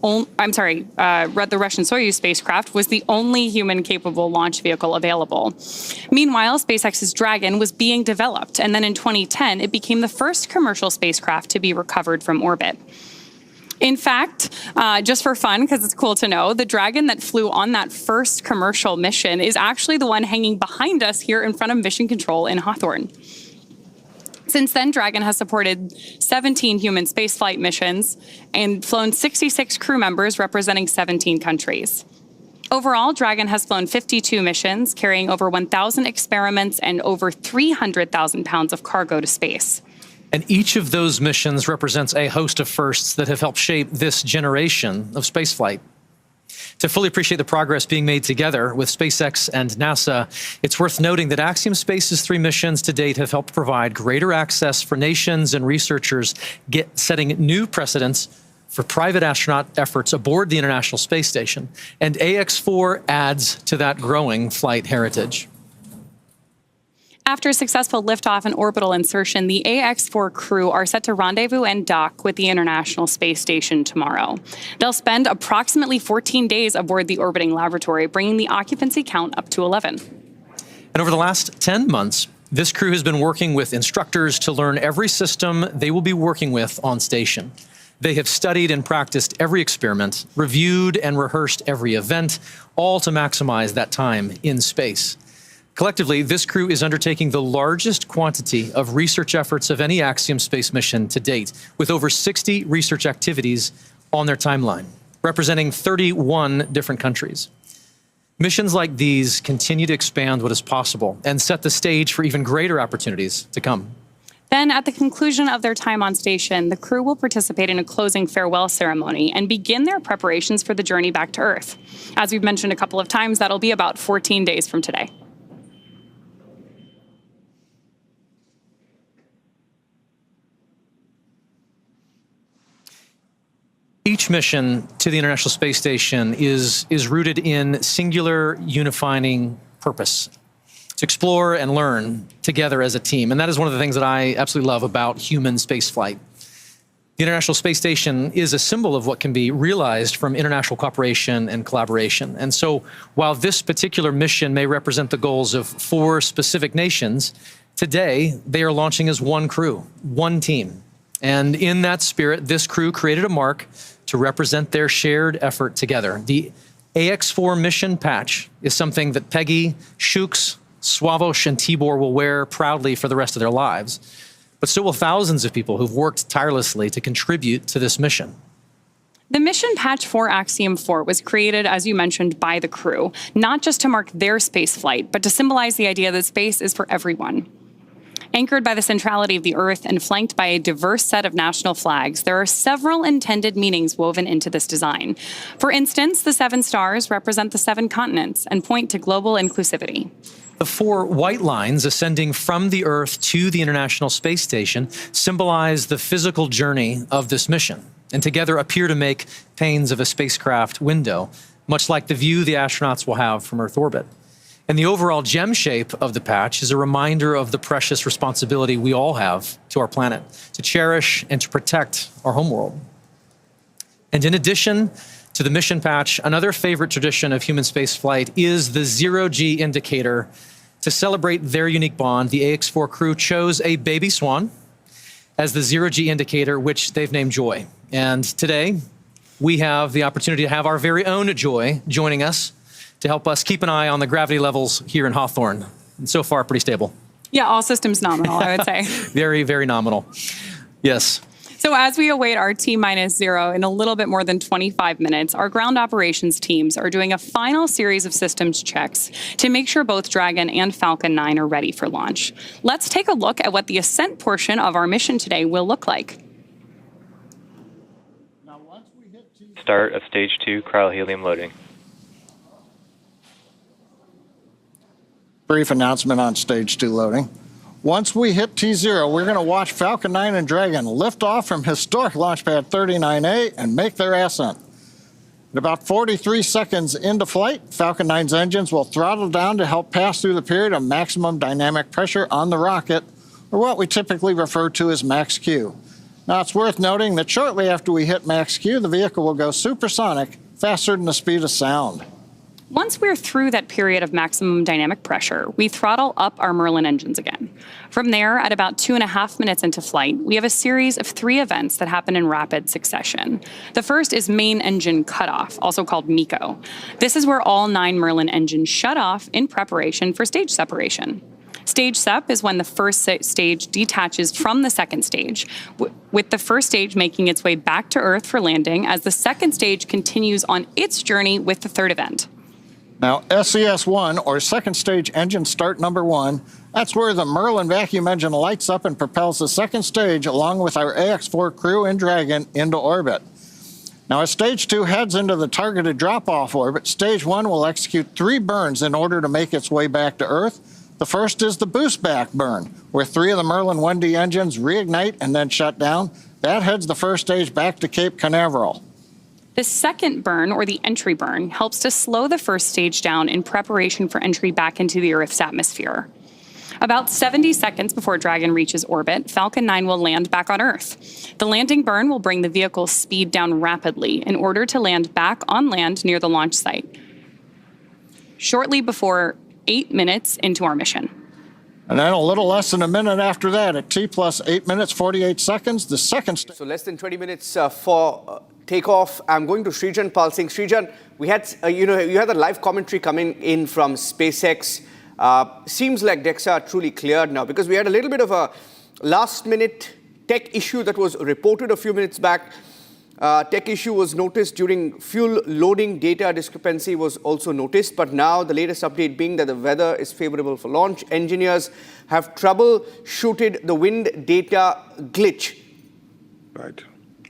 the Russian Soyuz spacecraft was the only human-capable launch vehicle available. Meanwhile, SpaceX's Dragon was being developed, and then in 2010, it became the first commercial spacecraft to be recovered from orbit. In fact, just for fun, because it's cool to know, the Dragon that flew on that first commercial mission is actually the one hanging behind us here in front of Mission Control in Hawthorne. Since then, Dragon has supported 17 human spaceflight missions and flown 66 crew members representing 17 countries. Overall, Dragon has flown 52 missions, carrying over 1,000 experiments and over 300,000 pounds of cargo to space. And each of those missions represents a host of firsts that have helped shape this generation of spaceflight. To fully appreciate the progress being made together with SpaceX and NASA, it's worth noting that Axiom Space's 3 missions to date have helped provide greater access for nations and researchers, setting new precedents for private astronaut efforts aboard the International Space Station. And AX-4 adds to that growing flight heritage. After a successful liftoff and orbital insertion, the AX-4 crew are set to rendezvous and dock with the International Space Station tomorrow. They'll spend approximately 14 days aboard the orbiting laboratory, bringing the occupancy count up to 11. And over the last 10 months, this crew has been working with instructors to learn every system they will be working with on station. They have studied and practiced every experiment, reviewed and rehearsed every event, all to maximize that time in space. Collectively, this crew is undertaking the largest quantity of research efforts of any Axiom Space mission to date, with over 60 research activities on their timeline, representing 31 different countries. Missions like these continue to expand what is possible and set the stage for even greater opportunities to come. Then, at the conclusion of their time on station, the crew will participate in a closing farewell ceremony and begin their preparations for the journey back to Earth. As we've mentioned a couple of times, that'll be about 14 days from today. Each mission to the International Space Station is rooted in singular unifying purpose, to explore and learn together as a team. And that is one of the things that I absolutely love about human spaceflight. The International Space Station is a symbol of what can be realized from international cooperation and collaboration. And so while this particular mission may represent the goals of 4 specific nations, today they are launching as one crew, one team. And in that spirit, this crew created a mark to represent their shared effort together. The AX-4 mission patch is something that Peggy, Shooks, Swavesh, and Tibor will wear proudly for the rest of their lives. But so will thousands of people who've worked tirelessly to contribute to this mission. The mission patch for Axiom-4 was created, as you mentioned, by the crew, not just to mark their space flight, but to symbolize the idea that space is for everyone. Anchored by the centrality of the Earth and flanked by a diverse set of national flags, there are several intended meanings woven into this design. For instance, the 7 stars represent the 7 continents and point to global inclusivity. The 4 white lines ascending from the Earth to the International Space Station symbolize the physical journey of this mission, and together appear to make panes of a spacecraft window, much like the view the astronauts will have from Earth orbit. And the overall gem shape of the patch is a reminder of the precious responsibility we all have to our planet, to cherish and to protect our homeworld. And in addition to the mission patch, another favorite tradition of human spaceflight is the zero-G indicator. To celebrate their unique bond, the AX-4 crew chose a baby swan as the zero-G indicator, which they've named Joy. And today, we have the opportunity to have our very own Joy joining us to help us keep an eye on the gravity levels here in Hawthorne. And so far, pretty stable. Yeah, all systems nominal, I would say. Very, very nominal. Yes. So as we await our T-0 in a little bit more than 25 minutes, our ground operations teams are doing a final series of systems checks to make sure both Dragon and Falcon 9 are ready for launch. Let's take a look at what the Ascent portion of our mission today will look like. Start of Stage 2 cryohelium loading. Brief announcement on Stage 2 loading. Once we hit T0, we're going to watch Falcon 9 and Dragon lift off from historic launch pad 39A and make their ascent. At about 43 seconds into flight, Falcon 9's engines will throttle down to help pass through the period of maximum dynamic pressure on the rocket, or what we typically refer to as max Q. Now, it's worth noting that shortly after we hit max Q, the vehicle will go supersonic, faster than the speed of sound. Once we're through that period of maximum dynamic pressure, we throttle up our Merlin engines again. From there, at about 2.5 minutes into flight, we have a series of 3 events that happen in rapid succession. The first is main engine cutoff, also called MECO. This is where all 9 Merlin engines shut off in preparation for stage separation. Stage sep is when the first stage detaches from the second stage, with the first stage making its way back to Earth for landing as the second stage continues on its journey with the third event. Now, SES-1, or second stage engine start number 1, that's where the Merlin vacuum engine lights up and propels the second stage along with our AX-4 crew and Dragon into orbit. Now, as stage 2 heads into the targeted drop-off orbit, stage 1 will execute 3 burns in order to make its way back to Earth. The first is the boost back burn, where 3 of the Merlin 1D engines reignite and then shut down. That heads the first stage back to Cape Canaveral. The second burn, or the entry burn, helps to slow the first stage down in preparation for entry back into the Earth's atmosphere. About 70 seconds before Dragon reaches orbit, Falcon 9 will land back on Earth. The landing burn will bring the vehicle's speed down rapidly in order to land back on land near the launch site, shortly before 8 minutes into our mission. And then a little less than a minute after that, at T plus 8 minutes, 48 seconds, the second stage. So less than 20 minutes for takeoff. I'm going to Srijan Pal Singh. Srijan, we had, you had the live commentary coming in from SpaceX. Seems like decks are truly cleared now because we had a little bit of a last-minute tech issue that was reported a few minutes back. Tech issue was noticed during fuel loading. Data discrepancy was also noticed. But now the latest update being that the weather is favorable for launch. Engineers have troubleshooted the wind data glitch.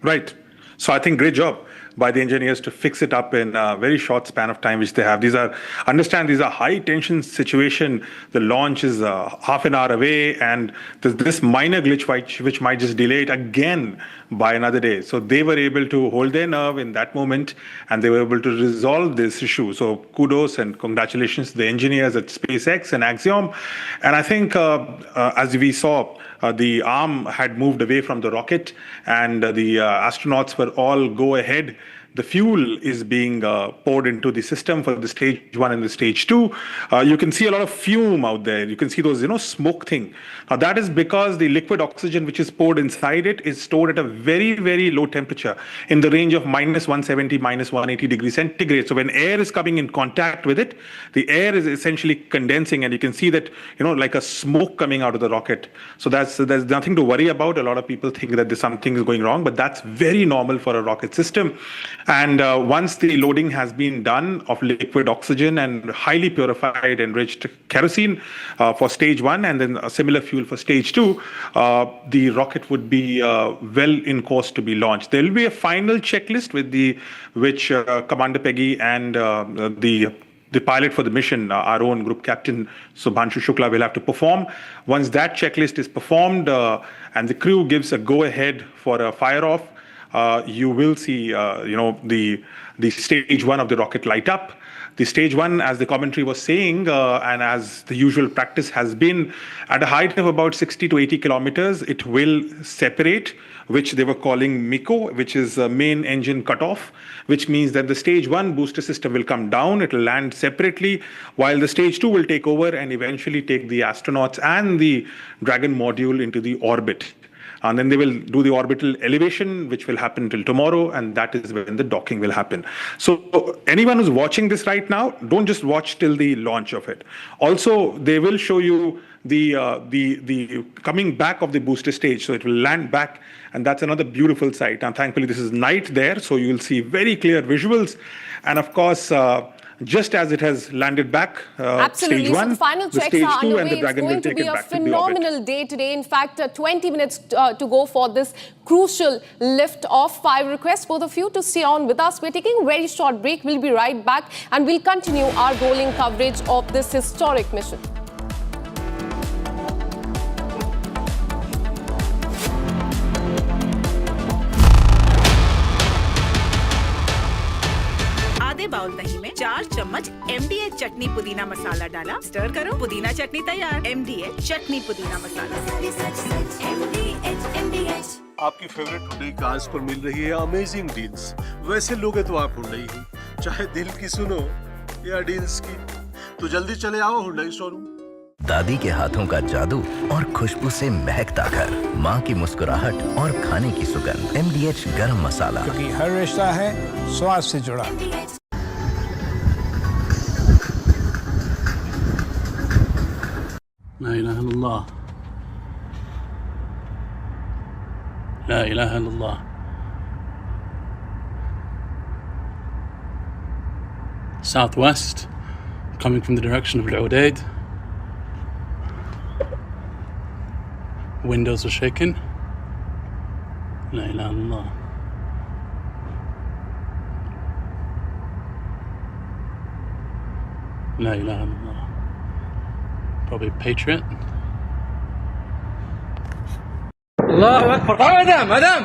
Right. So I think great job by the engineers to fix it up in a very short span of time, which they have. These are high tension situation. The launch is half an hour away, and there's this minor glitch which might just delay it again by another day. So they were able to hold their nerve in that moment, and they were able to resolve this issue. So kudos and congratulations to the engineers at SpaceX and Axiom. And I think as we saw, the arm had moved away from the rocket, and the astronauts were all go ahead. The fuel is being poured into the system for the stage 1 and the stage 2. You can see a lot of fume out there. You can see those, smoke thing. Now that is because the liquid oxygen which is poured inside it is stored at a very, very low temperature in the range of minus 170, minus 180 degrees centigrade. So when air is coming in contact with it, the air is essentially condensing, and you can see that, like a smoke coming out of the rocket. So there's nothing to worry about. A lot of people think that there's something is going wrong, but that's very normal for a rocket system. And once the loading has been done of liquid oxygen and highly purified enriched kerosene for stage 1, and then a similar fuel for stage 2, the rocket would be well in course to be launched. There will be a final checklist which Commander Peggy and the pilot for the mission, our own Group Captain Shubhanshu Shukla, will have to perform. Once that checklist is performed and the crew gives a go-ahead for a fire-off, you will see, the stage 1 of the rocket light up. The stage 1, as the commentary was saying, and as the usual practice has been, at a height of about 60 to 80 kilometers, it will separate, which they were calling MECO, which is main engine cutoff, which means that the stage 1 booster system will come down, it will land separately, while the stage 2 will take over and eventually take the astronauts and the Dragon module into the orbit. And then they will do the orbital elevation, which will happen till tomorrow, and that is when the docking will happen. So anyone who's watching this right now, don't just watch till the launch of it. Also, they will show you the coming back of the booster stage. So it will land back, and that's another beautiful sight. And thankfully, this is night there, so you will see very clear visuals. And of course, just as it has landed back, Absolutely. stage 1, so the final the checks stage are 2 underway. and the It's Dragon will going to take be it a back to the orbit. phenomenal day today. In fact, 20 minutes to go for this crucial lift-off. I request both of you to stay on with us. We're taking a very short break. We'll be right back, and we'll continue our rolling coverage of this historic mission. आधे bowl दही में 4 चम्मच MDH चटनी पुदीना मसाला डाला, stir करो, पुदीना चटनी तैयार। MDH चटनी पुदीना मसाला। आपकी फेवरेट हुंडई कार्स पर मिल रही है अमेजिंग डील्स। वैसे लोगे तो आप हुंडई ही, चाहे दिल की सुनो या डील्स की, तो जल्दी चले आओ हुंडई शोरूम। दादी के हाथों का जादू और खुशबू से महकता घर, माँ की मुस्कुराहट और खाने की सुगंध। MDH गरम मसाला, क्योंकि हर रिश्ता है स्वाद से जुड़ा। لا إله إلا الله لا إله إلا الله Southwest, coming from the direction of Al-Udaid. Windows are shaking. La ilaha illallah. La ilaha illallah. Probably Patriot. Allahu Akbar. Madam.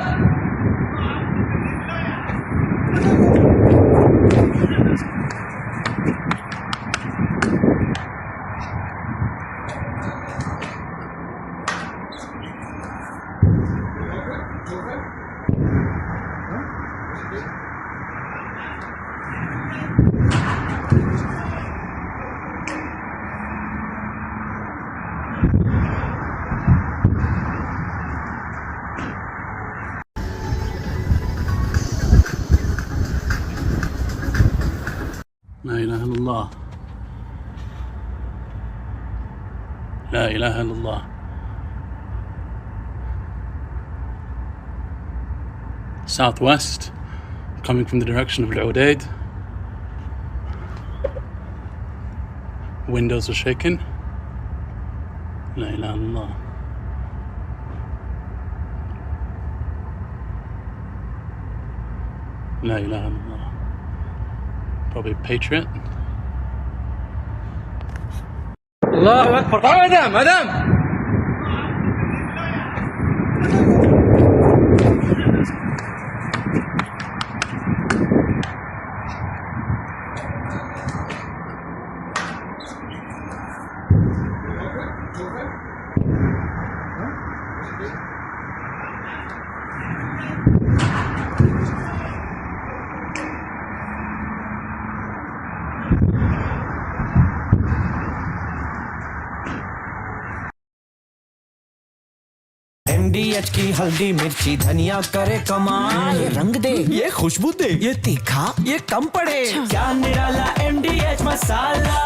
La ilaha illallah. La ilaha illallah. Southwest, coming from the direction of Al-Udaid. Windows are shaking. La ilaha illallah. La ilaha illallah. Probably Patriot. Allahu Akbar. Madam. MDH की हल्दी मिर्ची धनिया करे कमाल, ये रंग दे, ये खुशबू दे, ये तीखा, ये कम पड़े, क्या निराला MDH मसाला।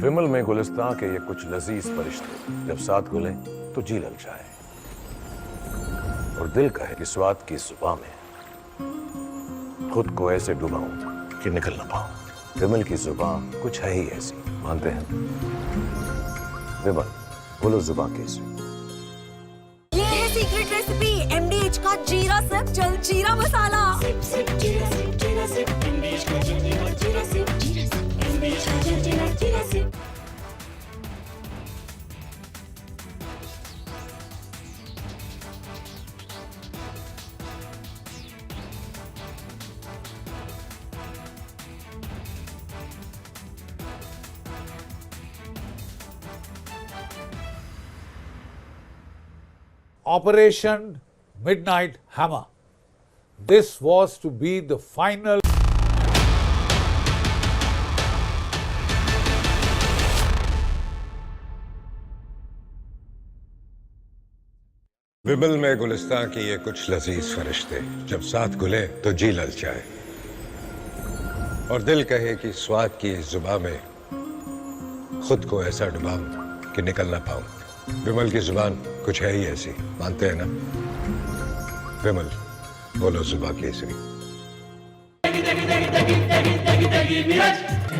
विमल में गुलिस्तां के ये कुछ लजीज फरिश्ते जब साथ घुले तो जी लग जाए और दिल कहे कि स्वाद की जुबान में खुद को ऐसे डुबाऊं कि निकल ना पाऊं। विमल की जुबान कुछ है ही ऐसी, मानते हैं? विमल, बोलो जुबान कैसी? ये है सीक्रेट रेसिपी MDH का जीरा सिप जल जीरा मसाला। सिप सिप जीरा सिप जीरा सिप MDH का जल जीरा सिप MDH का जल जीरा sip. Operation Midnight Hammer. This was to be the final. Vimal में गुलिस्तां की ये कुछ लजीज फरिश्ते जब साथ घुले तो जी ललचाए और दिल कहे कि स्वाद की इस जुबान में खुद को ऐसा डुबाऊं कि निकल ना पाऊं। विमल की जुबान कुछ है ही ऐसी, मानते हैं ना? विमल, बोलो जुबान केसरी।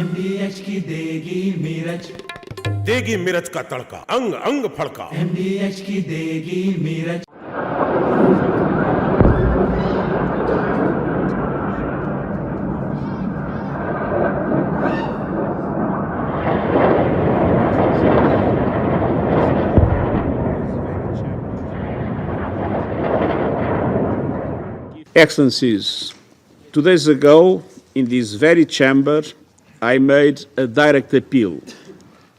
MDH की देगी मिर्च, देगी मिर्च का तड़का, अंग अंग फड़का। MDH की देगी मिर्च। Excellencies, 2 days ago, in this very chamber, I made a direct appeal,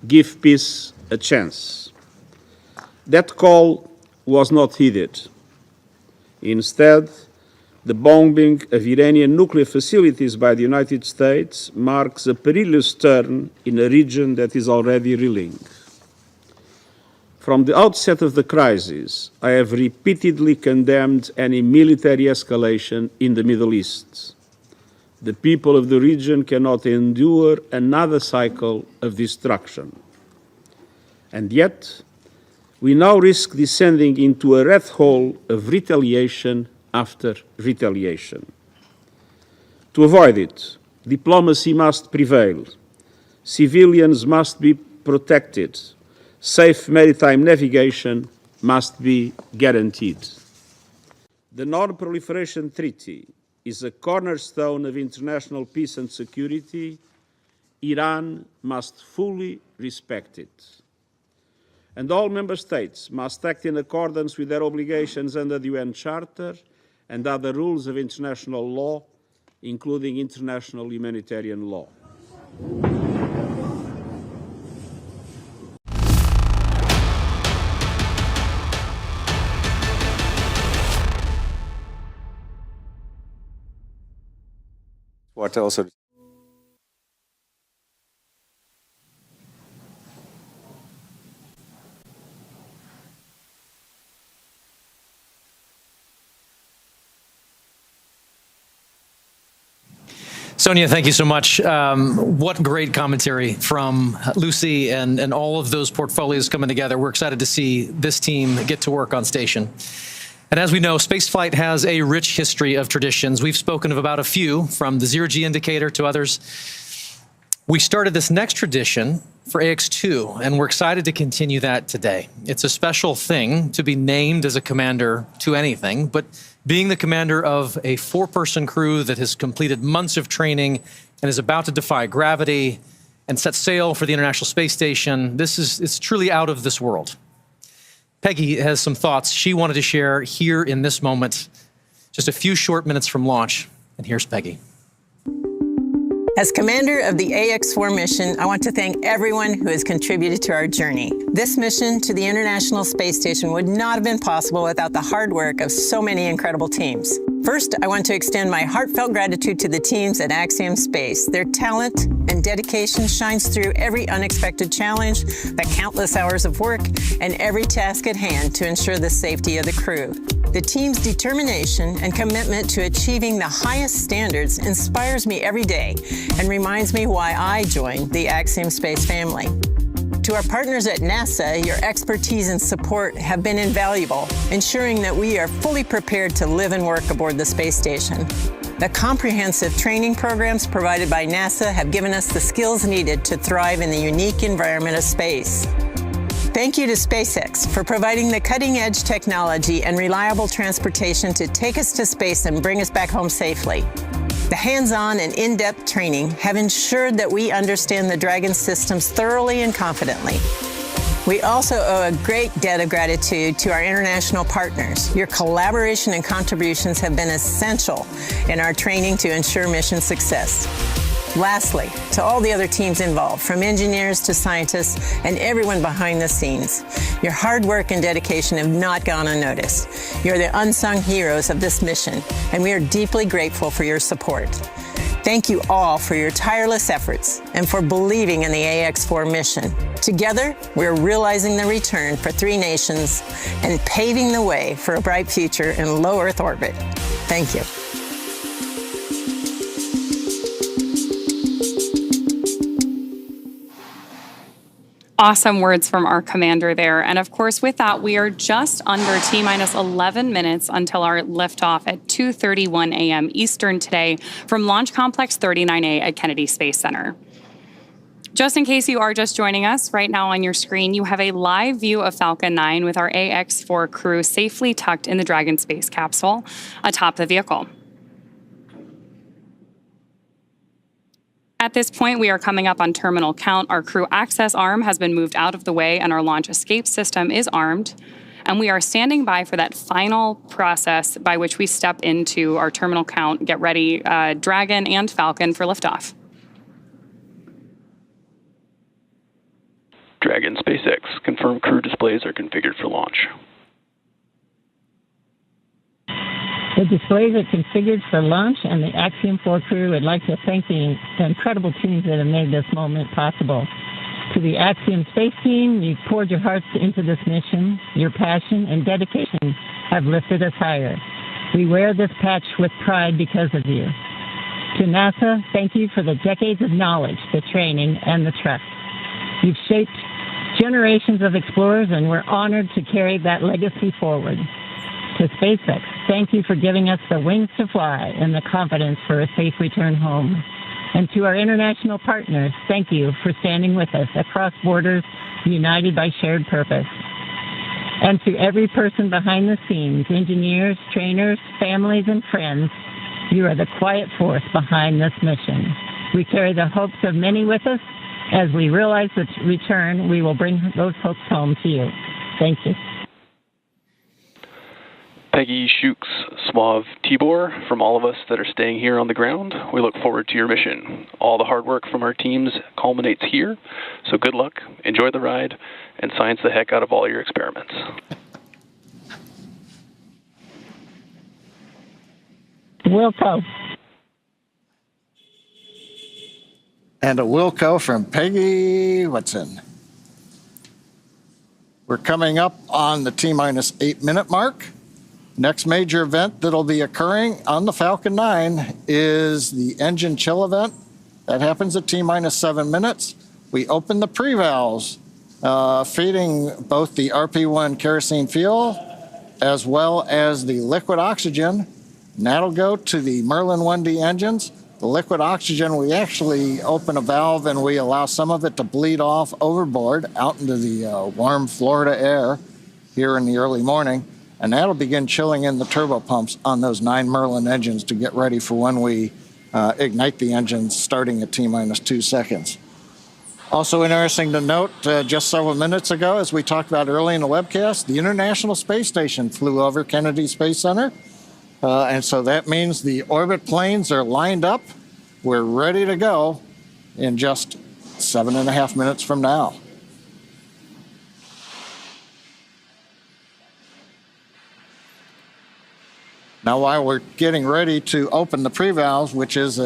give peace a chance. That call was not heeded. Instead, the bombing of Iranian nuclear facilities by the United States marks a perilous turn in a region that is already reeling. From the outset of the crisis, I have repeatedly condemned any military escalation in the Middle East. The people of the region cannot endure another cycle of destruction. And yet, we now risk descending into a rat hole of retaliation after retaliation. To avoid it, diplomacy must prevail. Civilians must be protected. Safe maritime navigation must be guaranteed. The Non-Proliferation Treaty is a cornerstone of international peace and security. Iran must fully respect it. And all member states must act in accordance with their obligations under the UN Charter and other rules of international law, including international humanitarian law. What also Sonia, thank you so much. What great commentary from Lucy and all of those portfolios coming together. We're excited to see this team get to work on station. And as we know, spaceflight has a rich history of traditions. We've spoken of about a few, from the zero-G indicator to others. We started this next tradition for AX2, and we're excited to continue that today. It's a special thing to be named as a commander to anything, but being the commander of a 4-person crew that has completed months of training and is about to defy gravity and set sail for the International Space Station, it's truly out of this world. Peggy has some thoughts she wanted to share here in this moment, just a few short minutes from launch. And here's Peggy. As commander of the AX-4 mission, I want to thank everyone who has contributed to our journey. This mission to the International Space Station would not have been possible without the hard work of so many incredible teams. First, I want to extend my heartfelt gratitude to the teams at Axiom Space. Their talent and dedication shines through every unexpected challenge, the countless hours of work, and every task at hand to ensure the safety of the crew. The team's determination and commitment to achieving the highest standards inspires me every day and reminds me why I joined the Axiom Space family. To our partners at NASA, your expertise and support have been invaluable, ensuring that we are fully prepared to live and work aboard the space station. The comprehensive training programs provided by NASA have given us the skills needed to thrive in the unique environment of space. Thank you to SpaceX for providing the cutting-edge technology and reliable transportation to take us to space and bring us back home safely. The hands-on and in-depth training have ensured that we understand the Dragon systems thoroughly and confidently. We also owe a great debt of gratitude to our international partners. Your collaboration and contributions have been essential in our training to ensure mission success. Lastly, to all the other teams involved, from engineers to scientists and everyone behind the scenes, your hard work and dedication have not gone unnoticed. You're the unsung heroes of this mission, and we are deeply grateful for your support. Thank you all for your tireless efforts and for believing in the AX-4 mission. Together, we're realizing the return for 3 nations and paving the way for a bright future in low Earth orbit. Thank you. Awesome words from our commander there. And of course, with that, we are just under T-minus 11 minutes until our liftoff at 2:31 a.m. Eastern today from Launch Complex 39A at Kennedy Space Center. Just in case you are just joining us, right now on your screen, you have a live view of Falcon 9 with our AX-4 crew safely tucked in the Dragon space capsule atop the vehicle. At this point, we are coming up on terminal count. Our crew access arm has been moved out of the way and our launch escape system is armed. And we are standing by for that final process by which we step into our terminal count, get ready, Dragon and Falcon for liftoff. Dragon SpaceX, confirmed crew displays are configured for launch. The displays are configured for launch, and the Axiom-4 crew would like to thank the incredible teams that have made this moment possible. To the Axiom Space team, you've poured your hearts into this mission. Your passion and dedication have lifted us higher. We wear this patch with pride because of you. To NASA, thank you for the decades of knowledge, the training, and the trust. You've shaped generations of explorers, and we're honored to carry that legacy forward. To SpaceX, thank you for giving us the wings to fly and the confidence for a safe return home. And to our international partners, thank you for standing with us across borders, united by shared purpose. And to every person behind the scenes, engineers, trainers, families, and friends, you are the quiet force behind this mission. We carry the hopes of many with us. As we realize the return, we will bring those hopes home to you. Thank you. Peggy Shooks Swav Tibor, from all of us that are staying here on the ground, we look forward to your mission. All the hard work from our teams culminates here, so good luck, enjoy the ride, and science the heck out of all your experiments. Wilco. And a Wilco from Peggy Watson. We're coming up on the T-minus 8-minute mark. Next major event that'll be occurring on the Falcon 9 is the engine chill event. That happens at T-minus 7 minutes. We open the pre-valves, feeding both the RP-1 kerosene fuel as well as the liquid oxygen. And that'll go to the Merlin 1D engines. The liquid oxygen, we actually open a valve and we allow some of it to bleed off overboard out into the warm Florida air here in the early morning. And that'll begin chilling in the turbo pumps on those 9 Merlin engines to get ready for when we ignite the engines starting at T-minus 2 seconds. Also interesting to note, just several minutes ago, as we talked about early in the webcast, the International Space Station flew over Kennedy Space Center. And so that means the orbit planes are lined up. We're ready to go in just 7.5 minutes from now. Now, while we're getting ready to open the pre-valves, which is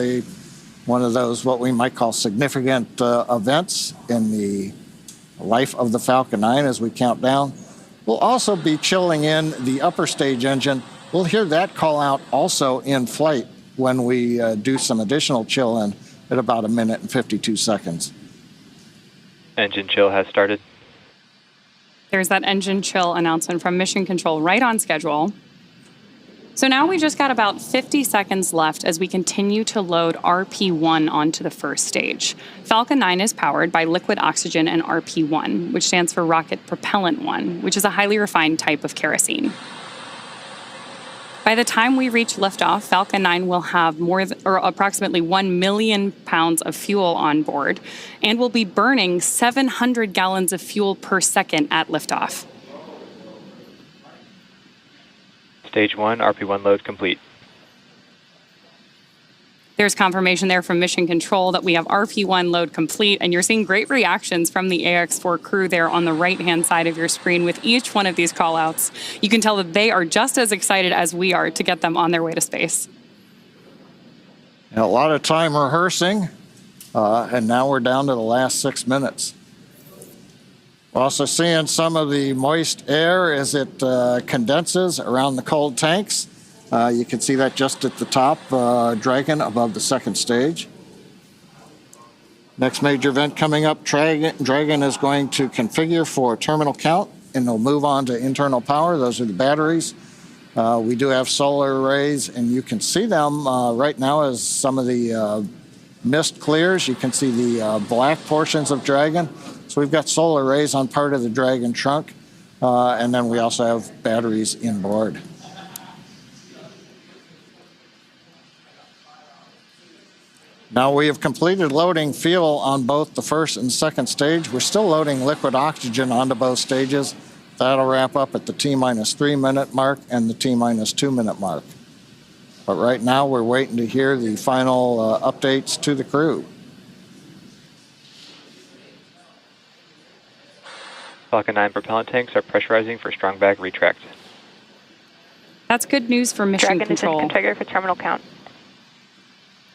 one of those what we might call significant events in the life of the Falcon 9 as we count down, we'll also be chilling in the upper stage engine. We'll hear that call out also in flight when we do some additional chill in at about 1 minute and 52 seconds. Engine chill has started. There's that engine chill announcement from Mission Control right on schedule. So now we just got about 50 seconds left as we continue to load RP-1 onto the first stage. Falcon 9 is powered by liquid oxygen and RP-1, which stands for Rocket Propellant 1, which is a highly refined type of kerosene. By the time we reach liftoff, Falcon 9 will have approximately 1 million pounds of fuel on board and will be burning 700 gallons of fuel per second at liftoff. Stage 1, RP-1 load complete. There's confirmation there from Mission Control that we have RP-1 load complete, and you're seeing great reactions from the AX-4 crew there on the right-hand side of your screen with each one of these call-outs. You can tell that they are just as excited as we are to get them on their way to space. A lot of time rehearsing, and now we're down to the last 6 minutes. We're also seeing some of the moist air as it condenses around the cold tanks. You can see that just at the top, Dragon above the second stage. Next major event coming up, Dragon is going to configure for terminal count, and they'll move on to internal power. Those are the batteries. We do have solar arrays, and you can see them right now as some of the mist clears. You can see the black portions of Dragon. So we've got solar arrays on part of the Dragon trunk, and then we also have batteries inboard. Now we have completed loading fuel on both the first and second stage. We're still loading liquid oxygen onto both stages. That'll wrap up at the T-minus 3 minute mark and the T-minus 2 minute mark. But right now we're waiting to hear the final updates to the crew. Falcon 9 propellant tanks are pressurizing for strong back retract. That's good news for mission Dragon control. is in configure for terminal count.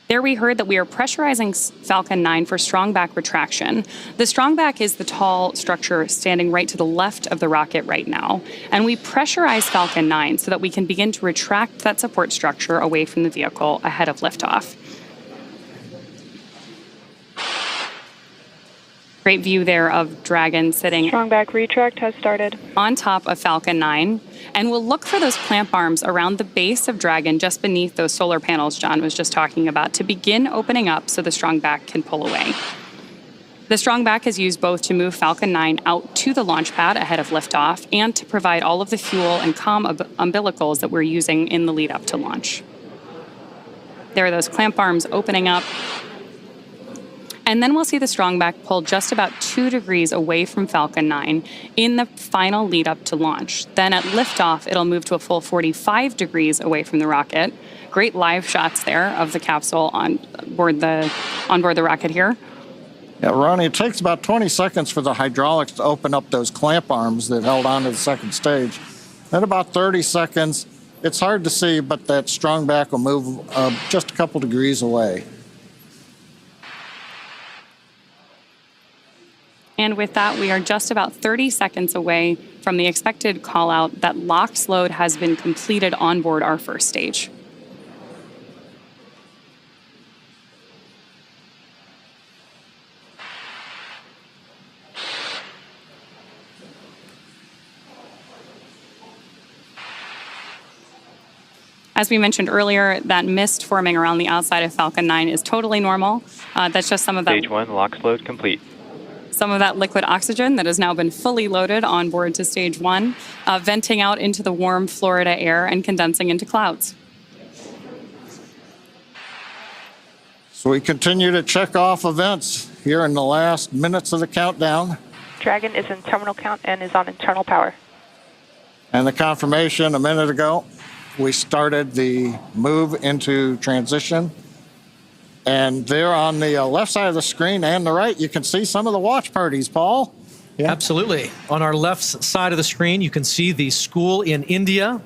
There we heard that we are pressurizing Falcon 9 for strong back retraction. The strong back is the tall structure standing right to the left of the rocket right now. And we pressurize Falcon 9 so that we can begin to retract that support structure away from the vehicle ahead of liftoff. Great view there of Dragon sitting Strong back retract has started on top of Falcon 9. And we'll look for those clamp arms around the base of Dragon just beneath those solar panels John was just talking about to begin opening up so the strong back can pull away. The strong back is used both to move Falcon 9 out to the launch pad ahead of liftoff and to provide all of the fuel and comm umbilicals that we're using in the lead up to launch. There are those clamp arms opening up. And then we'll see the strong back pull just about 2 degrees away from Falcon 9 in the final lead up to launch. Then at liftoff, it'll move to a full 45 degrees away from the rocket. Great live shots there of the capsule on board the rocket here. Yeah, Ronnie, it takes about 20 seconds for the hydraulics to open up those clamp arms that held onto the second stage. Then about 30 seconds, it's hard to see, but that strong back will move just a couple degrees away. And with that, we are just about 30 seconds away from the expected call out that LOX load has been completed on board our first stage. As we mentioned earlier, that mist forming around the outside of Falcon 9 is totally normal. That's just some of that. Stage 1, LOX load complete. Some of that liquid oxygen that has now been fully loaded on board to stage 1, venting out into the warm Florida air and condensing into clouds. So we continue to check off events here in the last minutes of the countdown. Dragon is in terminal count and is on internal power. And the confirmation a minute ago, we started the move into transition. And there on the left side of the screen and the right, you can see some of the watch parties, Paul. Yeah. Absolutely. On our left side of the screen, you can see the school in India.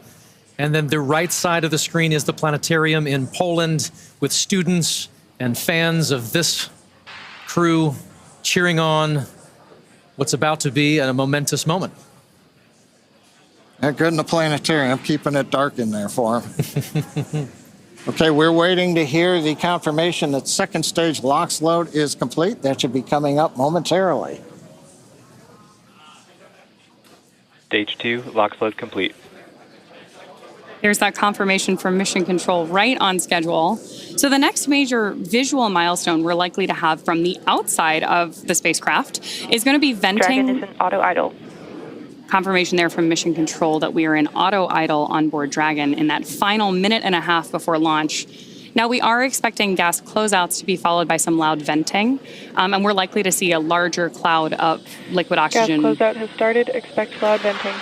And then the right side of the screen is the planetarium in Poland with students and fans of this crew cheering on what's about to be a momentous moment. Good in the planetarium, keeping it dark in there for them. Okay, we're waiting to hear the confirmation that second stage LOX load is complete. That should be coming up momentarily. Stage 2, LOX load complete. There's that confirmation from Mission Control right on schedule. So the next major visual milestone we're likely to have from the outside of the spacecraft is going to be venting. Dragon is in auto idle. Confirmation there from Mission Control that we are in auto idle on board Dragon in that final minute and a half before launch. Now, we are expecting gas closeouts to be followed by some loud venting, and we're likely to see a larger cloud of liquid oxygen. Gas closeout has started. Expect loud venting.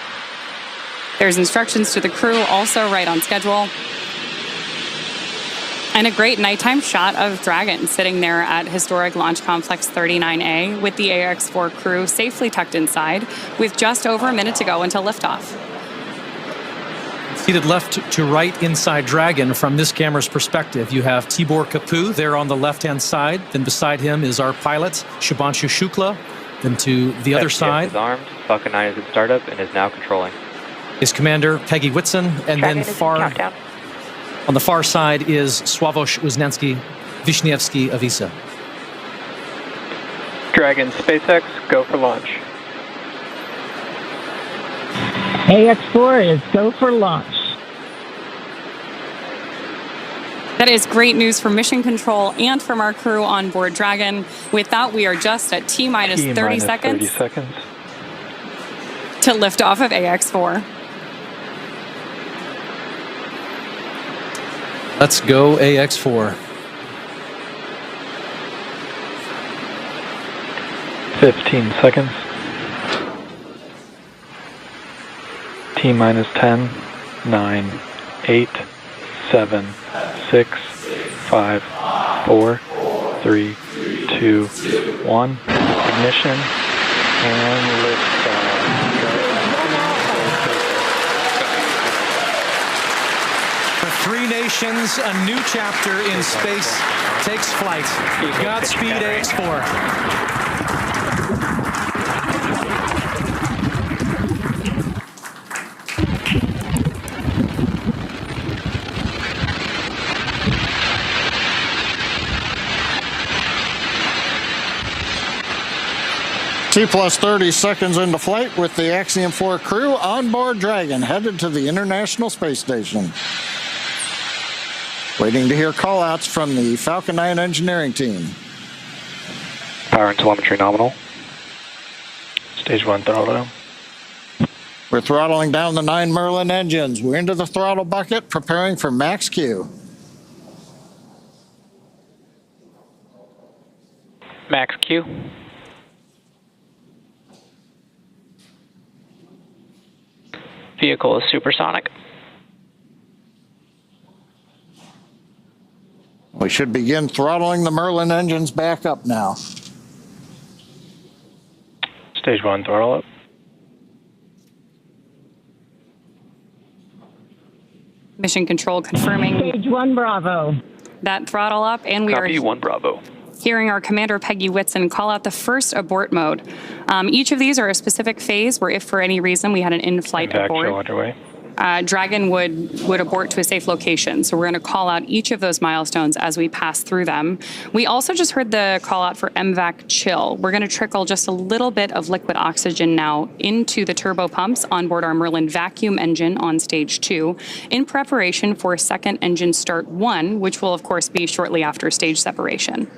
There's instructions to the crew, also right on schedule. And a great nighttime shot of Dragon sitting there at historic Launch Complex 39A with the AX-4 crew safely tucked inside with just over a minute to go until liftoff. Seated left to right inside Dragon from this camera's perspective, you have Tibor Kapu there on the left-hand side. Then beside him is our pilot, Shubhanshu Shukla. Then to the other side is armed. Falcon 9 is in startup and is now controlling. Is Commander Peggy Whitson, and Dragon then on the far side is Sławosz Wisniewski of ESA. Dragon, SpaceX, go for launch. AX-4 is go for launch. That is great news for Mission Control and from our crew on board Dragon. With that, we are just at T-minus 30 seconds. 30 seconds. To lift off of AX-4. Let's go AX-4. 15 seconds. T-minus 10, 9, 8, 7, 6, 5, 4, 3, 2, 1. Ignition and liftoff. Three nations, a new chapter in space takes flight. Godspeed, AX-4. T plus 30 seconds into flight with the Axiom-4 crew on board Dragon, headed to the International Space Station. Waiting to hear callouts from the Falcon 9 engineering team. Power and telemetry nominal. Stage 1 throttle down. We're throttling down the 9 Merlin engines. We're into the throttle bucket, preparing for max Q. Max Q. Vehicle is supersonic. We should begin throttling the Merlin engines back up now. Stage 1 throttle up. Mission Control confirming Stage 1 Bravo. that throttle up, and we Copy, are 1 Bravo. hearing our commander Peggy Whitson call out the first abort mode. Each of these are a specific phase where if for any reason we had an in-flight Impact abort, show underway. Dragon would abort to a safe location. So we're going to call out each of those milestones as we pass through them. We also just heard the call out for MVAC chill. We're going to trickle just a little bit of liquid oxygen now into the turbo pumps on board our Merlin vacuum engine on stage 2 in preparation for second engine start 1, which will of course be shortly after stage separation.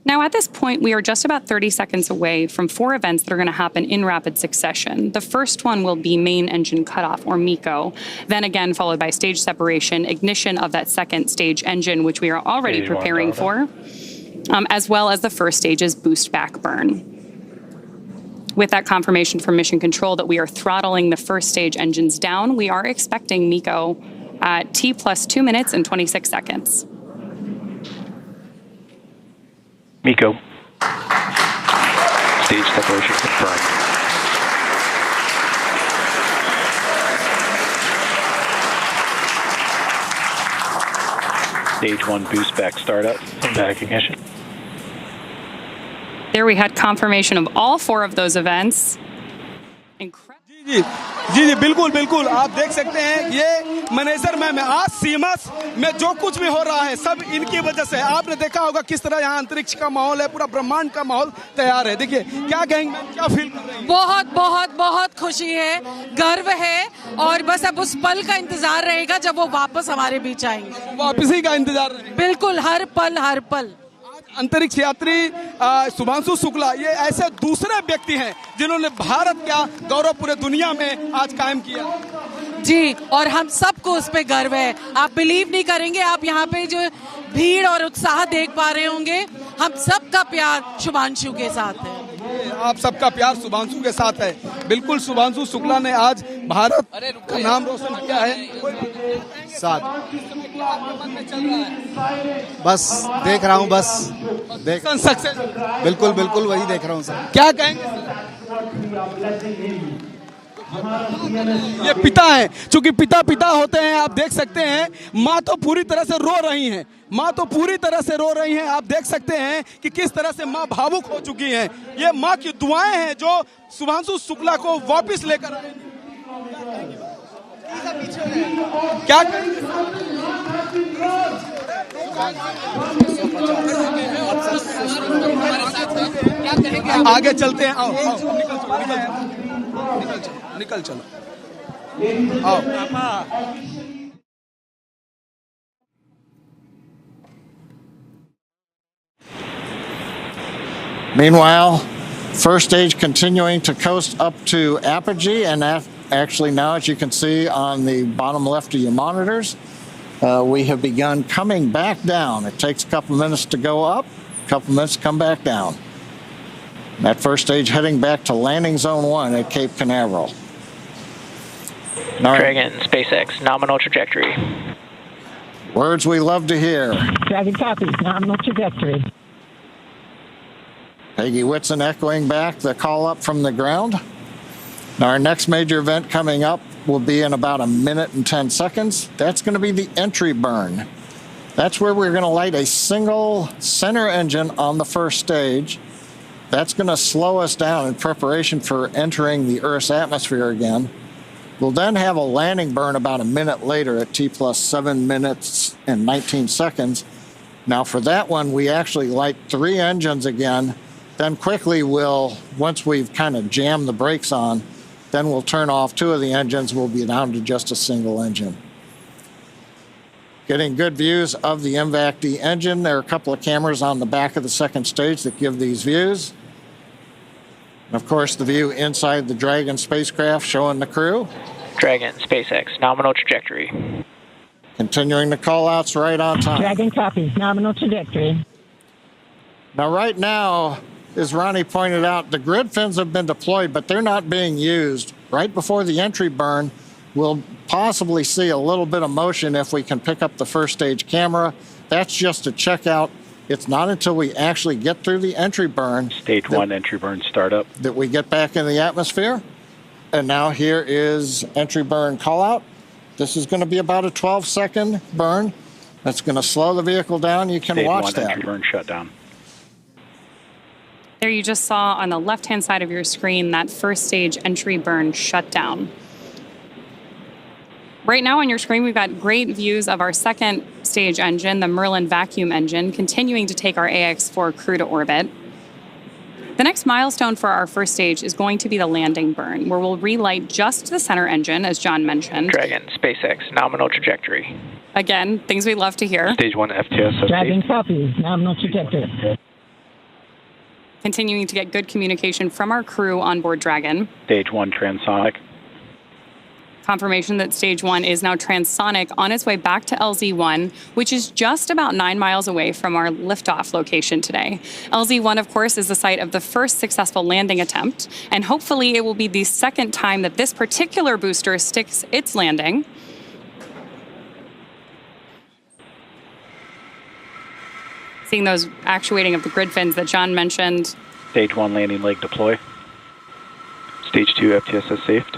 Now, at this point, we are just about 30 seconds away from 4 events that are going to happen in rapid succession. The first one will be main engine cutoff, or MECO, then again followed by stage separation, ignition of that second stage engine, which we are already Stage 1 preparing for, as well as the first stage's boost back burn. With that confirmation from Mission Control that we are throttling the first stage engines down, we are expecting MECO at T plus 2 minutes and 26 seconds. MECO. Stage separation confirmed. Stage 1 boost back startup and back ignition. There we had confirmation of all 4 of those events. जी जी बिल्कुल बिल्कुल आप देख सकते हैं ये manager में आज सीमस में जो कुछ भी हो रहा है सब इनकी वजह से आपने देखा होगा किस तरह यहाँ अंतरिक्ष का माहौल है पूरा ब्रह्मांड का माहौल तैयार है देखिए क्या कहेंगे क्या फील कर रहे हैं बहुत बहुत बहुत खुशी है गर्व है और बस अब उस पल का इंतजार रहेगा जब वो वापस हमारे बीच आएंगे वापसी का इंतजार रहेगा बिल्कुल हर पल अंतरिक्ष यात्री शुभांशु शुक्ला ये ऐसे दूसरे व्यक्ति हैं जिन्होंने भारत का गौरव पूरे दुनिया में आज कायम किया जी और हम सबको उस पे गर्व है आप बिलीव नहीं करेंगे आप यहाँ पे जो भीड़ और उत्साह देख पा रहे होंगे हम सबका प्यार शुभांशु के साथ है आप सबका प्यार शुभांशु के साथ है बिल्कुल शुभांशु शुक्ला ने आज भारत का नाम रोशन किया है साथ बस देख रहा हूँ बस देख सक्सेस बिल्कुल बिल्कुल वही देख रहा हूँ सर क्या कहेंगे ये पिता है चूंकि पिता होते हैं आप देख सकते हैं माँ तो पूरी तरह से रो रही हैं माँ तो पूरी तरह से रो रही हैं आप देख सकते हैं कि किस तरह से माँ भावुक हो चुकी हैं ये माँ की दुआएं हैं जो शुभांशु शुक्ला को वापस लेकर आएंगी क्या आगे चलते हैं आओ निकल चलो आओ Meanwhile, first stage continuing to coast up to apogee, and actually now, as you can see on the bottom left of your monitors, we have begun coming back down. It takes a couple minutes to go up, a couple minutes to come back down. That first stage heading back to landing zone 1 at Cape Canaveral. Dragon, SpaceX, nominal trajectory. Words we love to hear. Dragon copies, nominal trajectory. Peggy Whitson echoing back the call up from the ground. Now our next major event coming up will be in about 1 minute and 10 seconds. That's going to be the entry burn. That's where we're going to light a single center engine on the first stage. That's going to slow us down in preparation for entering the Earth's atmosphere again. We'll then have a landing burn about 1 minute later at T plus 7 minutes and 19 seconds. Now for that one, we actually light 3 engines again. Then quickly once we've kind of jammed the brakes on, then we'll turn off 2 of the engines. We'll be down to just a single engine. Getting good views of the MVAC-D engine. There are a couple of cameras on the back of the second stage that give these views. And of course, the view inside the Dragon spacecraft showing the crew. Dragon, SpaceX, nominal trajectory. Continuing the call-outs right on time. Dragon copies, nominal trajectory. Now, right now, as Ronnie pointed out, the grid fins have been deployed, but they're not being used. Right before the entry burn, we'll possibly see a little bit of motion if we can pick up the first stage camera. That's just to check out. It's not until we actually get through the entry burn. Stage 1 entry burn startup. That we get back in the atmosphere. And now here is entry burn call out. This is going to be about a 12-second burn. That's going to slow the vehicle down. You can watch that. Stage 1 entry burn shutdown. There you just saw on the left-hand side of your screen that first stage entry burn shutdown. Right now on your screen, we've got great views of our second stage engine, the Merlin vacuum engine, continuing to take our AX-4 crew to orbit. The next milestone for our first stage is going to be the landing burn, where we'll relight just the center engine, as John mentioned. Dragon, SpaceX, nominal trajectory. Again, things we love to hear. Stage 1 FTS. Dragon copies, nominal trajectory. Continuing to get good communication from our crew on board Dragon. Stage 1 transonic. Confirmation that stage 1 is now transonic on its way back to LZ-1, which is just about 9 miles away from our liftoff location today. LZ-1, of course, is the site of the first successful landing attempt, and hopefully it will be the second time that this particular booster sticks its landing. Seeing those actuating of the grid fins that John mentioned. Stage 1 landing leg deploy. Stage 2 FTSS saved.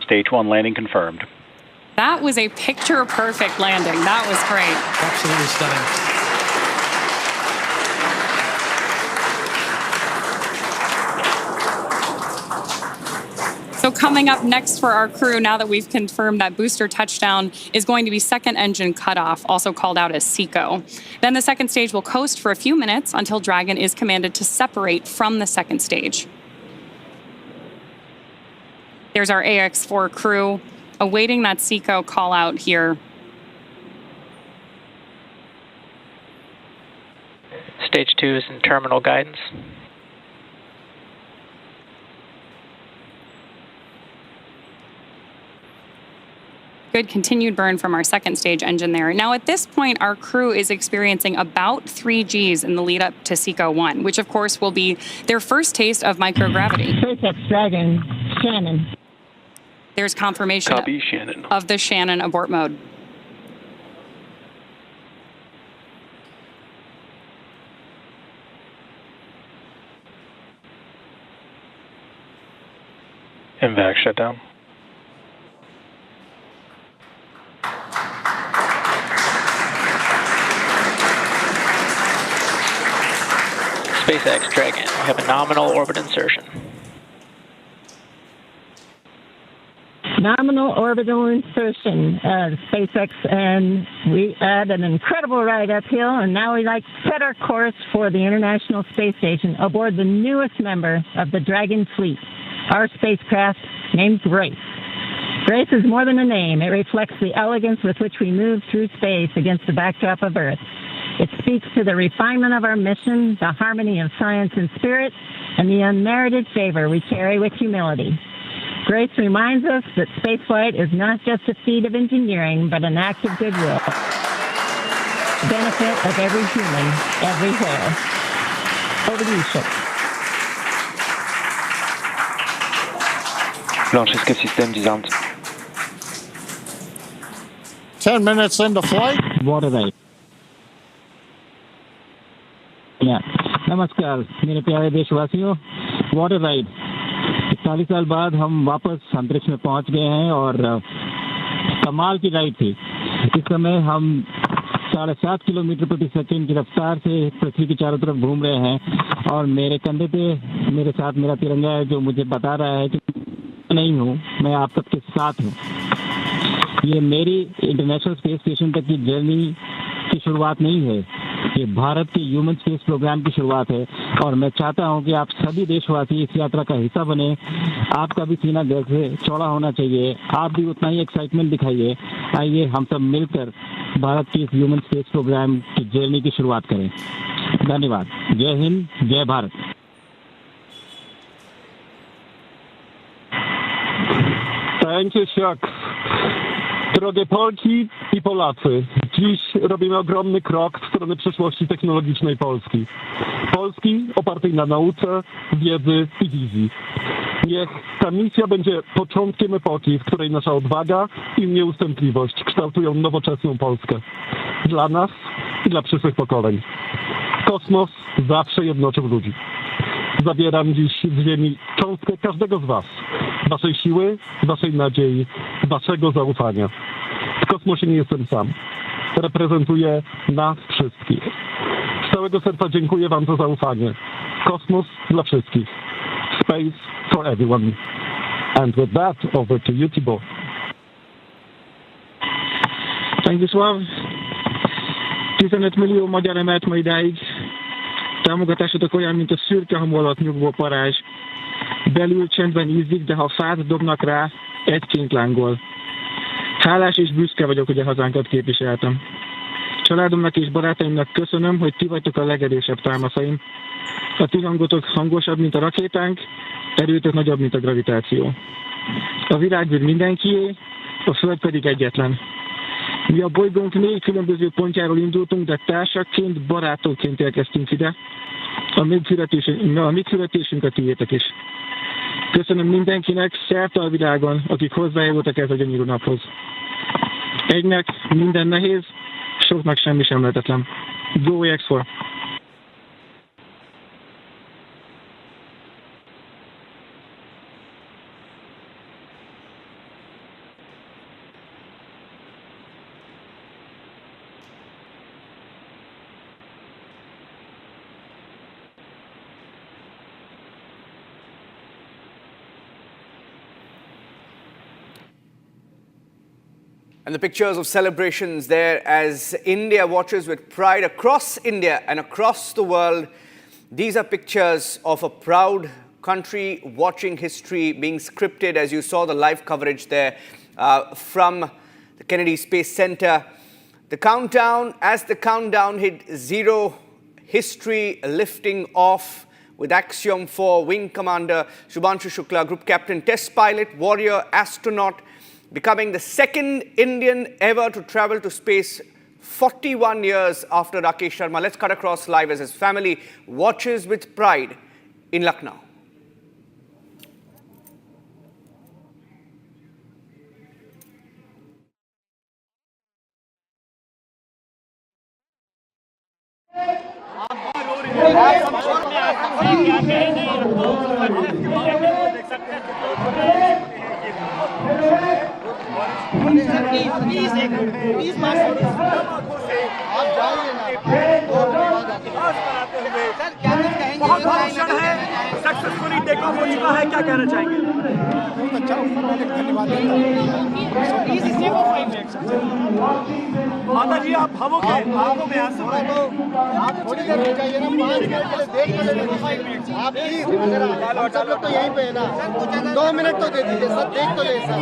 Stage 1 landing confirmed. That was a picture-perfect landing. That was great. Absolutely stunning. So coming up next for our crew, now that we've confirmed that booster touchdown, is going to be second engine cutoff, also called out as SECO. Then the second stage will coast for a few minutes until Dragon is commanded to separate from the second stage. There's our AX-4 crew awaiting that SECO call out here. Stage 2 is in terminal guidance. Good continued burn from our second stage engine there. Now at this point, our crew is experiencing about 3 Gs in the lead up to SECO 1, which of course will be their first taste of microgravity. SpaceX Dragon, Shannon. There's confirmation Copy, Shannon. of the Shannon abort mode. MVAC shutdown. SpaceX Dragon, we have a nominal orbit insertion. Nominal orbital insertion, SpaceX, and we had an incredible ride uphill, and now we like to set our course for the International Space Station aboard the newest member of the Dragon fleet, our spacecraft named Grace. Grace is more than a name. It reflects the elegance with which we move through space against the backdrop of Earth. It speaks to the refinement of our mission, the harmony of science and spirit, and the unmerited favor we carry with humility. Grace reminds us that spaceflight is not just a feat of engineering, but an act of goodwill. Benefit of every human, everywhere. Over to you, Chip. Launch escape system disarmed. 10 minutes into flight. Water rate. Yeah. नमस्कार मेरे प्यारे देशवासियों water ride 40 साल बाद हम वापस अंतरिक्ष में पहुंच गए हैं और कमाल की राइड थी। इस समय हम 7.5 किलोमीटर प्रति सेकंड की रफ्तार से पृथ्वी के चारों तरफ घूम रहे हैं और मेरे कंधे पे मेरे साथ मेरा तिरंगा है जो मुझे बता रहा है कि नहीं हूँ, मैं आप सबके साथ हूँ। ये मेरी इंटरनेशनल स्पेस स्टेशन तक की जर्नी की शुरुआत नहीं है, ये भारत के ह्यूमन स्पेस प्रोग्राम की शुरुआत है और मैं चाहता हूं कि आप सभी देशवासी इस यात्रा का हिस्सा बने। आपका भी सीना गर्व से चौड़ा होना चाहिए, आप भी उतना ही एक्साइटमेंट दिखाइए। आइए हम सब मिलकर भारत के इस ह्यूमन स्पेस प्रोग्राम की जर्नी की शुरुआत करें। धन्यवाद। जय हिंद, जय Bharat. Thank you, Chuck. Drogie Polki i Polacy, dziś robimy ogromny krok w stronę przyszłości technologicznej Polski. Polski opartej na nauce, wiedzy i wizji. Niech ta misja będzie początkiem epoki, w której nasza odwaga i nieustępliwość kształtują nowoczesną Polskę. Dla nas i dla przyszłych pokoleń. Kosmos zawsze jednoczył ludzi. Zabieram dziś z Ziemi cząstkę każdego z was. Waszej siły, waszej nadziei, waszego zaufania. W kosmosie nie jestem sam. Reprezentuję nas wszystkich. Z całego serca dziękuję wam za zaufanie. Kosmos dla wszystkich. Space for everyone. And with that, over to you, Thibaut. Panie Wiesław, 15 millió magyar emelt ma idáig. Támogatásodok olyan, mint a szürke hamu alatt nyugvó parázs. Belül csendben ízik, de ha fát dobnak rá, egyként lángol. Hálás és büszke vagyok, hogy a hazánkat képviseltem. Családomnak és barátaimnak köszönöm, hogy ti vagytok a legerősebb támaszaim. A ti hangotok hangosabb, mint a rakétánk, erőtök nagyobb, mint a gravitáció. A világűr mindenkié, a Föld pedig egyetlen. Mi a bolygónk 4 különböző pontjáról indultunk, de társakként, barátokként érkeztünk ide. A mi küldetésünk a tiétek is. Köszönöm mindenkinek szerte a világon, akik hozzájárultak ez a gyönyörű naphoz. Egynek minden nehéz, soknak semmi sem lehetetlen. Go X4! And the pictures of celebrations there as India watches with pride across India and across the world. These are pictures of a proud country watching history being scripted, as you saw the live coverage there from the Kennedy Space Center. The countdown, as the countdown hit 0, history lifting off with Axiom-4 Wing Commander Shubhanshu Shukla, Group Captain, Test Pilot, Warrior, Astronaut, becoming the second Indian ever to travel to space 41 years after Rakesh Sharma. Let's cut across live as his family watches with pride in Lucknow. बहुत क्षण है, successfully take off हो चुका है, क्या कहना चाहेंगे? बहुत अच्छा, धन्यवाद। माता जी आप भावुक हैं, आंखों में आंसू हैं। आप थोड़ी देर रुक जाइए ना, 5 मिनट के लिए देख तो लेंगे। आप प्लीज सब लोग तो यहीं पे है ना, 2 मिनट तो दे दीजिए सर, देख तो ले सर।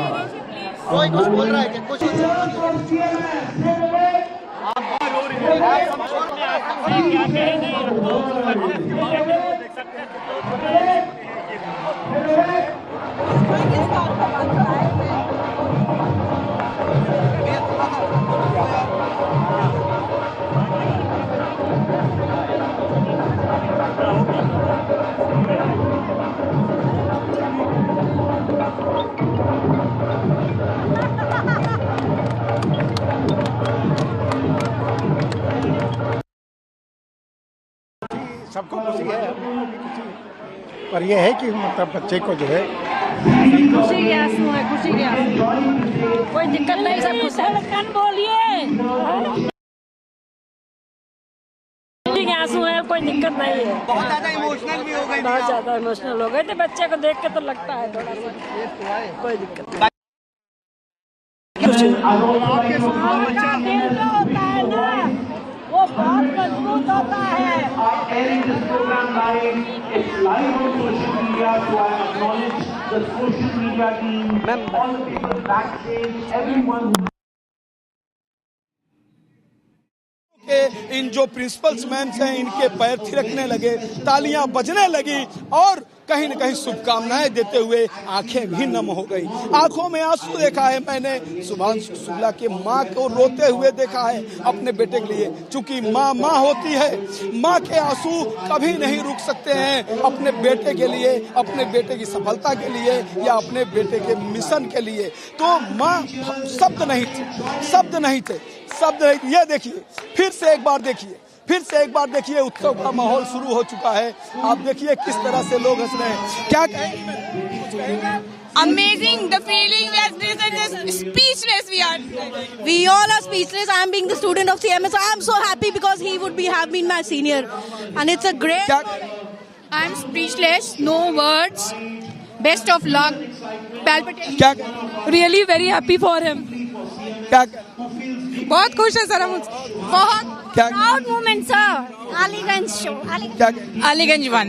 कोई कुछ बोल रहा है कि कुछ सबको खुशी है, पर यह है कि मतलब बच्चे को जो है खुशी के आंसू है, खुशी के आंसू, कोई दिक्कत नहीं, सब खुश है। बोलिए के आंसू है, कोई दिक्कत नहीं है। बहुत ज्यादा इमोशनल भी हो गई, बहुत ज्यादा इमोशनल हो गए थे। बच्चे को देख के तो लगता है थोड़ा सा, कोई दिक्कत नहीं। होता है ना, वो बहुत मजबूत होता है। इन जो प्रिंसिपल्स मैन हैं इनके पैर थिरकने लगे, तालियां बजने लगी और कहीं न कहीं शुभकामनाएं देते हुए आंखें भी नम हो गई। आंखों में आंसू देखा है मैंने शुभांशु शुक्ला के माँ को रोते हुए देखा है अपने बेटे के लिए। चूंकि माँ माँ होती है, माँ के आंसू कभी नहीं रुक सकते हैं अपने बेटे के लिए, अपने बेटे की सफलता के लिए या अपने बेटे के मिशन के लिए। तो माँ शब्द नहीं थे। ये देखिए, फिर से एक बार देखिए उत्सव का माहौल शुरू हो चुका है। आप देखिए किस तरह से लोग हंस रहे हैं। क्या कहेंगे? Amazing, the feeling we are speechless. We all are speechless. I am being the student of CMS. I am so happy because he would have been my senior, and it's a great. I am speechless. No words. Best of luck. Palpitation. Really very happy for him. बहुत खुश है sir हम, बहुत proud moment sir. Aliganj show, Aliganj one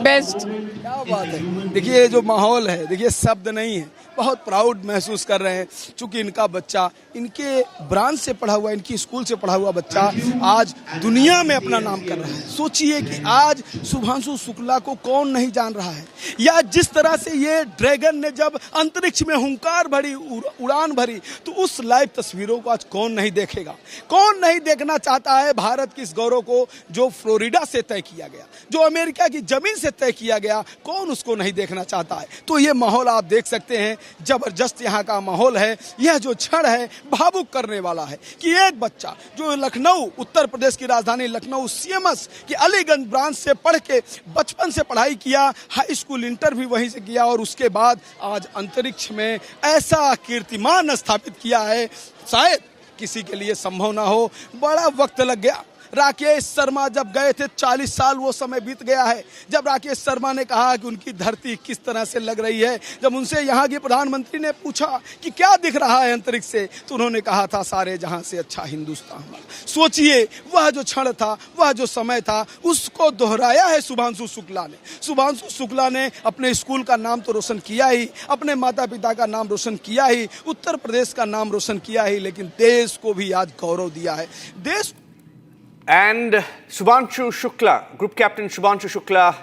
best. क्या बात है। देखिए ये जो माहौल है, देखिए शब्द नहीं है, बहुत प्राउड महसूस कर रहे हैं। चूंकि इनका बच्चा, इनके ब्रांच से पढ़ा हुआ, इनकी स्कूल से पढ़ा हुआ बच्चा आज दुनिया में अपना नाम कर रहा है। सोचिए कि आज शुभांशु शुक्ला को कौन नहीं जान रहा है, या जिस तरह से ये ड्रैगन ने जब अंतरिक्ष में हुंकार भरी, उड़ान भरी, तो उस लाइव तस्वीरों को आज कौन नहीं देखेगा। कौन नहीं देखना चाहता है भारत की इस गौरव को जो फ्लोरिडा से तय किया गया, जो अमेरिका की जमीन से तय किया गया, कौन उसको नहीं देखना चाहता है। तो ये माहौल आप देख सकते हैं, जबरदस्त यहाँ का माहौल है। यह जो क्षण है भावुक करने वाला है कि एक बच्चा जो लखनऊ, उत्तर प्रदेश की राजधानी लखनऊ सीएमएस की अलीगंज ब्रांच से पढ़ के बचपन से पढ़ाई किया, हाई स्कूल इंटर भी वहीं से किया और उसके बाद आज अंतरिक्ष में ऐसा कीर्तिमान स्थापित किया है, शायद किसी के लिए संभव ना हो। बड़ा वक्त लग गया। राकेश शर्मा जब गए थे, 40 साल वो समय बीत गया है जब राकेश शर्मा ने कहा कि उनकी धरती किस तरह से लग रही है। जब उनसे यहाँ के प्रधानमंत्री ने पूछा कि क्या दिख रहा है अंतरिक्ष से, तो उन्होंने कहा था सारे जहां से अच्छा हिंदुस्तान हमारा। सोचिए वह जो क्षण था, वह जो समय था, उसको दोहराया है शुभांशु शुक्ला ने। शुभांशु शुक्ला ने अपने स्कूल का नाम तो रोशन किया ही, अपने माता पिता का नाम रोशन किया ही, उत्तर प्रदेश का नाम रोशन किया ही, लेकिन देश को भी आज गौरव दिया है। देश And Shubhanshu Shukla, Group Captain Shubhanshu Shukla,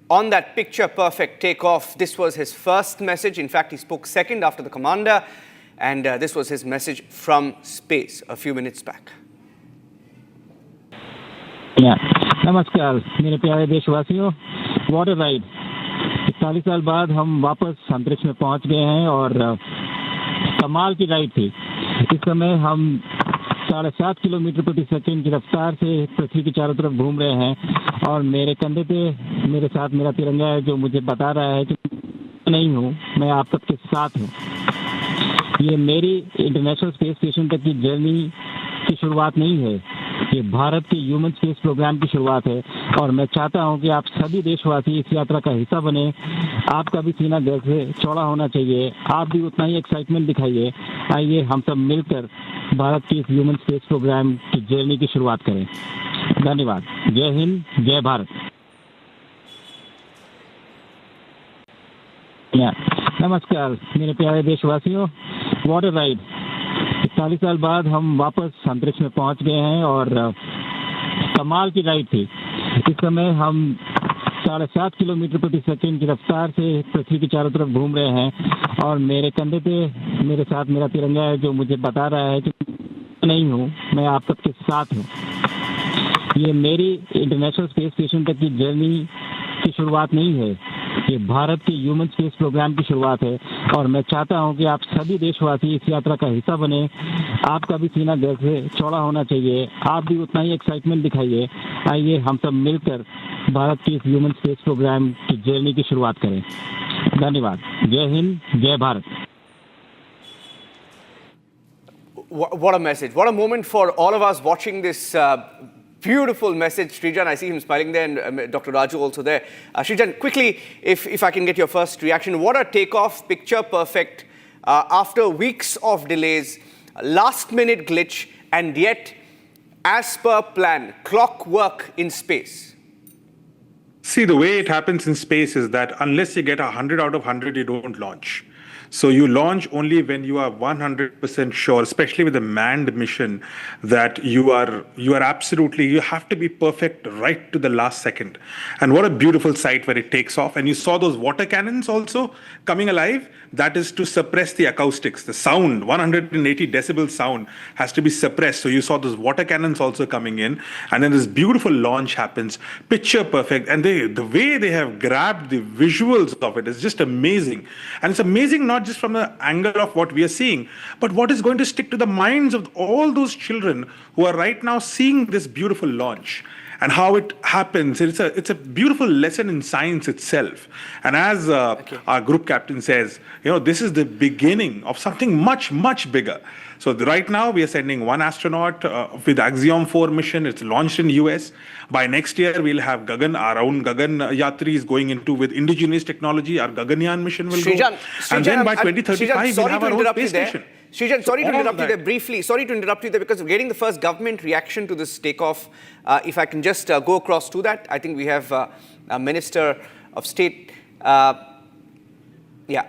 on that picture perfect takeoff, this was his first message. In fact, he spoke second after the commander, and this was his message from space a few minutes back. नमस्कार मेरे प्यारे देशवासियों, what a ride. 40 साल बाद हम वापस अंतरिक्ष में पहुंच गए हैं और कमाल की राइड थी। इस समय हम 7.5 किलोमीटर प्रति सेकंड की रफ्तार से पृथ्वी के चारों तरफ घूम रहे हैं और मेरे कंधे पे मेरे साथ मेरा तिरंगा है, जो मुझे बता रहा है कि नहीं हूँ, मैं आप सबके साथ हूँ। ये मेरी इंटरनेशनल स्पेस स्टेशन तक की जर्नी की शुरुआत नहीं है, ये भारत के ह्यूमन स्पेस प्रोग्राम की शुरुआत है और मैं चाहता हूं कि आप सभी देशवासी इस यात्रा का हिस्सा बने। आपका भी सीना गर्व से चौड़ा होना चाहिए, आप भी उतना ही एक्साइटमेंट दिखाइए। आइए हम सब मिलकर भारत की इस ह्यूमन स्पेस प्रोग्राम की जर्नी की शुरुआत करें। धन्यवाद। जय हिंद, जय भारत। नमस्कार मेरे प्यारे देशवासियों, वॉट अ राइड। 40 साल बाद हम वापस अंतरिक्ष में पहुंच गए हैं और कमाल की राइड थी। इस समय हम 7.5 किलोमीटर प्रति सेकंड की रफ्तार से पृथ्वी के चारों तरफ घूम रहे हैं और मेरे कंधे पे मेरे साथ मेरा तिरंगा है, जो मुझे बता रहा है कि नहीं हूँ, मैं आप सबके साथ हूँ। ये मेरी इंटरनेशनल स्पेस स्टेशन तक की जर्नी की शुरुआत नहीं है, ये भारत के ह्यूमन स्पेस प्रोग्राम की शुरुआत है और मैं चाहता हूं कि आप सभी देशवासी इस यात्रा का हिस्सा बने। आपका भी सीना गर्व से चौड़ा होना चाहिए, आप भी उतना ही एक्साइटमेंट दिखाइए। आइए हम सब मिलकर भारत की इस ह्यूमन स्पेस प्रोग्राम की जर्नी की शुरुआत करें। धन्यवाद। जय हिंद, जय Bharat. What a message. What a moment for all of us watching this beautiful message. Srijan, I see him smiling there, and Dr. Raju also there. Srijan, quickly, if I can get your first reaction. What a takeoff, picture perfect, after weeks of delays, last minute glitch, and yet, as per plan, clockwork in space. See, the way it happens in space is that unless you get 100 out of 100, you don't launch. So you launch only when you are 100% sure, especially with a manned mission, that you are absolutely, you have to be perfect right to the last second. And what a beautiful sight where it takes off. And you saw those water cannons also coming alive. That is to suppress the acoustics, the sound, 180 decibel sound has to be suppressed. So you saw those water cannons also coming in. And then this beautiful launch happens, picture perfect. And the way they have grabbed the visuals of it is just amazing. And it's amazing not just from the angle of what we are seeing, but what is going to stick to the minds of all those children who are right now seeing this beautiful launch and how it happens. It's a beautiful lesson in science itself. And as our group captain says, this is the beginning of something much, much bigger. So right now we are sending one astronaut with Axiom-4 mission. It's launched in US. By next year, we'll have Gagan, our own Gagan Yatris going into with indigenous technology. Our Gaganyaan mission will go. And then by 2035, we'll have our own space station. Srijan, sorry to interrupt you there briefly. Sorry to interrupt you there because we're getting the first government reaction to this takeoff. If I can just go across to that. I think we have a Minister of State. Yeah.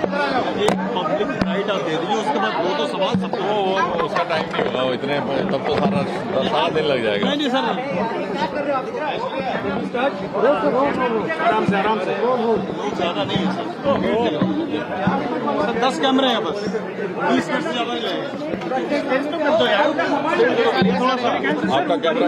Public right आप दे दीजिए उसके बाद 2 सवाल सबको उसका time नहीं होगा इतने तब तो सारा दिन लग जाएगा नहीं सर आराम से ज़्यादा नहीं है सर 10 कैमरे हैं बस 20 मिनट से ज़्यादा लगेगा आपका camera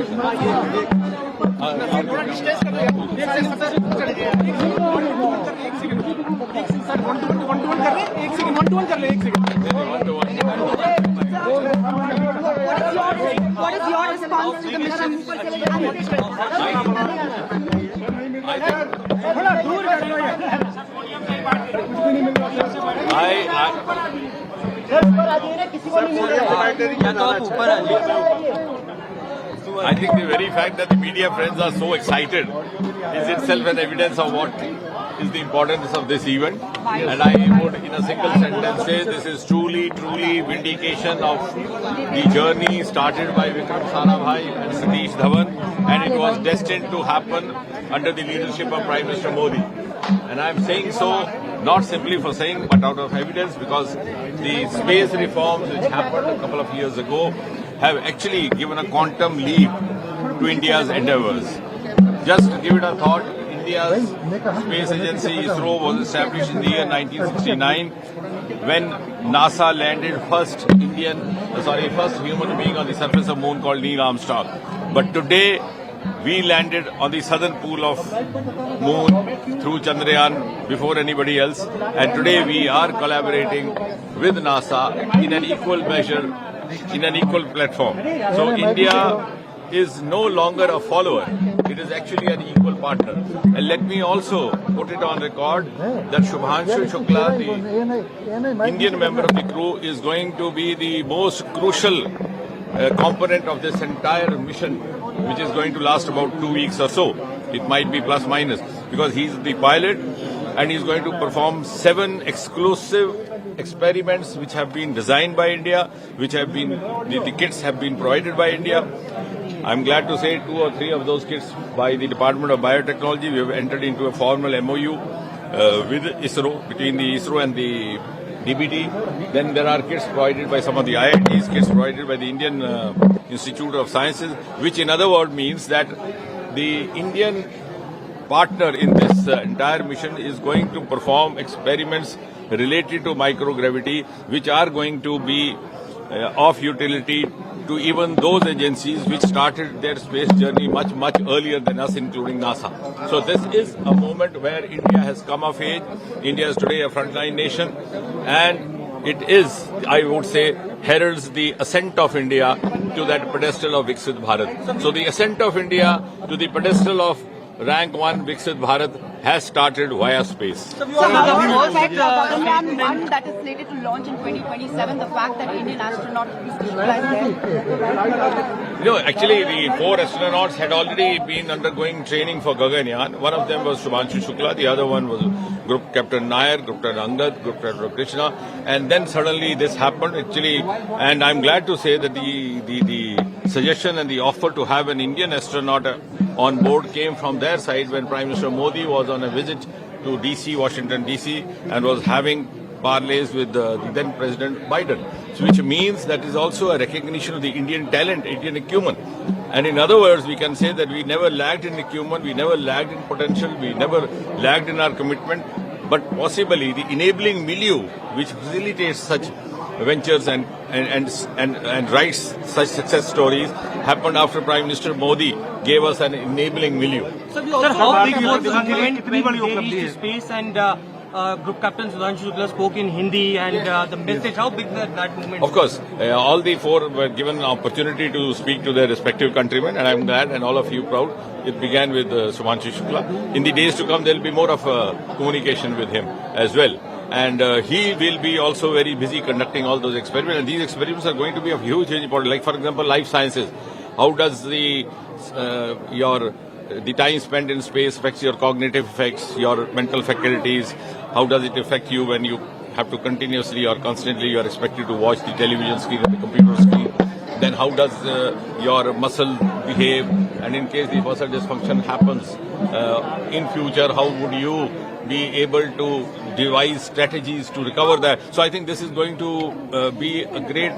What is your response to the mission? I think the very fact that the media friends are so excited is itself an evidence of what is the importance of this event. And I would, in a single sentence, say this is truly, truly vindication of the journey started by Vikram Sarabhai and Satish Dhawan, and it was destined to happen under the leadership of Prime Minister Modi. And I'm saying so not simply for saying, but out of evidence, because the space reforms which happened a couple of years ago have actually given a quantum leap to India's endeavors. Just to give it a thought, India's space agency ISRO was established in the year 1969 when NASA landed first human being on the surface of moon called Neil Armstrong. But today we landed on the southern pole of moon through Chandrayaan before anybody else, and today we are collaborating with NASA in an equal measure, in an equal platform. So India is no longer a follower, it is actually an equal partner. And let me also put it on record that Shubhanshu Shukla, the Indian member of the crew, is going to be the most crucial component of this entire mission, which is going to last about 2 weeks or so. It might be plus minus, because he's the pilot and he's going to perform 7 exclusive experiments which have been designed by India, which have been, the kits have been provided by India. I'm glad to say 2 or 3 of those kits by the Department of Biotechnology. We have entered into a formal MOU with ISRO, between the ISRO and the DBT. Then there are kits provided by some of the IITs, kits provided by the Indian Institute of Sciences, which in other words means that the Indian partner in this entire mission is going to perform experiments related to microgravity, which are going to be of utility to even those agencies which started their space journey much, much earlier than us, including NASA. So this is a moment where India has come of age. India is today a frontline nation, and it is, I would say, heralds the ascent of India to that pedestal of Viksit Bharat. So the ascent of India to the pedestal of rank 1 Viksit Bharat has started via space. So the Gaganyaan 1 that is slated to launch in 2027, the fact that Indian astronaut Shukla is there? No, actually the 4 astronauts had already been undergoing training for Gaganyaan. One of them was Shubhanshu Shukla, the other one was Group Captain Nair, Group Captain Angad, Group Captain Krishna, and then suddenly this happened actually, and I'm glad to say that the suggestion and the offer to have an Indian astronaut on board came from their side when Prime Minister Modi was on a visit to DC, Washington DC, and was having parleys with the then President Biden, which means that is also a recognition of the Indian talent, Indian acumen. And in other words, we can say that we never lagged in acumen, we never lagged in potential, we never lagged in our commitment, but possibly the enabling milieu which facilitates such ventures and writes such success stories happened after Prime Minister Modi gave us an enabling milieu. Sir, how big was the event when they reached space and Group Captain Shubhanshu Shukla spoke in Hindi and the message, how big that moment? Of course, all the 4 were given an opportunity to speak to their respective countrymen, and I'm glad and all of you proud. It began with Shubhanshu Shukla. In the days to come, there will be more of communication with him as well. And he will be also very busy conducting all those experiments. And these experiments are going to be of huge importance. Like, for example, life sciences. How does the time spent in space affects your cognitive effects, your mental faculties? How does it affect you when you have to continuously or constantly you are expected to watch the television screen or the computer screen? Then how does your muscle behave? And in case the muscle dysfunction happens in future, how would you be able to devise strategies to recover that? So I think this is going to be a great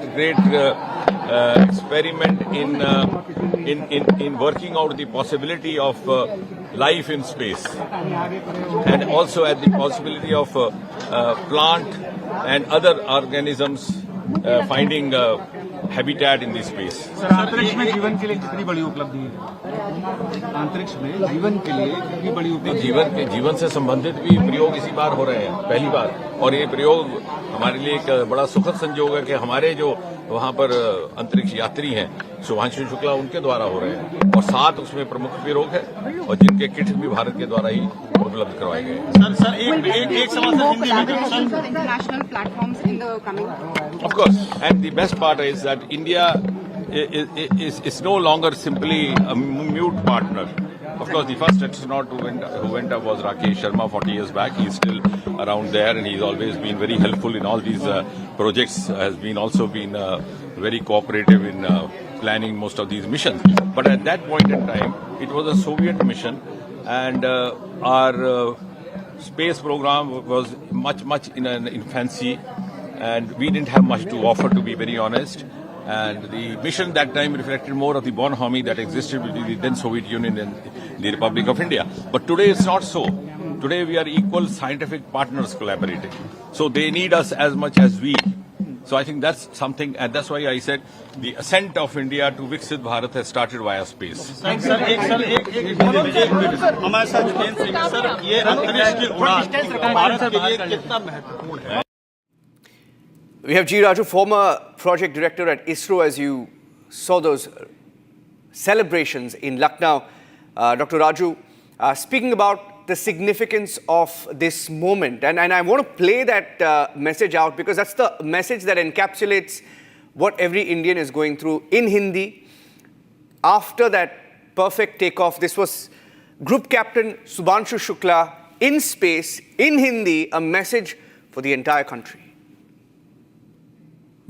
experiment in working out the possibility of life in space, and also at the possibility of plant and other organisms finding habitat in this space. Sir, अंतरिक्ष में जीवन के लिए कितनी बड़ी उपलब्धि है? अंतरिक्ष में जीवन के लिए कितनी बड़ी उपलब्धि? जीवन से संबंधित भी प्रयोग इसी बार हो रहे हैं, पहली बार, और ये प्रयोग हमारे लिए एक बड़ा सुखद संयोग है कि हमारे जो वहाँ पर अंतरिक्ष यात्री हैं शुभांशु शुक्ला उनके द्वारा हो रहे हैं, और 7 उसमें प्रमुख प्रयोग है और जिनके किट भी भारत के द्वारा ही उपलब्ध करवाए गए हैं. सर एक सवाल हिंदी में. International platforms in the coming. Of course, and the best part is that India is no longer simply a mute partner. Of course, the first astronaut who went up was Rakesh Sharma 40 years back. He's still around there, and he's always been very helpful in all these projects. Has been also been very cooperative in planning most of these missions. But at that point in time, it was a Soviet mission, and our space program was much in an infancy, and we didn't have much to offer, to be very honest. And the mission that time reflected more of the bonhomie that existed between the then Soviet Union and the Republic of India. But today it's not so. Today we are equal scientific partners collaborating. So they need us as much as we. So I think that's something, and that's why I said the ascent of India to Viksit Bharat has started via space. Sir हमारे साथ जितेंद्र सिंह है. Sir, ये अंतरिक्ष की उड़ान भारत के लिए कितना महत्वपूर्ण है? We have G. Raju, former project director at ISRO, as you saw those celebrations in Lucknow. Dr. Raju, speaking about the significance of this moment, and I want to play that message out because that's the message that encapsulates what every Indian is going through in Hindi. After that perfect takeoff, this was Group Captain Shubhanshu Shukla in space, in Hindi, a message for the entire country.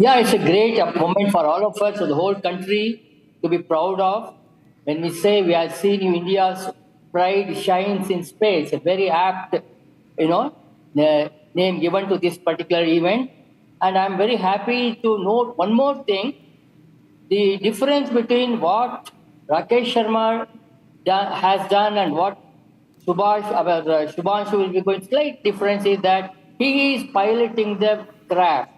Yeah, it's a great moment for all of us, for the whole country to be proud of. When we say we are seeing India's pride shines in space, a very apt, name given to this particular event. And I'm very happy to note one more thing. The difference between what Rakesh Sharma has done and what Shubhanshu will be going, slight difference is that he is piloting the craft.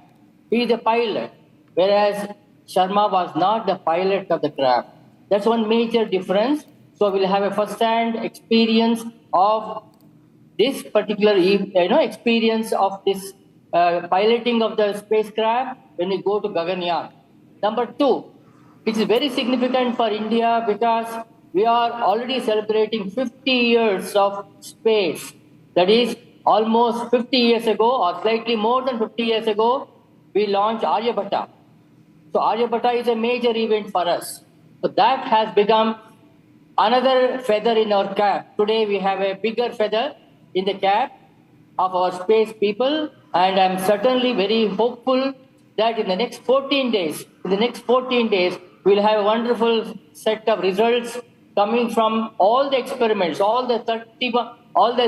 He is the pilot, whereas Sharma was not the pilot of the craft. That's one major difference. So we'll have a first-hand experience of this particular, experience of this piloting of the spacecraft when we go to Gaganyaan. Number two, it is very significant for India because we are already celebrating 50 years of space. That is, almost 50 years ago, or slightly more than 50 years ago, we launched Aryabhatta. So Aryabhatta is a major event for us. So that has become another feather in our cap. Today we have a bigger feather in the cap of our space people, and I'm certainly very hopeful that in the next 14 days, we'll have a wonderful set of results coming from all the experiments, all the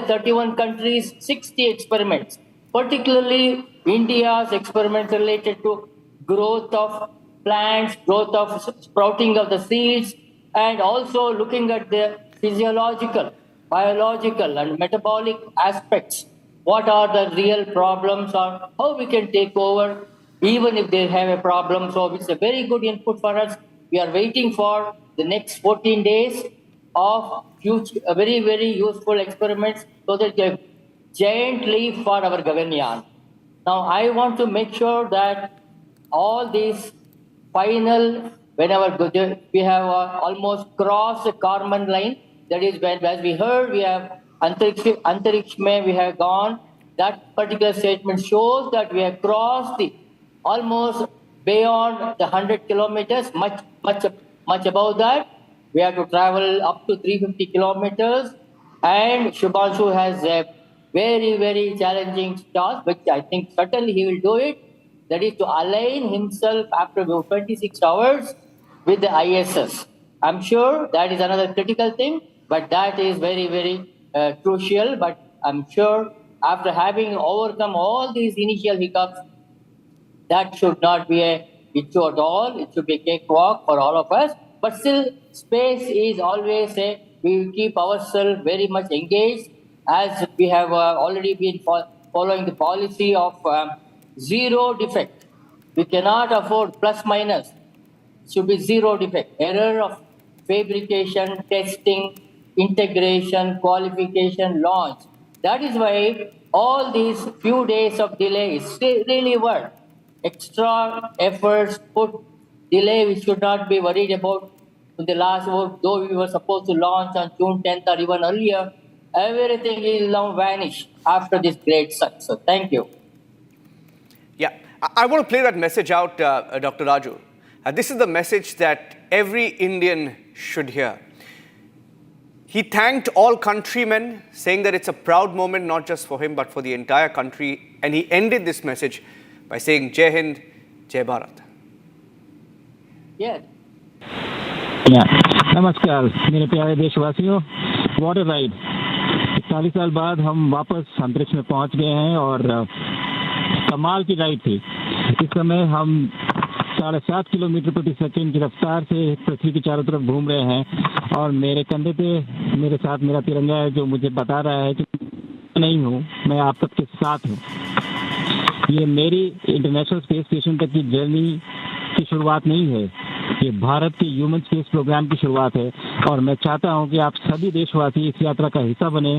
31 countries, 60 experiments, particularly India's experiments related to growth of plants, growth of sprouting of the seeds, and also looking at the physiological, biological, and metabolic aspects. What are the real problems, or how we can take over even if they have a problem. So it's a very good input for us. We are waiting for the next 14 days of huge, very, very useful experiments so that we have giant leap for our Gaganyaan. Now, I want to make sure that all these final, whenever we have almost crossed the Karman line, that is when, as we heard, we have Antariksh mein we have gone. That particular statement shows that we have crossed the almost beyond the 100 kilometers, much above that. We have to travel up to 350 kilometers, and Shubhanshu has a very, very challenging task, which I think certainly he will do it. That is to align himself after 26 hours with the ISS. I'm sure that is another critical thing, but that is very, very crucial. But I'm sure after having overcome all these initial hiccups, that should not be an issue at all. It should be a cakewalk for all of us. But still, space is always we keep ourselves very much engaged, as we have already been following the policy of zero defect. We cannot afford plus minus. It should be zero defect. Error of fabrication, testing, integration, qualification, launch. That is why all these few days of delay is really worth. Extra efforts put delay, we should not be worried about. In the last vote, though we were supposed to launch on June 10th or even earlier, everything is now vanished after this great success. So thank you. Yeah, I want to play that message out, Dr. Raju. This is the message that every Indian should hear. He thanked all countrymen, saying that it's a proud moment, not just for him, but for the entire country. And he ended this message by saying, Jai Hind, Jai Bharat. Yeah. नमस्कार मेरे प्यारे देशवासियों, what a ride. 40 साल बाद हम वापस अंतरिक्ष में पहुंच गए हैं और कमाल की राइड थी। इस समय हम 7.5 किलोमीटर प्रति सेकंड की रफ्तार से पृथ्वी के चारों तरफ घूम रहे हैं और मेरे कंधे पे मेरे साथ मेरा तिरंगा है, जो मुझे बता रहा है कि नहीं हूँ, मैं आप सबके साथ हूँ। ये मेरी इंटरनेशनल स्पेस स्टेशन तक की जर्नी की शुरुआत नहीं है, ये भारत के ह्यूमन स्पेस प्रोग्राम की शुरुआत है और मैं चाहता हूं कि आप सभी देशवासी इस यात्रा का हिस्सा बने।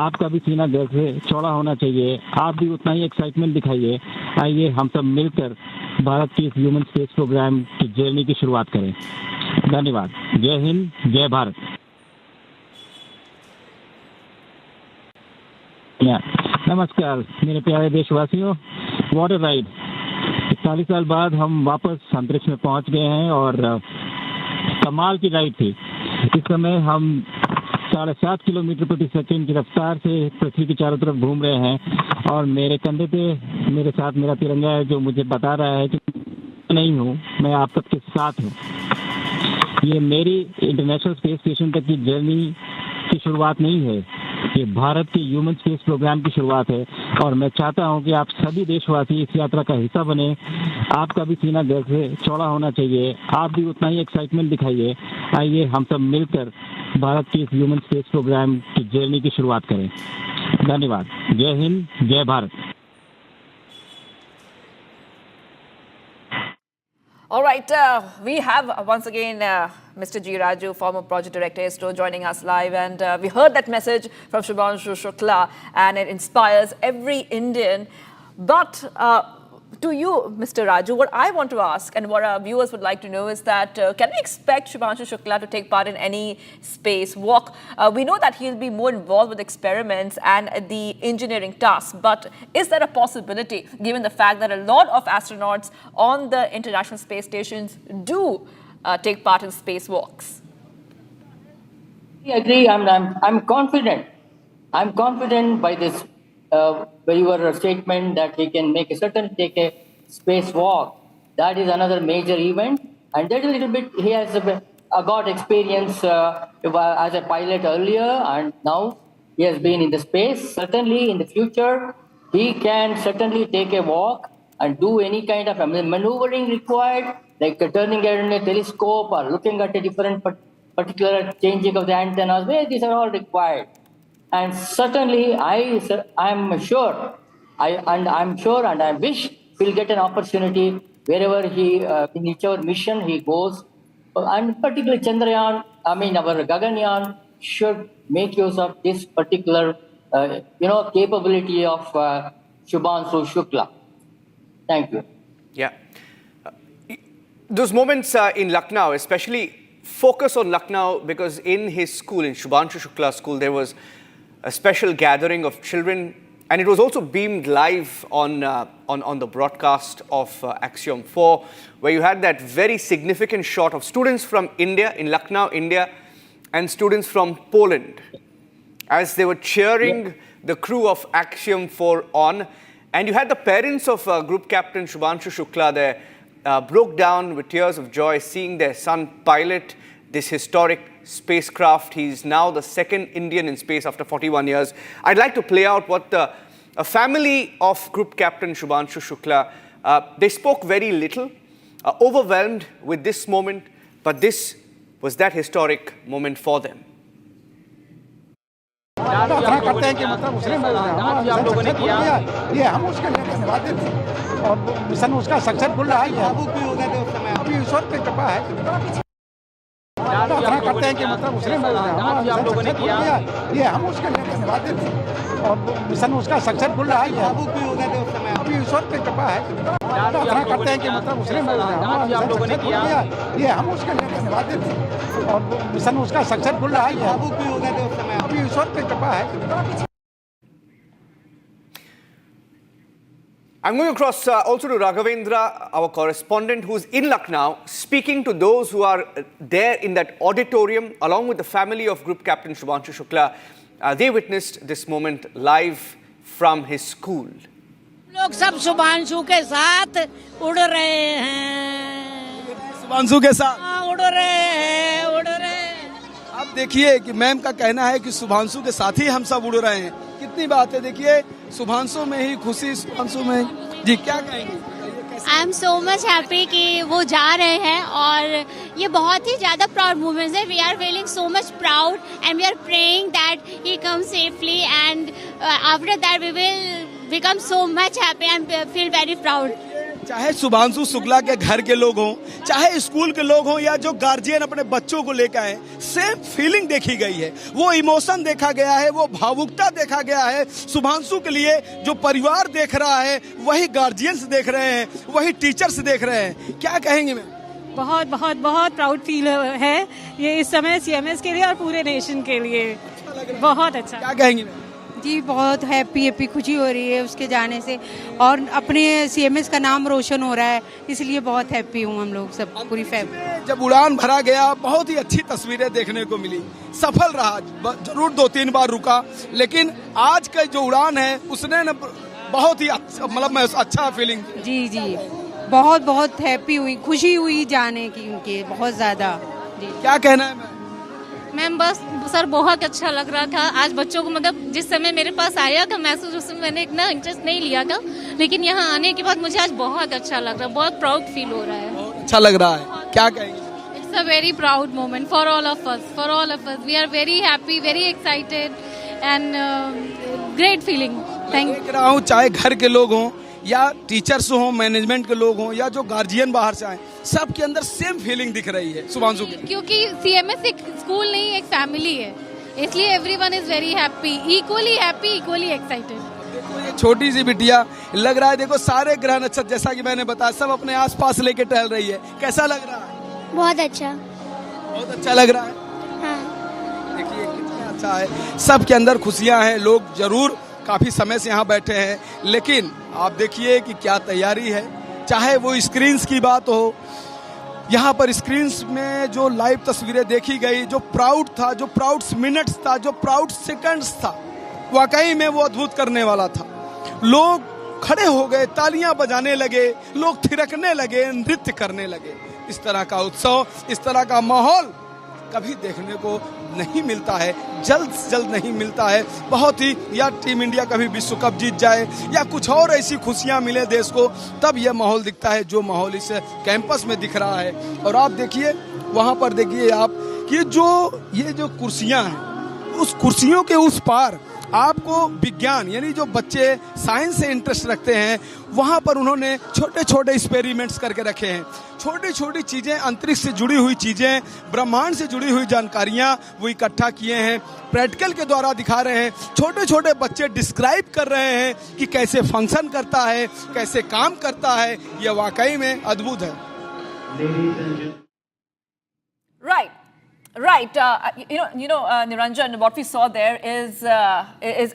आपका भी सीना गर्व से चौड़ा होना चाहिए, आप भी उतना ही एक्साइटमेंट दिखाइए। आइए हम सब मिलकर भारत के इस ह्यूमन स्पेस प्रोग्राम की जर्नी की शुरुआत करें। धन्यवाद। जय हिंद, जय भारत। नमस्कार मेरे प्यारे देशवासियों, वॉट अ राइड। 40 साल बाद हम वापस अंतरिक्ष में पहुंच गए हैं और कमाल की राइड थी। इस समय हम 7.5 किलोमीटर प्रति सेकंड की रफ्तार से पृथ्वी के चारों तरफ घूम रहे हैं और मेरे कंधे पे मेरे साथ मेरा तिरंगा है, जो मुझे बता रहा है कि नहीं हूँ, मैं आप सबके साथ हूँ। ये मेरी इंटरनेशनल स्पेस स्टेशन तक की जर्नी की शुरुआत नहीं है, ये भारत के ह्यूमन स्पेस प्रोग्राम की शुरुआत है और मैं चाहता हूं कि आप सभी देशवासी इस यात्रा का हिस्सा बने। आपका भी सीना गर्व से चौड़ा होना चाहिए, आप भी उतना ही एक्साइटमेंट दिखाइए। आइए हम सब मिलकर भारत के इस ह्यूमन स्पेस प्रोग्राम की जर्नी की शुरुआत करें। धन्यवाद। जय हिंद, जय Bharat. All right, we have once again Mr. G. Raju, former project director ISRO, joining us live, and we heard that message from Shubhanshu Shukla, and it inspires every Indian. But to you, Mr. Raju, what I want to ask, and what our viewers would like to know, is that can we expect Shubhanshu Shukla to take part in any space walk? We know that he'll be more involved with experiments and the engineering tasks, but is there a possibility, given the fact that a lot of astronauts on the International Space Stations do take part in spacewalks? I agree. I'm confident. I'm confident by this your statement that he can take a spacewalk. That is another major event, and that a little bit he has got experience as a pilot earlier, and now he has been in the space. Certainly, in the future, he can certainly take a walk and do any kind of maneuvering required, like turning on a telescope or looking at a different particular changing of the antennas. Where these are all required. And certainly, I'm sure, and I wish he'll get an opportunity wherever in whichever mission he goes, and particularly Chandrayaan, our Gaganyaan should make use of this particular, capability of Shubhanshu Shukla. Thank you. Yeah. Those moments in Lucknow, especially focus on Lucknow, because in his school, in Shubhanshu Shukla's school, there was a special gathering of children, and it was also beamed live on the broadcast of Axiom-4, where you had that very significant shot of students from India, in Lucknow, India, and students from Poland, as they were cheering the crew of Axiom-4 on. And you had the parents of Group Captain Shubhanshu Shukla there, broke down with tears of joy seeing their son pilot this historic spacecraft. He's now the second Indian in space after 41 years. I'd like to play out what a family of Group Captain Shubhanshu Shukla, they spoke very little, overwhelmed with this moment, but this was that historic moment for them. प्रार्थना करते हैं कि मतलब उसने हम लोगों ने किया ये हम उसके लिए धन्यवादित हैं और मिशन उसका सक्सेसफुल रहा है अभी ईश्वर की कृपा है प्रार्थना करते हैं कि मतलब उसने हम लोगों ने किया ये हम उसके लिए धन्यवादित हैं और मिशन उसका सक्सेसफुल रहा है अभी ईश्वर की कृपा है प्रार्थना करते हैं कि मतलब उसने हम लोगों ने किया ये हम उसके लिए धन्यवादित हैं और मिशन उसका सक्सेसफुल रहा है अभी ईश्वर की कृपा है. I'm going across also to Raghavendra, our correspondent, who's in Lucknow, speaking to those who are there in that auditorium, along with the family of Group Captain Shubhanshu Shukla. They witnessed this moment live from his school. लोग सब शुभांशु के साथ उड़ रहे हैं. शुभांशु के साथ उड़ रहे हैं. अब देखिए कि मैम का कहना है कि शुभांशु के साथ ही हम सब उड़ रहे हैं. कितनी बात है, देखिए शुभांशु में ही खुशी, शुभांशु में. जी क्या कहेंगे? I am so much happy कि वो जा रहे हैं और ये बहुत ही ज़्यादा प्राउड मोमेंट्स है. We are feeling so much proud and we are praying that he come safely and after that we will become so much happy and feel very proud. चाहे शुभांशु शुक्ला के घर के लोग हों, चाहे स्कूल के लोग हों, या जो गार्जियन अपने बच्चों को लेकर आए, सेम फीलिंग देखी गई है. वो इमोशन देखा गया है, वो भावुकता देखा गया है. शुभांशु के लिए जो परिवार देख रहा है, वही गार्जियंस देख रहे हैं, वही टीचर्स देख रहे हैं. क्या कहेंगे मैम? बहुत बहुत बहुत प्राउड फील है ये इस समय सीएमएस के लिए और पूरे नेशन के लिए. बहुत अच्छा. क्या कहेंगे मैम? जी बहुत हैप्पी खुशी हो रही है उसके जाने से और अपने सीएमएस का नाम रोशन हो रहा है, इसलिए बहुत हैप्पी हूँ हम लोग सब, पूरी फैमिली. जब उड़ान भरा गया, बहुत ही अच्छी तस्वीरें देखने को मिली. सफल रहा, जरूर 2-3 बार रुका, लेकिन आज का जो उड़ान है उसने न बहुत ही मतलब अच्छा फीलिंग. जी बहुत बहुत हैप्पी हुई, खुशी हुई जाने की उनके, बहुत ज्यादा. जी क्या कहना है मैम? बस सर बहुत अच्छा लग रहा था आज बच्चों को, मतलब जिस समय मेरे पास आया था मैसेज उस समय मैंने इतना इंटरेस्ट नहीं लिया था, लेकिन यहाँ आने के बाद मुझे आज बहुत अच्छा लग रहा है, बहुत प्राउड फील हो रहा है. अच्छा लग रहा है. क्या कहेंगे? It's a very proud moment for all of us. We are very happy, very excited and great feeling. Thank you. देख रहा हूँ चाहे घर के लोग हों या टीचर्स हों, मैनेजमेंट के लोग हों, या जो गार्जियन बाहर से आए, सबके अंदर सेम फीलिंग दिख रही है शुभांशु की। क्योंकि CMS एक स्कूल नहीं, एक फैमिली है, इसलिए everyone is very happy, equally excited. देखो ये छोटी सी बिटिया, लग रहा है देखो सारे ग्रह नक्षत्र जैसा कि मैंने बताया सब अपने आसपास लेके टहल रही है। कैसा लग रहा है? बहुत अच्छा। बहुत अच्छा लग रहा है। हाँ। देखिए कितना अच्छा है, सबके अंदर खुशियां हैं। लोग जरूर काफी समय से यहाँ बैठे हैं, लेकिन आप देखिए कि क्या तैयारी है। चाहे वो स्क्रीन्स की बात हो, यहाँ पर स्क्रीन्स में जो लाइव तस्वीरें देखी गई, जो प्राउड था, जो प्राउड मिनट्स था, जो प्राउड सेकंड्स था, वाकई में वो अद्भुत करने वाला था। लोग खड़े हो गए, तालियां बजाने लगे, लोग थिरकने लगे, नृत्य करने लगे। इस तरह का उत्सव, इस तरह का माहौल कभी देखने को नहीं मिलता है, जल्द से जल्द नहीं मिलता है। बहुत ही, या टीम इंडिया कभी विश्व कप जीत जाए या कुछ और ऐसी खुशियां मिले देश को, तब यह माहौल दिखता है जो माहौल इस कैंपस में दिख रहा है। और आप देखिए वहां पर, देखिए आप कि ये जो कुर्सियां हैं, उस कुर्सियों के उस पार आपको विज्ञान, यानी जो बच्चे साइंस से इंटरेस्ट रखते हैं, वहां पर उन्होंने छोटे छोटे एक्सपेरिमेंट्स करके रखे हैं। छोटी छोटी चीजें, अंतरिक्ष से जुड़ी हुई चीजें, ब्रह्मांड से जुड़ी हुई जानकारियां वो इकट्ठा किए हैं, प्रैक्टिकल के द्वारा दिखा रहे हैं। छोटे छोटे बच्चे डिस्क्राइब कर रहे हैं कि कैसे फंक्शन करता है, कैसे काम करता है। यह वाकई में अद्भुत है। Right. Niranjan, what we saw there is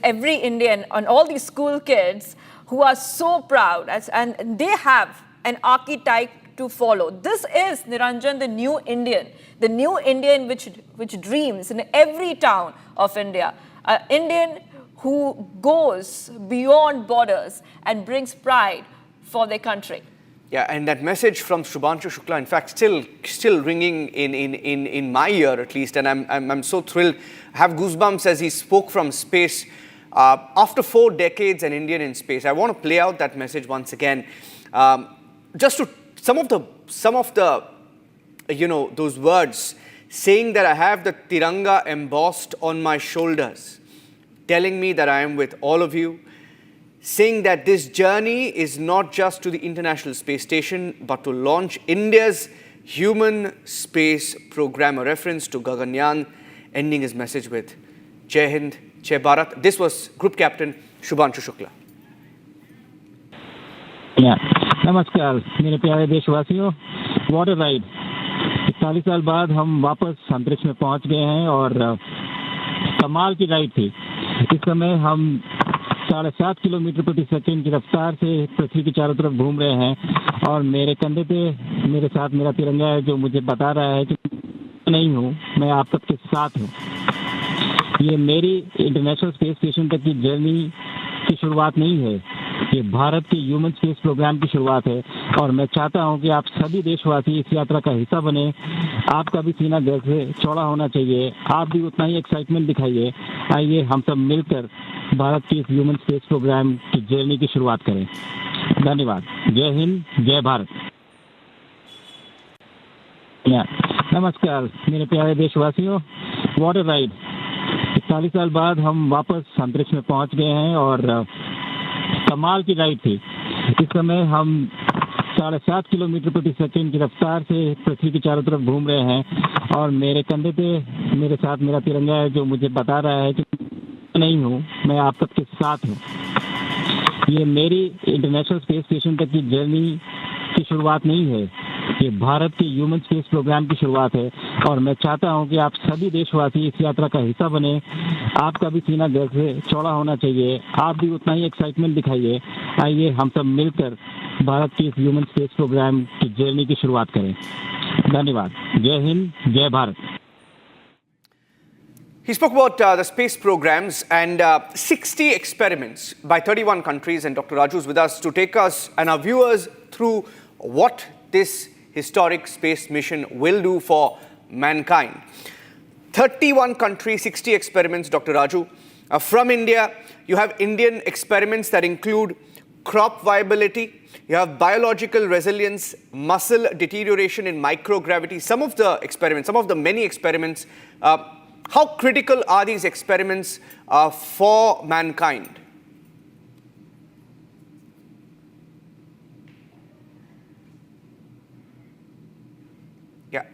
every Indian and all these school kids who are so proud, and they have an archetype to follow. This is, Niranjan, the new Indian which dreams in every town of India. An Indian who goes beyond borders and brings pride for their country. Yeah, and that message from Shubhanshu Shukla, in fact, still ringing in my ear at least, and I'm so thrilled. I have goosebumps as he spoke from space. After 4 decades, an Indian in space. I want to play out that message once again. Just to some of the those words saying that I have the Tiranga embossed on my shoulders, telling me that I am with all of you. Saying that this journey is not just to the International Space Station, but to launch India's human space program, a reference to Gaganyaan, ending his message with Jai Hind, Jai Bharat. This was Group Captain Shubhanshu Shukla. नमस्कार मेरे प्यारे देशवासियों, what a ride. 40 साल बाद हम वापस अंतरिक्ष में पहुंच गए हैं और कमाल की राइड थी। इस समय हम 7.5 किलोमीटर प्रति सेकंड की रफ्तार से पृथ्वी के चारों तरफ घूम रहे हैं और मेरे कंधे पे मेरे साथ मेरा तिरंगा है, जो मुझे बता रहा है कि नहीं हूँ, मैं आप सबके साथ हूँ। ये मेरी इंटरनेशनल स्पेस स्टेशन तक की जर्नी की शुरुआत नहीं है, ये भारत के ह्यूमन स्पेस प्रोग्राम की शुरुआत है। और मैं चाहता हूं कि आप सभी देशवासी इस यात्रा का हिस्सा बने। आपका भी सीना गर्व से चौड़ा होना चाहिए, आप भी उतना ही एक्साइटमेंट दिखाइए। आइए हम सब मिलकर भारत के इस ह्यूमन स्पेस प्रोग्राम की जर्नी की शुरुआत करें। धन्यवाद। जय हिंद, जय भारत। नमस्कार मेरे प्यारे देशवासियों, वॉट अ राइड। 40 साल बाद हम वापस अंतरिक्ष में पहुंच गए हैं और कमाल की राइड थी। इस समय हम 7.5 किलोमीटर प्रति सेकंड की रफ्तार से पृथ्वी के चारों तरफ घूम रहे हैं और मेरे कंधे पे मेरे साथ मेरा तिरंगा है, जो मुझे बता रहा है कि नहीं हूँ, मैं आप सबके साथ हूँ। ये मेरी इंटरनेशनल स्पेस स्टेशन तक की जर्नी की शुरुआत नहीं है, ये भारत के ह्यूमन स्पेस प्रोग्राम की शुरुआत है। और मैं चाहता हूं कि आप सभी देशवासी इस यात्रा का हिस्सा बने। आपका भी सीना गर्व से चौड़ा होना चाहिए, आप भी उतना ही एक्साइटमेंट दिखाइए। आइए हम सब मिलकर भारत के इस ह्यूमन स्पेस प्रोग्राम की जर्नी की शुरुआत करें। धन्यवाद। जय हिंद, जय Bharat. He spoke about the space programs and 60 experiments by 31 countries, and Dr. Raju is with us to take us and our viewers through what this historic space mission will do for mankind. 31 countries, 60 experiments, Dr. Raju. From India, you have Indian experiments that include crop viability, you have biological resilience, muscle deterioration in microgravity. Some of the experiments, some of the many experiments, how critical are these experiments for mankind? Yeah.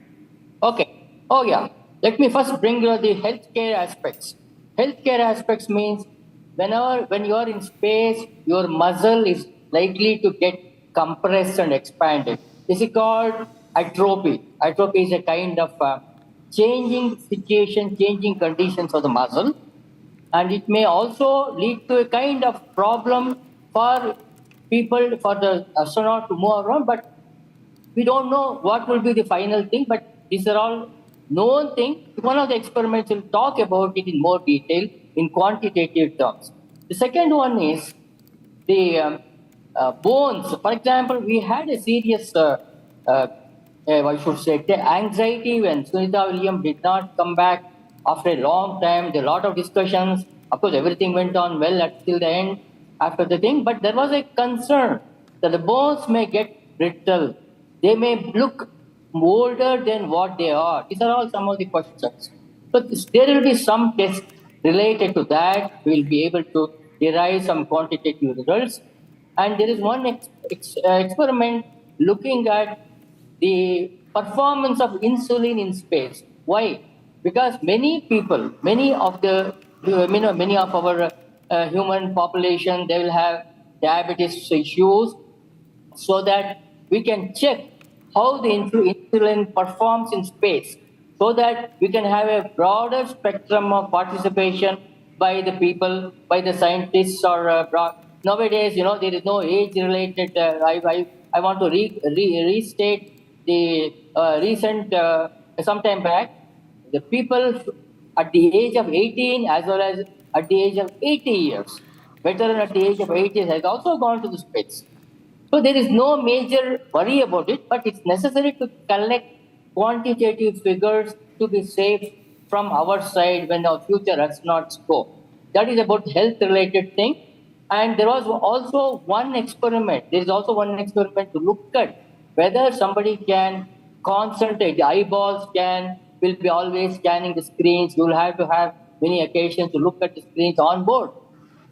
Okay. Oh, yeah. Let me first bring you the healthcare aspects. Healthcare aspects means when you are in space, your muscle is likely to get compressed and expanded. This is called atrophy. Atrophy is a kind of changing situation, changing conditions of the muscle. And it may also lead to a kind of problem for people, for the astronaut to move around, but we don't know what will be the final thing, but these are all known things. One of the experiments will talk about it in more detail in quantitative terms. The second one is the bones. For example, we had a serious, I should say, anxiety when Sunita Williams did not come back after a long time. There were a lot of discussions. Of course, everything went on well until the end after the thing, but there was a concern that the bones may get brittle. They may look older than what they are. These are all some of the questions. So there will be some tests related to that. We will be able to derive some quantitative results. And there is one experiment looking at the performance of insulin in space. Why? Because many people, many of our human population, they will have diabetes issues, so that we can check how the insulin performs in space, so that we can have a broader spectrum of participation by the people, by the scientists, or nowadays, there is no age-related. I want to restate the recent, sometime back, the people at the age of 18 as well as at the age of 80 years, veteran at the age of 80 years has also gone to the space. So there is no major worry about it, but it's necessary to collect quantitative figures to be safe from our side when our future astronauts go. That is about health-related thing. And there was also one experiment. There is also one experiment to look at whether somebody can concentrate. The eyeballs will be always scanning the screens. You will have to have many occasions to look at the screens on board.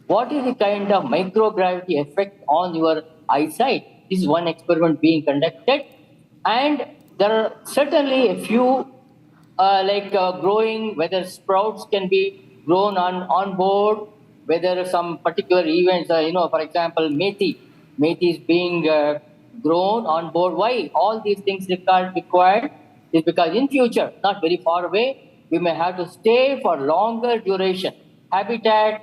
What is the kind of microgravity effect on your eyesight? This is one experiment being conducted. And there are certainly a few growing, whether sprouts can be grown on board, whether some particular events, for example, methi is being grown on board. Why? All these things required is because in future, not very far away, we may have to stay for longer duration. Habitat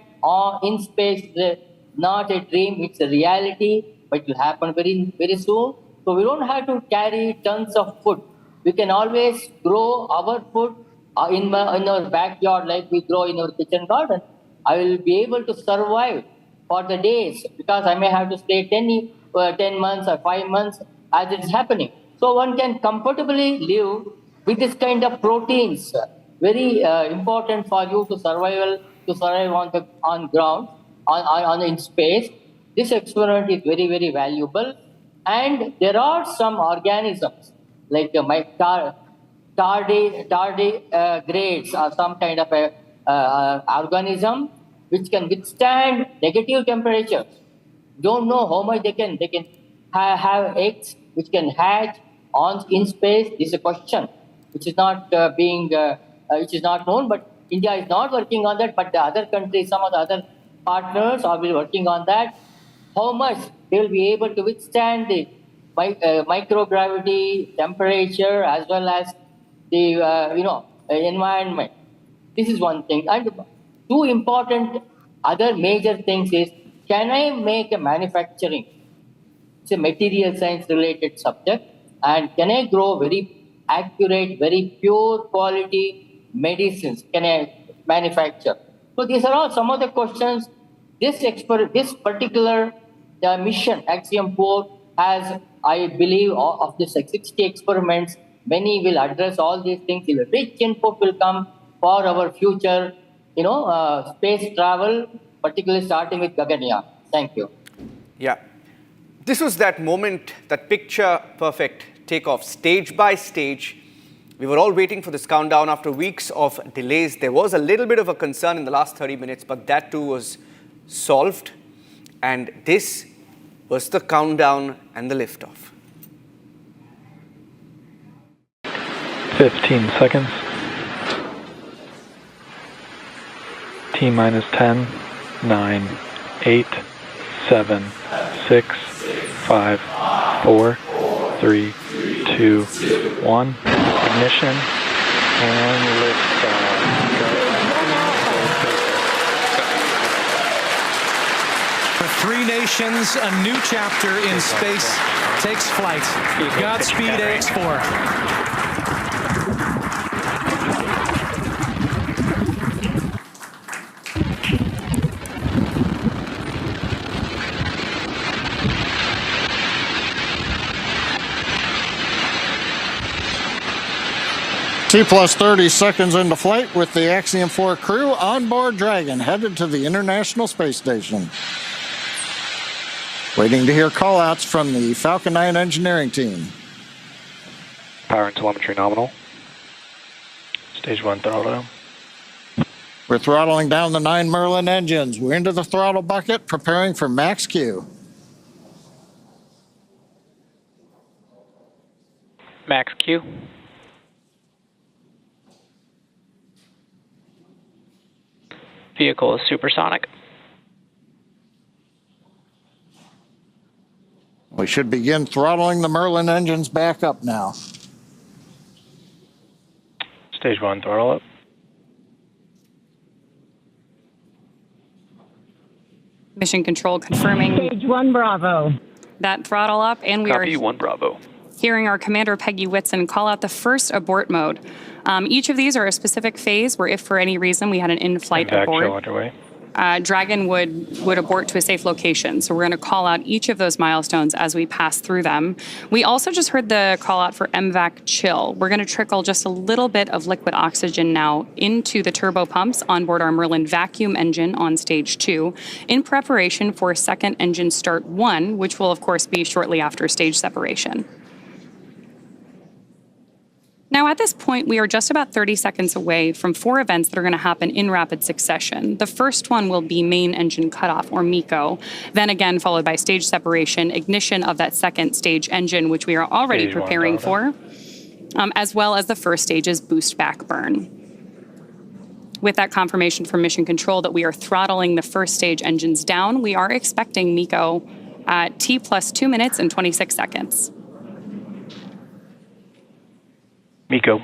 in space is not a dream, it's a reality, but it will happen very, very soon. So we don't have to carry tons of food. We can always grow our food in our backyard like we grow in our kitchen garden. I will be able to survive for the days because I may have to stay 10 months or 5 months as it's happening. So one can comfortably live with this kind of proteins. Very important for you to survive on ground, in space. This experiment is very, very valuable. And there are some organisms like tardigrades or some kind of a organism which can withstand negative temperatures. Don't know how much they can have eggs which can hatch in space. This is a question which is not which is not known, but India is not working on that, but the other countries, some of the other partners are working on that. How much they will be able to withstand the microgravity, temperature, as well as the environment. This is one thing. And two important other major things is, can I make a manufacturing? It's a material science related subject. And can I grow very accurate, very pure quality medicines? Can I manufacture? So these are all some of the questions. This particular mission, Axiom-4, has, I believe, of the 60 experiments, many will address all these things. Rich input will come for our future, space travel, particularly starting with Gaganyaan. Thank you. Yeah. This was that moment, that picture-perfect takeoff, stage by stage. We were all waiting for this countdown after weeks of delays. There was a little bit of a concern in the last 30 minutes, but that too was solved. And this was the countdown and the liftoff. 15 seconds. T minus 10, 9, 8, 7, 6, 5, 4, 3, 2, 1. Ignition and liftoff. For three nations, a new chapter in space takes flight. Godspeed, AX-4. T plus 30 seconds into flight with the Axiom-4 crew on board Dragon, headed to the International Space Station. Waiting to hear callouts from the Falcon 9 engineering team. Power and telemetry nominal. Stage 1 throttle down. We're throttling down the 9 Merlin engines. We're into the throttle bucket, preparing for max Q. Max Q. Vehicle is supersonic. We should begin throttling the Merlin engines back up now. Stage 1 throttle up. Mission Control confirming Stage 1 Bravo. That throttle up, and we Copy, are 1 Bravo. hearing our Commander Peggy Whitson call out the first abort mode. Each of these are a specific phase where if for any reason we had an in-flight Back abort, show underway. Dragon would abort to a safe location. So we're going to call out each of those milestones as we pass through them. We also just heard the call out for MVAC chill. We're going to trickle just a little bit of liquid oxygen now into the turbo pumps on board our Merlin vacuum engine on stage 2 in preparation for second engine start 1, which will of course be shortly after stage separation. Now, at this point, we are just about 30 seconds away from 4 events that are going to happen in rapid succession. The first one will be main engine cutoff, or MECO, then again followed by stage separation, ignition of that second stage engine, which we are already Stage preparing 1 for, as well as the first stage's boost back burn. With that confirmation from Mission Control that we are throttling the first stage engines down, we are expecting MECO at T plus 2 minutes and 26 seconds. MECO.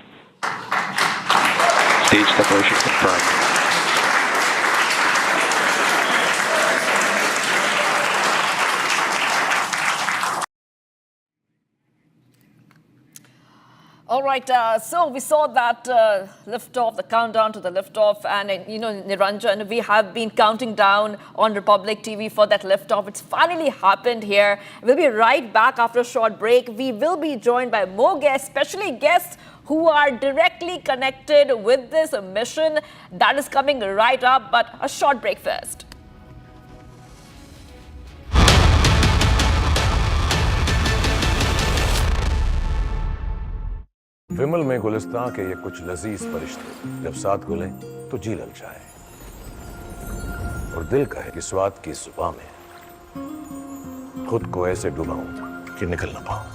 Stage separation confirmed. All right, so we saw that liftoff, the countdown to the liftoff, and Niranjan, we have been counting down on Republic TV for that liftoff. It's finally happened here. We'll be right back after a short break. We will be joined by more guests, especially guests who are directly connected with this mission. That is coming right up, but a short break first. विमल में गुलिस्तां के ये कुछ लजीज फरिश्ते जब साथ घुलें तो जी ललचाए और दिल कहे कि स्वाद की जुबान में खुद को ऐसे डुबाऊं कि निकल ना पाऊं।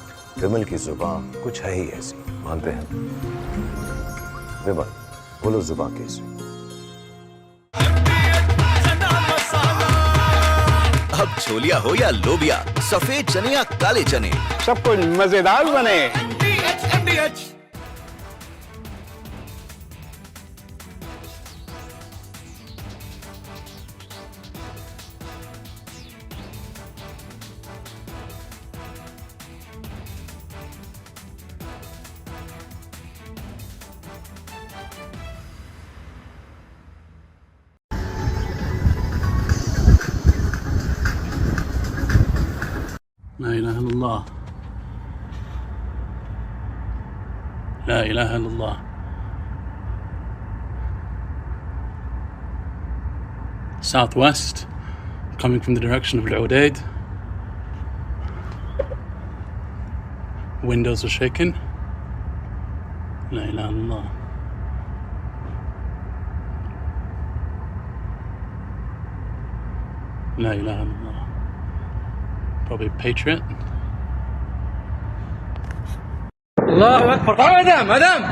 विमल की जुबान कुछ है ही ऐसी, मानते हैं? विमल, बोलो जुबान कैसी? अब छोलिया हो या लोबिया, सफेद चने या काले चने, सब कुछ मजेदार बने। لا إله إلا الله لا إله إلا الله southwest coming from the direction of Al-Udaid. Windows are shaking. لا إله إلا الله لا إله إلا الله. Probably Patriot. Allahu Akbar. Madam.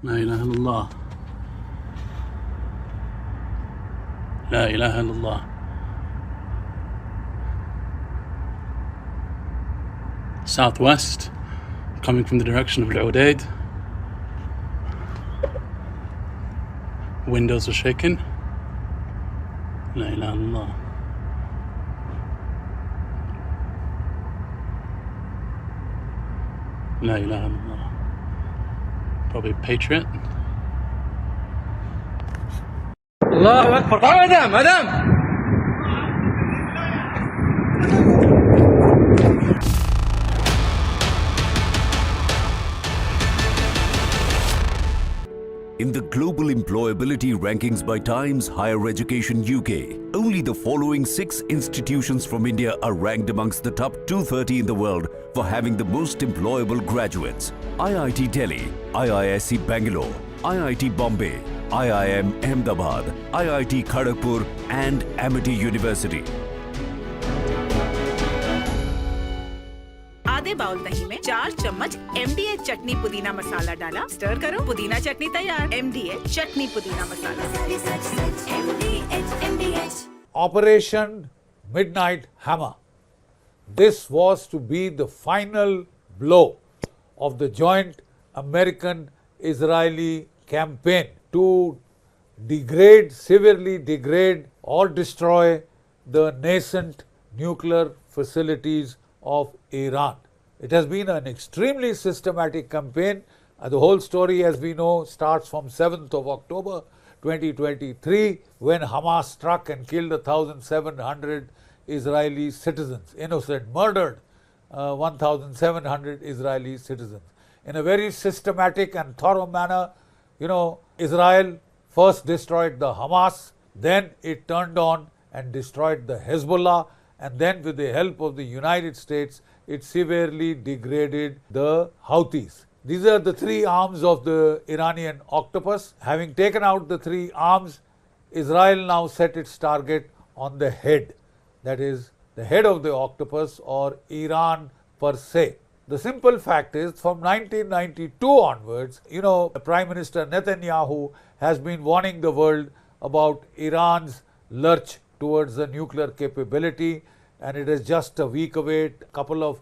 لا إله إلا الله. لا إله إلا الله. Southwest, coming from the direction of Al-Udaid. Windows are shaking. La ilaha illallah. La ilaha illallah. Probably Patriot. Allahu Akbar. Madam. In the global employability rankings by Times Higher Education UK, only the following 6 institutions from India are ranked amongst the top 230 in the world for having the most employable graduates. IIT Delhi, IISc Bangalore, IIT Bombay, IIM Ahmedabad, IIT Kharagpur and Amity University. आधे bowl दही में 4 चम्मच MDH चटनी पुदीना मसाला डाला, stir करो, पुदीना चटनी तैयार। MDH चटनी पुदीना मसाला। MDH। Operation Midnight Hammer. This was to be the final blow of the joint American-Israeli campaign to degrade, severely degrade or destroy the nascent nuclear facilities of Iran. It has been an extremely systematic campaign. The whole story, as we know, starts from 7th of October 2023 when Hamas struck and killed 1,700 Israeli citizens, innocent, murdered 1,700 Israeli citizens. In a very systematic and thorough manner, Israel first destroyed the Hamas, then it turned on and destroyed the Hezbollah, and then with the help of the United States, it severely degraded the Houthis. These are the 3 arms of the Iranian octopus. Having taken out the 3 arms, Israel now set its target on the head, that is, the head of the octopus or Iran per se. The simple fact is, from 1992 onwards, Prime Minister Netanyahu has been warning the world about Iran's lurch towards the nuclear capability, and it is just a week away, a couple of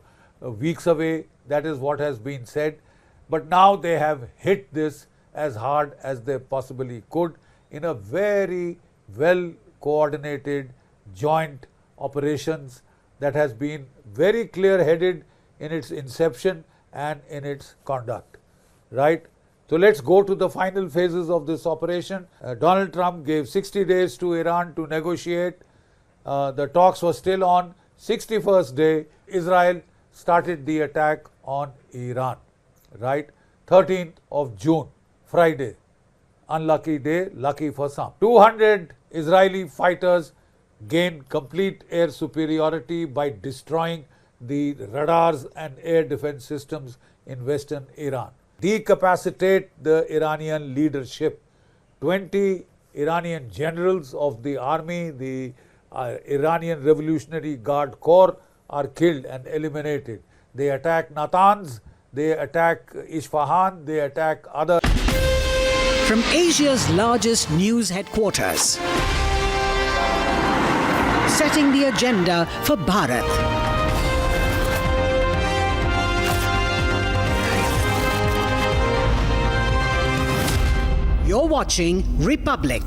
weeks away. That is what has been said. But now they have hit this as hard as they possibly could in a very well coordinated joint operations that has been very clear-headed in its inception and in its conduct, right? So let's go to the final phases of this operation. Donald Trump gave 60 days to Iran to negotiate. The talks were still on. 61st day, Israel started the attack on Iran, right? 13th of June, Friday. Unlucky day, lucky for some. 200 Israeli fighters gained complete air superiority by destroying the radars and air defense systems in western Iran. Decapacitate the Iranian leadership. 20 Iranian generals of the army, the Iranian Revolutionary Guard Corps, are killed and eliminated. They attack Natanz, they attack Isfahan, they attack other. From Asia's largest news headquarters, setting the agenda for Bharat. You're watching Republic.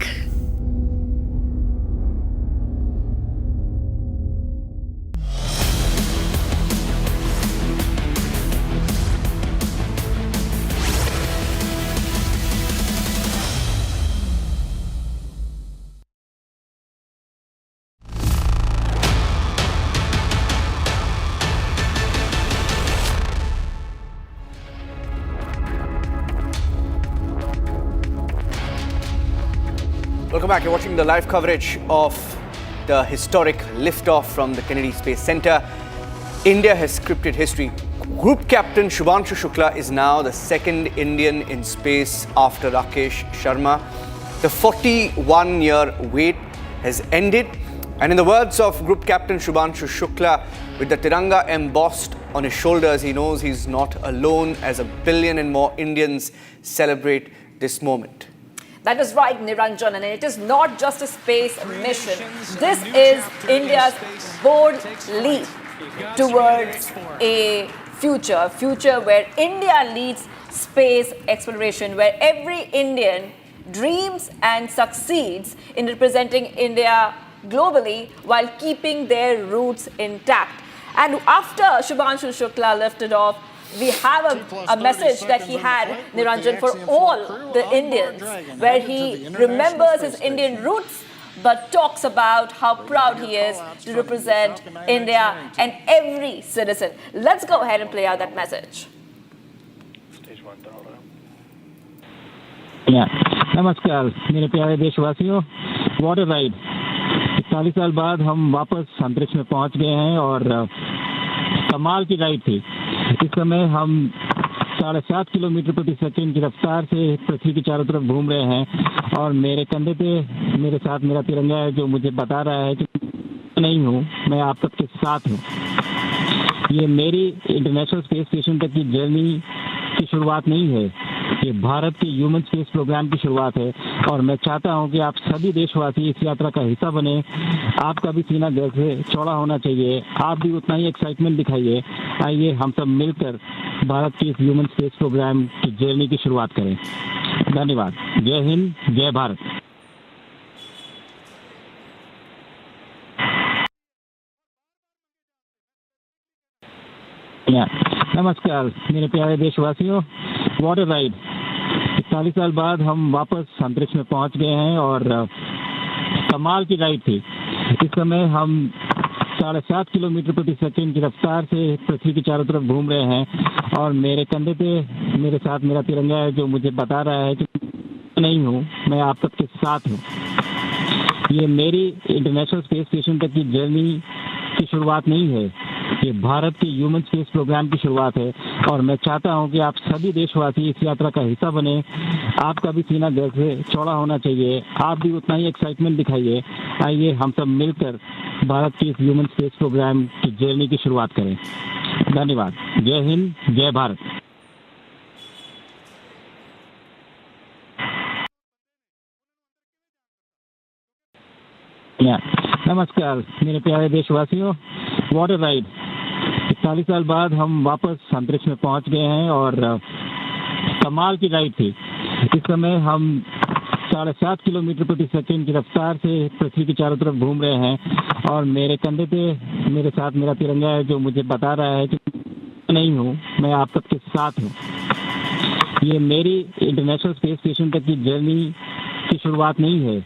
Welcome back. You're watching the live coverage of the historic liftoff from the Kennedy Space Center. India has scripted history. Group Captain Shubhanshu Shukla is now the second Indian in space after Rakesh Sharma. The 41-year wait has ended. And in the words of Group Captain Shubhanshu Shukla, with the Tiranga embossed on his shoulders, he knows he's not alone as 1 billion and more Indians celebrate this moment. That is right, Niranjan, and it is not just a space mission. This is India's bold leap towards a future where India leads space exploration, where every Indian dreams and succeeds in representing India globally while keeping their roots intact. And after Shubhanshu Shukla lifted off, we have a message that he had, Niranjan, for all the Indians, where he remembers his Indian roots but talks about how proud he is to represent India and every citizen. Let's go ahead and play out that message. नमस्कार मेरे प्यारे देशवासियों, what a ride. 40 साल बाद हम वापस अंतरिक्ष में पहुंच गए हैं और कमाल की राइड थी। इस समय हम 7.5 किलोमीटर प्रति सेकंड की रफ्तार से पृथ्वी के चारों तरफ घूम रहे हैं और मेरे कंधे पे मेरे साथ मेरा तिरंगा है जो मुझे बता रहा है कि नहीं हूँ, मैं आप सबके साथ हूँ। ये मेरी इंटरनेशनल स्पेस स्टेशन तक की जर्नी की शुरुआत नहीं है, ये भारत के ह्यूमन स्पेस प्रोग्राम की शुरुआत है और मैं चाहता हूं कि आप सभी देशवासी इस यात्रा का हिस्सा बने। आपका भी सीना गर्व से चौड़ा होना चाहिए, आप भी उतना ही एक्साइटमेंट दिखाइए। आइए हम सब मिलकर भारत के इस ह्यूमन स्पेस प्रोग्राम की जर्नी की शुरुआत करें। धन्यवाद। जय हिंद, जय भारत। नमस्कार मेरे प्यारे देशवासियों, वॉट अ राइड। 40 साल बाद हम वापस अंतरिक्ष में पहुंच गए हैं और कमाल की राइड थी। इस समय हम 7.5 किलोमीटर प्रति सेकंड की रफ्तार से पृथ्वी के चारों तरफ घूम रहे हैं और मेरे कंधे पे मेरे साथ मेरा तिरंगा है जो मुझे बता रहा है कि नहीं हूँ, मैं आप सबके साथ हूँ। ये मेरी इंटरनेशनल स्पेस स्टेशन तक की जर्नी की शुरुआत नहीं है, ये भारत के ह्यूमन स्पेस प्रोग्राम की शुरुआत है और मैं चाहता हूं कि आप सभी देशवासी इस यात्रा का हिस्सा बने। आपका भी सीना गर्व से चौड़ा होना चाहिए, आप भी उतना ही एक्साइटमेंट दिखाइए। आइए हम सब मिलकर भारत के इस ह्यूमन स्पेस प्रोग्राम की जर्नी की शुरुआत करें। धन्यवाद। जय हिंद, जय भारत। नमस्कार मेरे प्यारे देशवासियों, वॉट अ राइड। 40 साल बाद हम वापस अंतरिक्ष में पहुंच गए हैं और कमाल की राइड थी। इस समय हम 7.5 किलोमीटर प्रति सेकंड की रफ्तार से पृथ्वी के चारों तरफ घूम रहे हैं और मेरे कंधे पे मेरे साथ मेरा तिरंगा है जो मुझे बता रहा है कि नहीं हूँ, मैं आप सबके साथ हूँ। ये मेरी इंटरनेशनल स्पेस स्टेशन तक की जर्नी की शुरुआत नहीं है,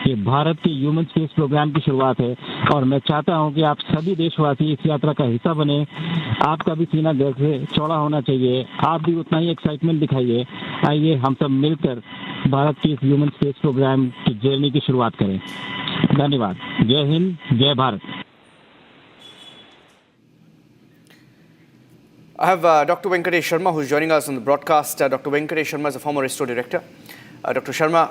ये भारत के ह्यूमन स्पेस प्रोग्राम की शुरुआत है और मैं चाहता हूं कि आप सभी देशवासी इस यात्रा का हिस्सा बने। आपका भी सीना गर्व से चौड़ा होना चाहिए, आप भी उतना ही एक्साइटमेंट दिखाइए। आइए हम सब मिलकर भारत के इस ह्यूमन स्पेस प्रोग्राम की जर्नी की शुरुआत करें। धन्यवाद। जय हिंद, जय Bharat. I have Dr. Venkatesh Sharma who's joining us on the broadcast. Dr. Venkatesh Sharma is a former ISRO director. Dr. Sharma,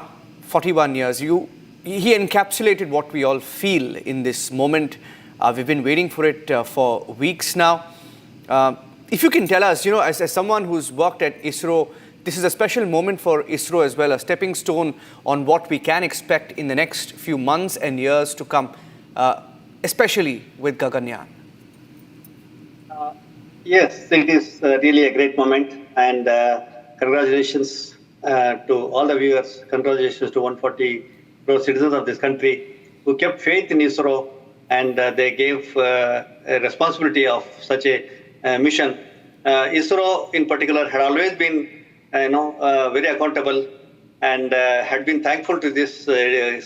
41 years. He encapsulated what we all feel in this moment. We've been waiting for it for weeks now. If you can tell us, as someone who's worked at ISRO, this is a special moment for ISRO as well, a stepping stone on what we can expect in the next few months and years to come, especially with Gaganyaan. Yes, it is really a great moment, and congratulations to all the viewers. Congratulations to 140 crore citizens of this country who kept faith in ISRO, and they gave a responsibility of such a mission. ISRO in particular had always been very accountable and had been thankful to these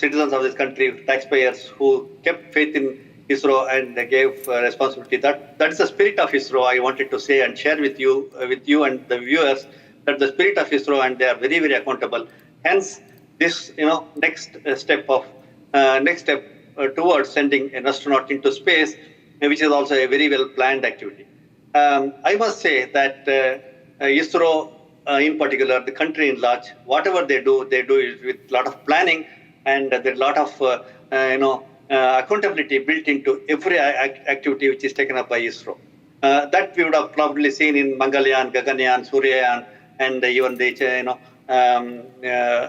citizens of this country, taxpayers, who kept faith in ISRO and gave responsibility. That is the spirit of ISRO. I wanted to say and share with you and the viewers that the spirit of ISRO, and they are very, very accountable. Hence, this next step towards sending an astronaut into space, which is also a very well planned activity. I must say that ISRO in particular, the country in large, whatever they do it with a lot of planning, and there's a lot of accountability built into every activity which is taken up by ISRO. That we would have probably seen in Mangalyaan, Gaganyaan, Suryayaan, and even the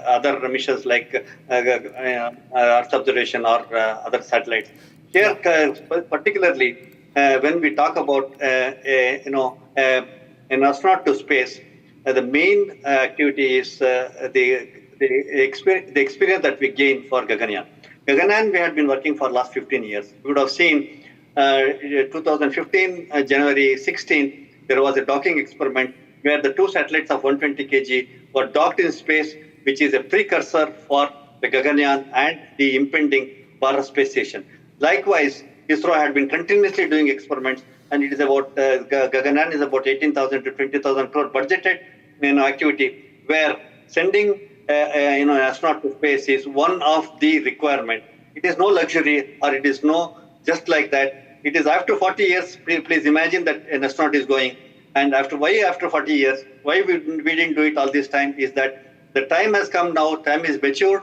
other missions like Earth observation or other satellites. Here, particularly when we talk about an astronaut to space, the main activity is the experience that we gain for Gaganyaan. Gaganyaan we had been working for the last 15 years. You would have seen 2015, January 16, there was a docking experiment where the 2 satellites of 120 kg were docked in space, which is a precursor for the Gaganyaan and the impending Bharat space station. Likewise, ISRO had been continuously doing experiments, and it is about Gaganyaan is about 18,000 to 20,000 crore budgeted activity, where sending an astronaut to space is one of the requirement. It is no luxury, or it is no just like that. It is after 40 years. Please imagine that an astronaut is going, and after 40 years, why we didn't do it all this time is that the time has come now. Time is matured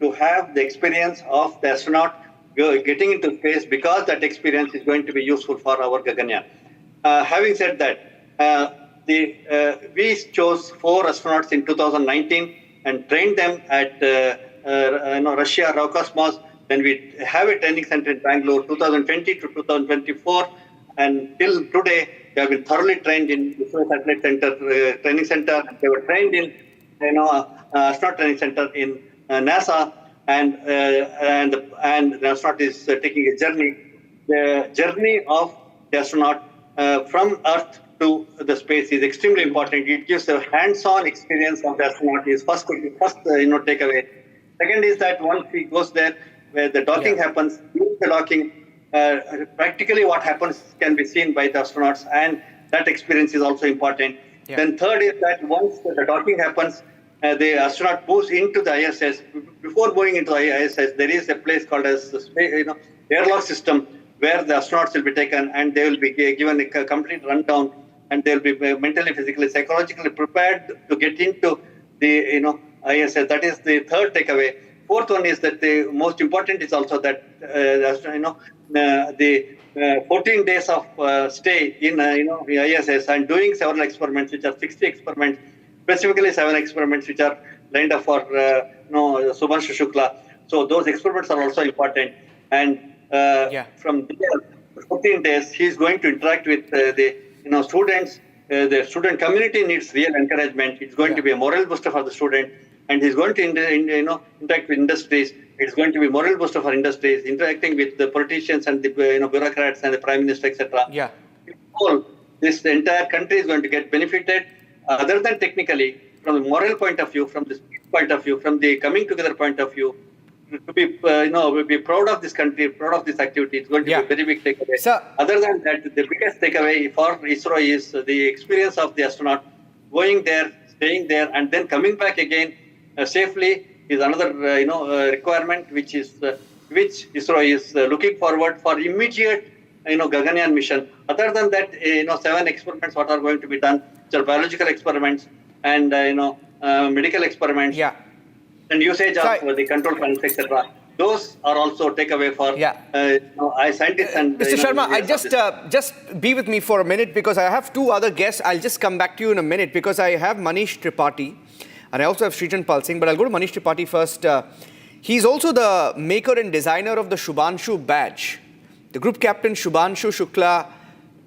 to have the experience of the astronaut getting into space, because that experience is going to be useful for our Gaganyaan. Having said that, we chose 4 astronauts in 2019 and trained them at Russia, Roscosmos. Then we have a training center in Bangalore, 2020 to 2024, and till today they have been thoroughly trained in the Satellite Center Training Center. They were trained in astronaut training center in NASA, and the astronaut is taking a journey. The journey of the astronaut from Earth to the space is extremely important. It gives a hands-on experience of the astronaut. Is first takeaway. Second is that once he goes there, where the docking happens, during the docking, practically what happens can be seen by the astronauts, and that experience is also important. Then third is that once the docking happens, the astronaut moves into the ISS. Before going into the ISS, there is a place called as airlock system, where the astronauts will be taken and they will be given a complete rundown, and they will be mentally, physically, psychologically prepared to get into the ISS. That is the third takeaway. Fourth one is that the most important is also that the 14 days of stay in ISS and doing several experiments, which are 60 experiments, specifically 7 experiments which are lined up for Shubhanshu Shukla. So those experiments are also important. And from there, 14 days, he is going to interact with the students. The student community needs real encouragement. It's going to be a moral booster for the student, and he's going to interact with industries. It's going to be moral booster for industries, interacting with the politicians and the bureaucrats and the prime minister, etc. The entire country is going to get benefited. Other than technically, from the moral point of view, from the point of view, from the coming together point of view, to be proud of this country, proud of this activity. It's going to be a very big takeaway. Other than that, the biggest takeaway for ISRO is the experience of the astronaut going there, staying there, and then coming back again safely is another requirement, which ISRO is looking forward for immediate Gaganyaan mission. Other than that, 7 experiments what are going to be done, which are biological experiments and medical experiments. And usage of the control panels, etc. Those are also takeaway for scientists and Mr. Sharma, I just be with me for a minute, because I have 2 other guests. I'll just come back to you in a minute, because I have Manish Tripathi and I also have Srijan Palsing, but I'll go to Manish Tripathi first. He's also the maker and designer of the Shubhanshu badge, the Group Captain Shubhanshu Shukla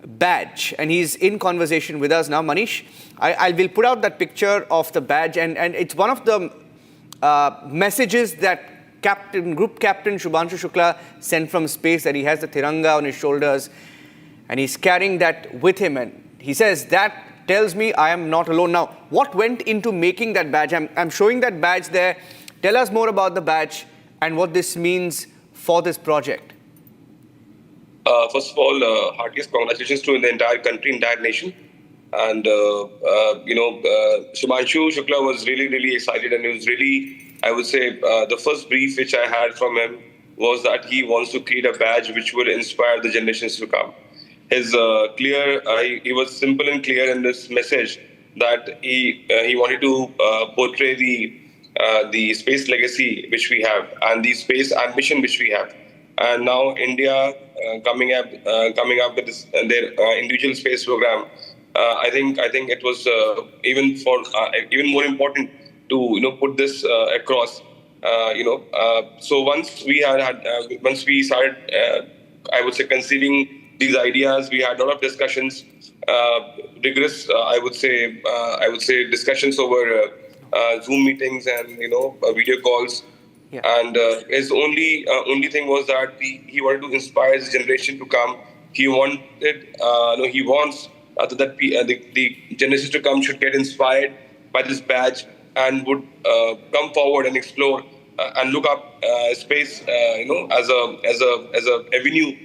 badge, and he's in conversation with us now. Manish, I will put out that picture of the badge, and it's one of the messages that Group Captain Shubhanshu Shukla sent from space, that he has the Tiranga on his shoulders and he's carrying that with him, and he says that tells me I am not alone. Now, what went into making that badge? I'm showing that badge there. Tell us more about the badge and what this means for this project. First of all, heartiest congratulations to the entire country, entire nation. And, Shubhanshu Shukla was really, really excited, and he was really I would say the first brief which I had from him was that he wants to create a badge which will inspire the generations to come. His he was simple and clear in this message that he wanted to portray the space legacy which we have and the space ambition which we have. And now India coming up with this, their individual space program. I think it was even more important to put this across. So once we started, I would say, conceiving these ideas, we had a lot of discussions, rigorous, I would say discussions over Zoom meetings and video calls. Yeah. And his only thing was that he wanted to inspire his generation to come. He wants that the generations to come should get inspired by this badge and would come forward and explore and look up space, as a avenue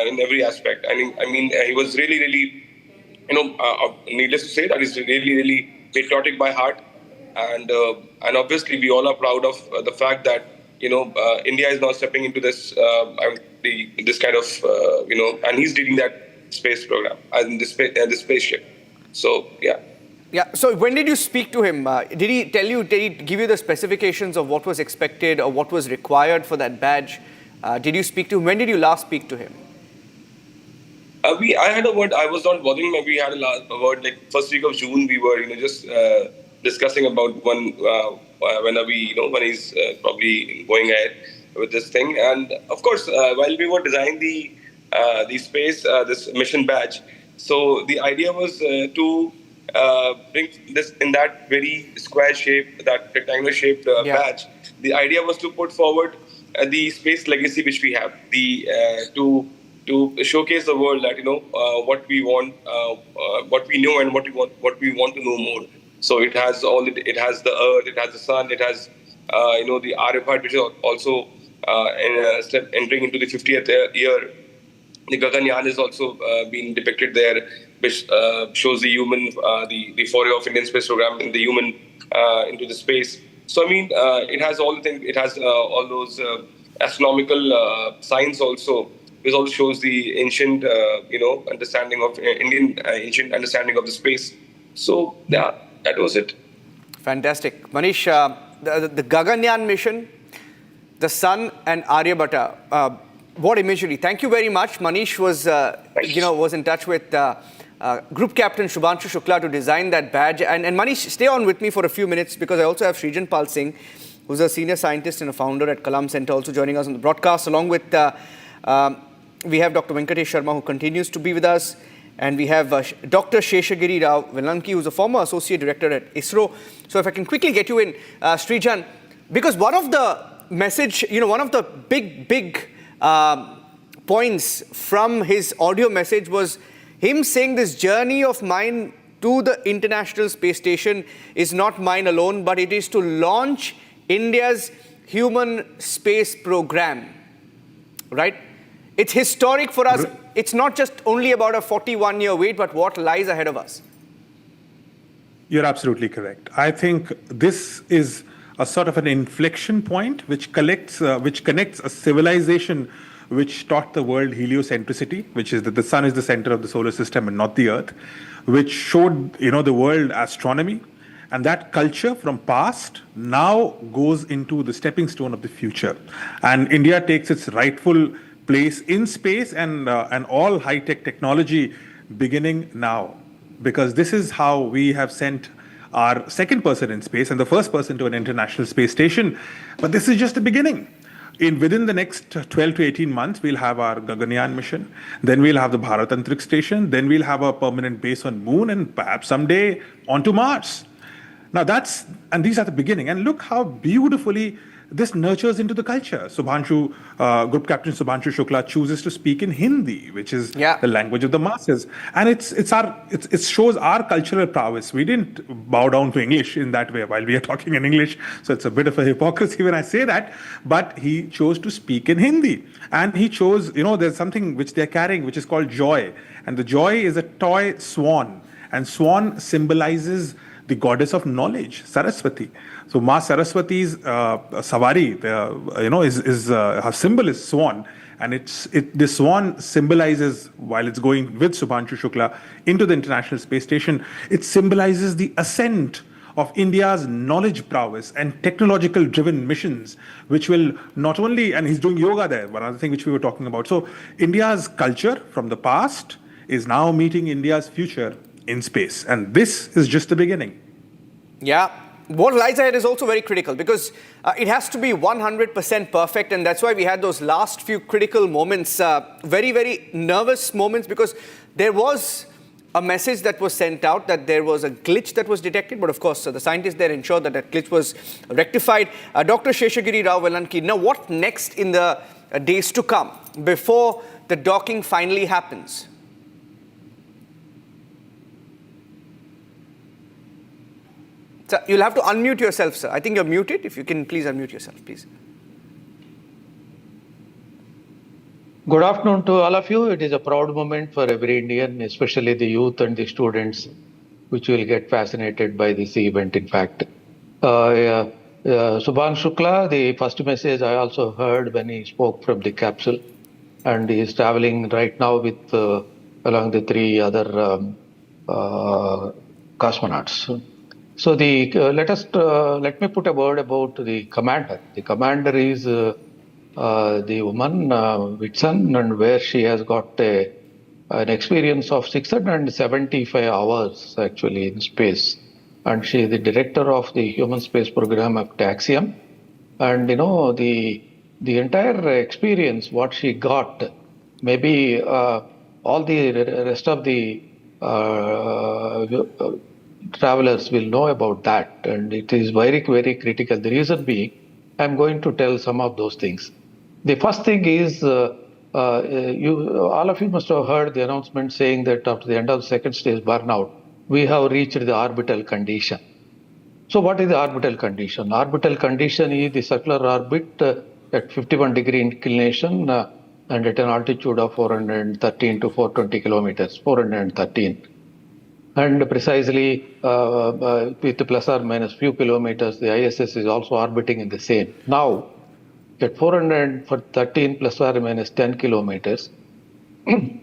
in every aspect. I mean, he was really, needless to say, that he's really patriotic by heart. And obviously, we all are proud of the fact that India is now stepping into this this kind of and he's leading that space program and the spaceship. So yeah. Yeah. So when did you speak to him? Did he tell you? Did he give you the specifications of what was expected or what was required for that badge? Did you speak to him? When did you last speak to him? I had a word. I was not bothering him. We had a word like first week of June. We were just discussing about when he's probably going ahead with this thing. And of course, while we were designing the space this mission badge, so the idea was to bring this in that very square shape, that rectangular shaped badge. The idea was to put forward the space legacy which we have, to showcase the world that what we want, what we know, and what we want to know more. So it has it has the Earth, it has the Sun, it has the Aryabhat, which is also entering into the 50th year. The Gaganyaan is also being depicted there, which shows the human, the foray of Indian space program and the human into the space. So I mean, it has all the things. It has all those astronomical signs also, which also shows the ancient, understanding of Indian ancient understanding of the space. So yeah, that was it. Fantastic, Manish. The Gaganyaan mission, the Sun and Aryabhata. What imagery! Thank you very much. Manish was, was in touch with Group Captain Shubhanshu Shukla to design that badge. And Manish, stay on with me for a few minutes because I also have Srijan Pal Singh, who's a senior scientist and a founder at Kalam Center, also joining us on the broadcast. Along with, we have Dr. Rakesh Sharma, who continues to be with us. And we have Dr. Sheshagiri Rao Velanki, who's a former associate director at ISRO. So if I can quickly get you in, Srijan, because one of the message, one of the big points from his audio message was him saying this journey of mine to the International Space Station is not mine alone, but it is to launch India's human space program, right? It's historic for us. It's not just only about a 41-year wait, but what lies ahead of us. You're absolutely correct. I think this is a sort of an inflection point which connects a civilization which taught the world heliocentricity, which is that the sun is the center of the solar system and not the earth, which showed the world astronomy, and that culture from past now goes into the stepping stone of the future, and India takes its rightful place in space and all high-tech technology beginning now, because this is how we have sent our second person in space and the first person to an international space station. But this is just the beginning. Within the next 12 to 18 months, we'll have our Gaganyaan mission. Then we'll have the Bharat Antariksh Station. Then we'll have a permanent base on Moon and perhaps someday onto Mars. Now these are the beginning. And look how beautifully this nurtures into the culture. Group Captain Shubhanshu Shukla chooses to speak in Hindi, which is the language of the masses. And it shows our cultural prowess. We didn't bow down to English in that way while we are talking in English. So it's a bit of a hypocrisy when I say that. But he chose to speak in Hindi. And he chose, there's something which they're carrying, which is called joy. And the joy is a toy swan. And swan symbolizes the goddess of knowledge, Saraswati. So Ma Saraswati's savari, her symbol is swan. And the swan symbolizes, while it's going with Shubhanshu Shukla into the International Space Station, it symbolizes the ascent of India's knowledge prowess and technological driven missions, which will not only, and he's doing yoga there, one other thing which we were talking about. So India's culture from the past is now meeting India's future in space. And this is just the beginning. Yeah. What lies ahead is also very critical because it has to be 100% perfect. And that's why we had those last few critical moments, very, very nervous moments, because there was a message that was sent out that there was a glitch that was detected. But of course, the scientists there ensured that that glitch was rectified. Dr. Sheshagiri Rao Velanki, now what next in the days to come before the docking finally happens? So you'll have to unmute yourself, sir. I think you're muted. If you can please unmute yourself, please. Good afternoon to all of you. It is a proud moment for every Indian, especially the youth and the students, which will get fascinated by this event, in fact. Shubhanshu Shukla, the first message I also heard when he spoke from the capsule, and he is traveling right now with along the three other cosmonauts. So let me put a word about the commander. The commander is the woman Whitson, and where she has got an experience of 675 hours actually in space, and she is the director of the human space program at Axiom. And the entire experience what she got, maybe all the rest of the travelers will know about that, and it is very, very critical. The reason being, I'm going to tell some of those things. The first thing is, all of you must have heard the announcement saying that after the end of the second stage burnout, we have reached the orbital condition. So what is the orbital condition? Orbital condition is the circular orbit at 51 degree inclination and at an altitude of 413 to 420 kilometers, 413. And precisely with plus or minus few kilometers, the ISS is also orbiting in the same. Now, at 413 plus or minus 10 kilometers,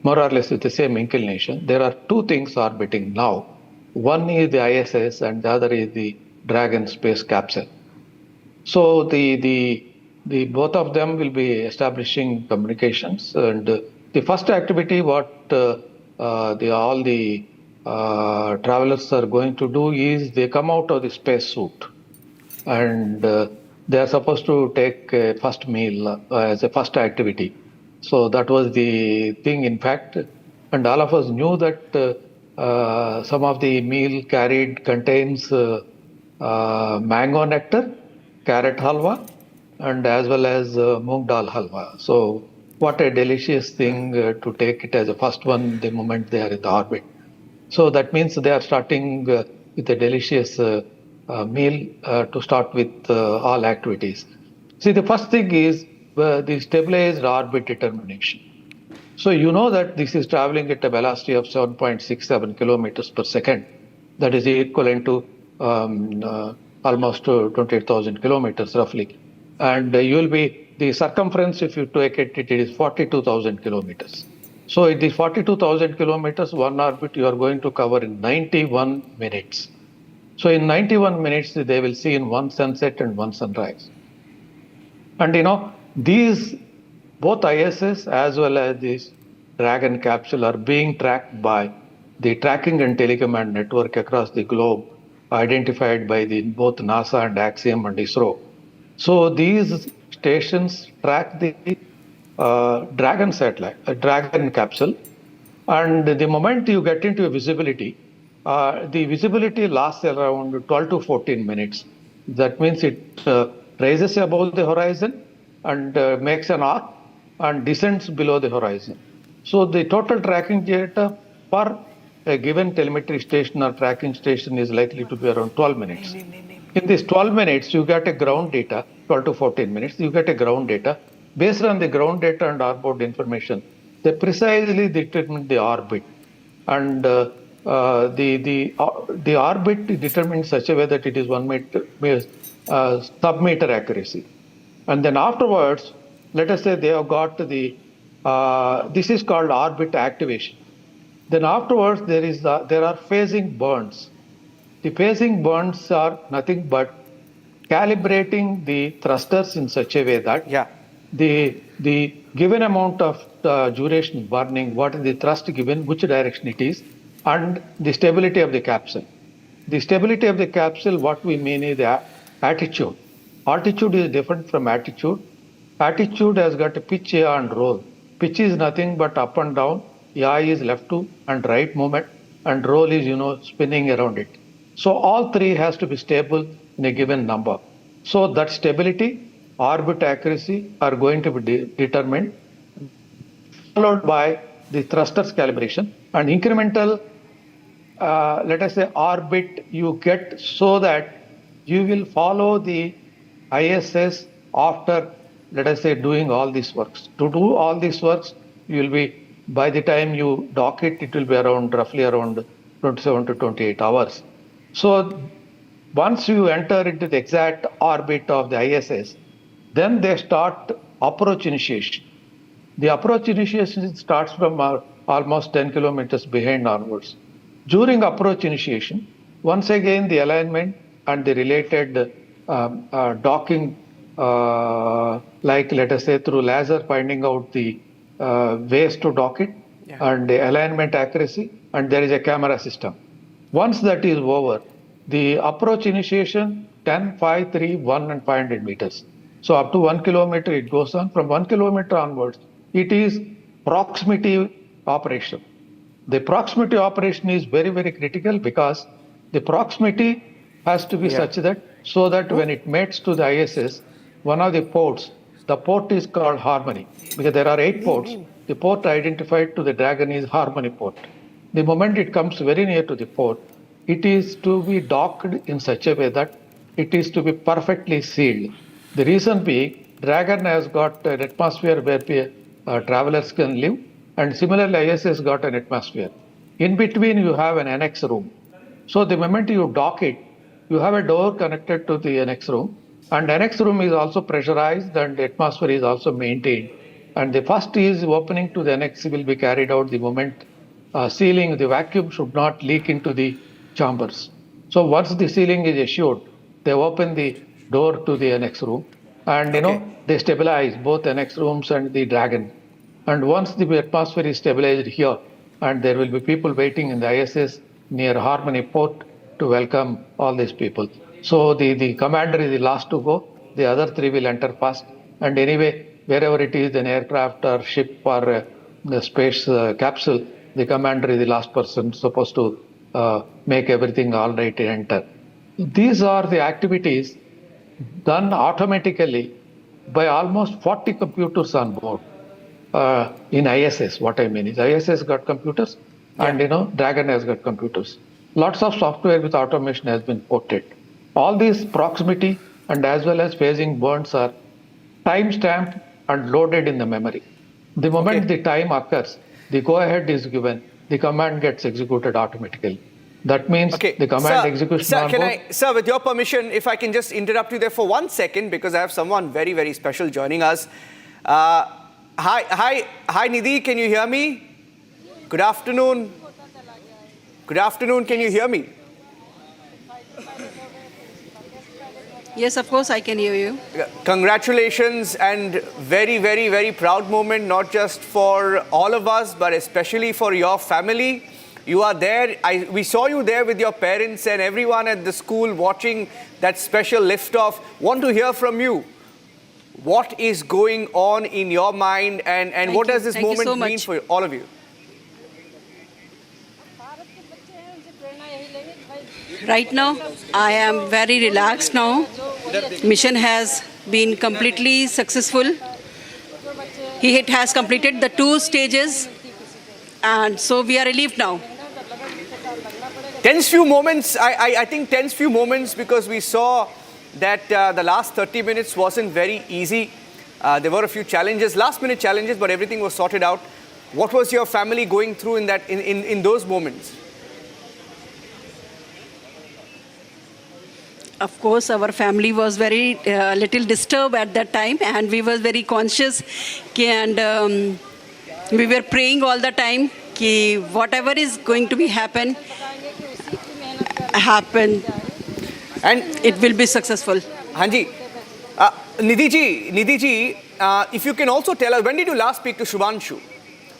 more or less with the same inclination, there are two things orbiting now. One is the ISS and the other is the Dragon space capsule. So the both of them will be establishing communications. And the first activity what all the travelers are going to do is they come out of the space suit, and they are supposed to take a first meal as a first activity. So that was the thing, in fact, and all of us knew that some of the meal carried contains mango nectar, carrot halwa, and as well as moong dal halwa. So what a delicious thing to take it as a first one the moment they are in the orbit. So that means they are starting with a delicious meal to start with all activities. See, the first thing is the stabilized orbit determination. So you know that this is traveling at a velocity of 7.67 kilometers per second. That is equivalent to almost 28,000 kilometers roughly. And the circumference, if you take it, it is 42,000 kilometers. So in the 42,000 kilometers, one orbit you are going to cover in 91 minutes. So in 91 minutes, they will see in one sunset and one sunrise. And these, both ISS as well as this Dragon capsule are being tracked by the tracking and telecommand network across the globe, identified by both NASA and Axiom and ISRO. So these stations track the Dragon satellite, Dragon capsule, and the moment you get into visibility, the visibility lasts around 12 to 14 minutes. That means it rises above the horizon and makes an arc and descends below the horizon. So the total tracking data per a given telemetry station or tracking station is likely to be around 12 minutes. In these 12 minutes, you get a ground data, 12 to 14 minutes, you get a ground data. Based on the ground data and onboard information, they precisely determine the orbit. And the orbit is determined in such a way that it is 1 meter sub-meter accuracy. And then afterwards, let us say they have got the, this is called orbit activation. Then afterwards, there are phasing burns. The phasing burns are nothing but calibrating the thrusters in such a way that the given amount of duration burning, what is the thrust given, which direction it is, and the stability of the capsule. The stability of the capsule, what we mean is the attitude. Altitude is different from attitude. Attitude has got a pitch, yaw, and roll. Pitch is nothing but up and down. Yaw is left to and right movement, and roll is, spinning around it. So all three has to be stable in a given number. So that stability, orbit accuracy are going to be determined, followed by the thrusters calibration and incremental, let us say, orbit you get so that you will follow the ISS after, let us say, doing all these works. To do all these works, you will be, by the time you dock it, it will be roughly around 27 to 28 hours. So once you enter into the exact orbit of the ISS, then they start approach initiation. The approach initiation starts from almost 10 kilometers behind onwards. During approach initiation, once again the alignment and the related docking, like let us say through laser finding out the ways to dock it, and the alignment accuracy, and there is a camera system. Once that is over, the approach initiation 10, 5, 3, 1 and 500 meters. So up to 1 kilometer it goes on. From 1 kilometer onwards, it is proximity operation. The proximity operation is very, very critical because the proximity has to be such that, so that when it mates to the ISS, one of the ports, the port is called Harmony, because there are 8 ports. The port identified to the Dragon is Harmony port. The moment it comes very near to the port, it is to be docked in such a way that it is to be perfectly sealed. The reason being, Dragon has got an atmosphere where travelers can live, and similarly ISS got an atmosphere. In between you have an annex room. So the moment you dock it, you have a door connected to the annex room, and annex room is also pressurized and the atmosphere is also maintained. And the first is opening to the annex will be carried out the moment sealing, the vacuum should not leak into the chambers. So once the sealing is assured, they open the door to the annex room, and they stabilize both annex rooms and the Dragon. And once the atmosphere is stabilized here, and there will be people waiting in the ISS near Harmony port to welcome all these people. So the commander is the last to go. The other 3 will enter first. And anyway, wherever it is, an aircraft or ship or the space capsule, the commander is the last person supposed to make everything all right and enter. These are the activities done automatically by almost 40 computers on board. In ISS, what I mean is ISS got computers, and Dragon has got computers. Lots of software with automation has been ported. All these proximity and as well as phasing burns are time-stamped and loaded in the memory. The moment the time occurs, the go-ahead is given, the command gets executed automatically. That means the command execution. Sir, with your permission, if I can just interrupt you there for 1 second, because I have someone very, very special joining us. Hi, Nidhi, can you hear me? Good afternoon. Good afternoon, can you hear me? Yes, of course, I can hear you. Congratulations, and very, very, very proud moment, not just for all of us, but especially for your family. You are there. We saw you there with your parents and everyone at the school watching that special liftoff. Want to hear from you. What is going on in your mind, and what does this moment mean for all of you? Right now, I am very relaxed now. Mission has been completely successful. It has completed the 2 stages, and so we are relieved now. Tense few moments, I think tense few moments, because we saw that the last 30 minutes wasn't very easy. There were a few challenges, last-minute challenges, but everything was sorted out. What was your family going through in those moments? Of course, our family was very little disturbed at that time, and we were very conscious, and we were praying all the time कि whatever is going to be happen, and it will be successful. हाँ जी, Nidhi ji, if you can also tell us, when did you last speak to Shubhanshu?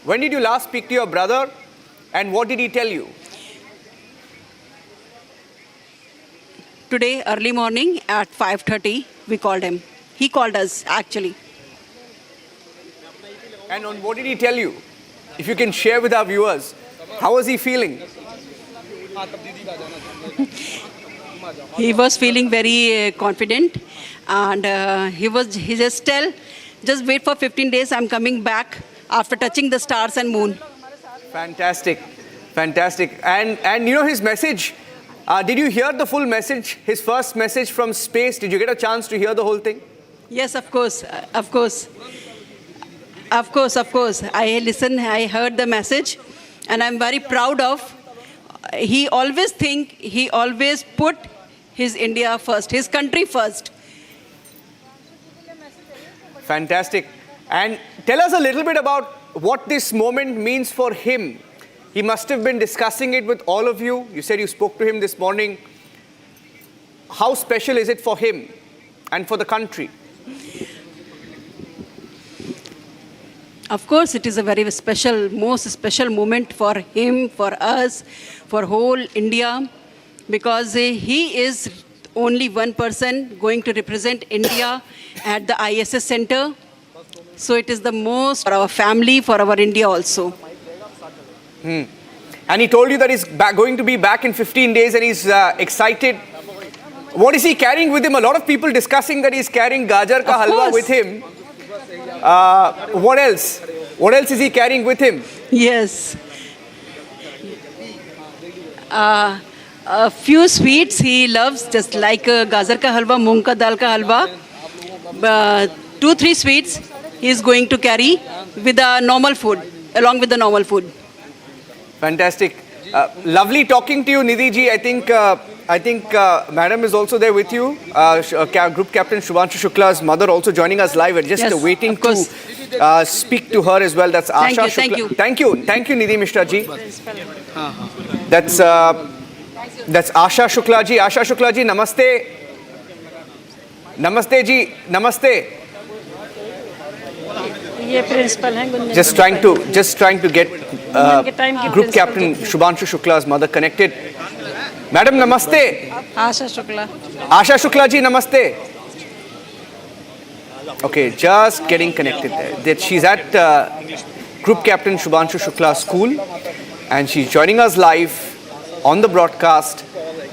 When did you last speak to your brother, and what did he tell you? Today, early morning at 5:30, we called him. He called us, actually. And on what did he tell you? If you can share with our viewers, how was he feeling? He was feeling very confident, and he just just wait for 15 days, I'm coming back after touching the stars and moon. Fantastic. And you know his message, did you hear the full message, his first message from space? Did you get a chance to hear the whole thing? Yes, of course. I listened, I heard the message, and I'm very proud of. He always put his India first, his country first. Fantastic. And tell us a little bit about what this moment means for him. He must have been discussing it with all of you. You said you spoke to him this morning. How special is it for him and for the country? Of course, it is a very special, most special moment for him, for us, for whole India, because he is only one person going to represent India at the ISS Center. So it is the most for our family, for our India also. And he told you that he's going to be back in 15 days and he's excited. What is he carrying with him? A lot of people discussing that he's carrying gajar ka halwa with him. What else? What else is he carrying with him? Yes. A few sweets he loves, just like gajar ka halwa, moong ka dal ka halwa. 2-3 sweets he is going to carry with the normal food, along with the normal food. Fantastic. Lovely talking to you, Nidhi ji. I think Madam is also there with you. Group Captain Shubhanshu Shukla's mother also joining us live. We're just waiting to speak to her as well. That's Asha Shukla. Thank you, Nidhi Mishra ji. That's Asha Shukla ji. Asha Shukla ji, namaste. Namaste ji, namaste. Just trying to get Group Captain Shubhanshu Shukla's mother connected. Madam, namaste. Asha Shukla. Asha Shukla ji, namaste. Okay, just getting connected there. She's at Group Captain Shubhanshu Shukla's school, and she's joining us live on the broadcast.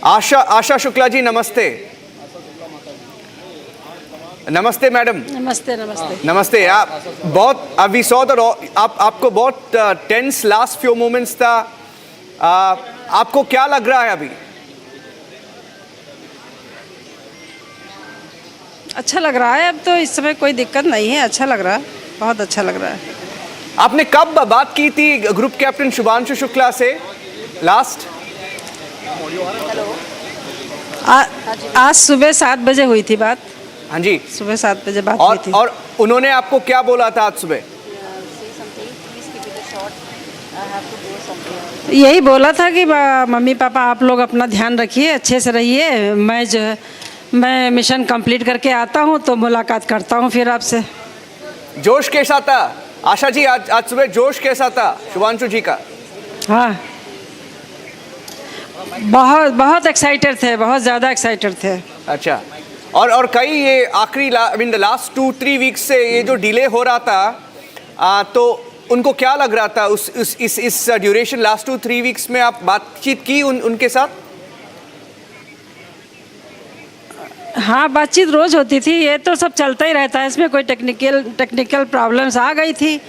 Asha Shukla ji, namaste. नमस्ते madam. नमस्ते। आप we saw that आपको बहुत tense last few moments था। आपको क्या लग रहा है अभी? अच्छा लग रहा है, अब तो इस समय कोई दिक्कत नहीं है, अच्छा लग रहा है, बहुत अच्छा लग रहा है। आपने कब बात की थी ग्रुप कैप्टन शुभांशु शुक्ला से लास्ट? आज सुबह 7 बजे हुई थी बात। हाँ जी, सुबह 7 बजे बात हुई थी। और उन्होंने आपको क्या बोला था आज सुबह? यही बोला था कि मम्मी पापा आप लोग अपना ध्यान रखिए, अच्छे से रहिए, मैं मिशन कंप्लीट करके आता हूँ तो मुलाकात करता हूँ फिर आपसे। जोश कैसा था आशा जी? आज सुबह जोश कैसा था शुभांशु जी का? हाँ, बहुत एक्साइटेड थे, बहुत ज़्यादा एक्साइटेड थे। अच्छा, और कई ये आखिरी द लास्ट 2-3 वीक्स से ये जो डिले हो रहा था, तो उनको क्या लग रहा था इस ड्यूरेशन लास्ट 2-3 वीक्स में? आप बातचीत की उनके साथ? हाँ, बातचीत रोज होती थी, ये तो सब चलता ही रहता है, इसमें कोई टेक्निकल प्रॉब्लम्स आ गई थी।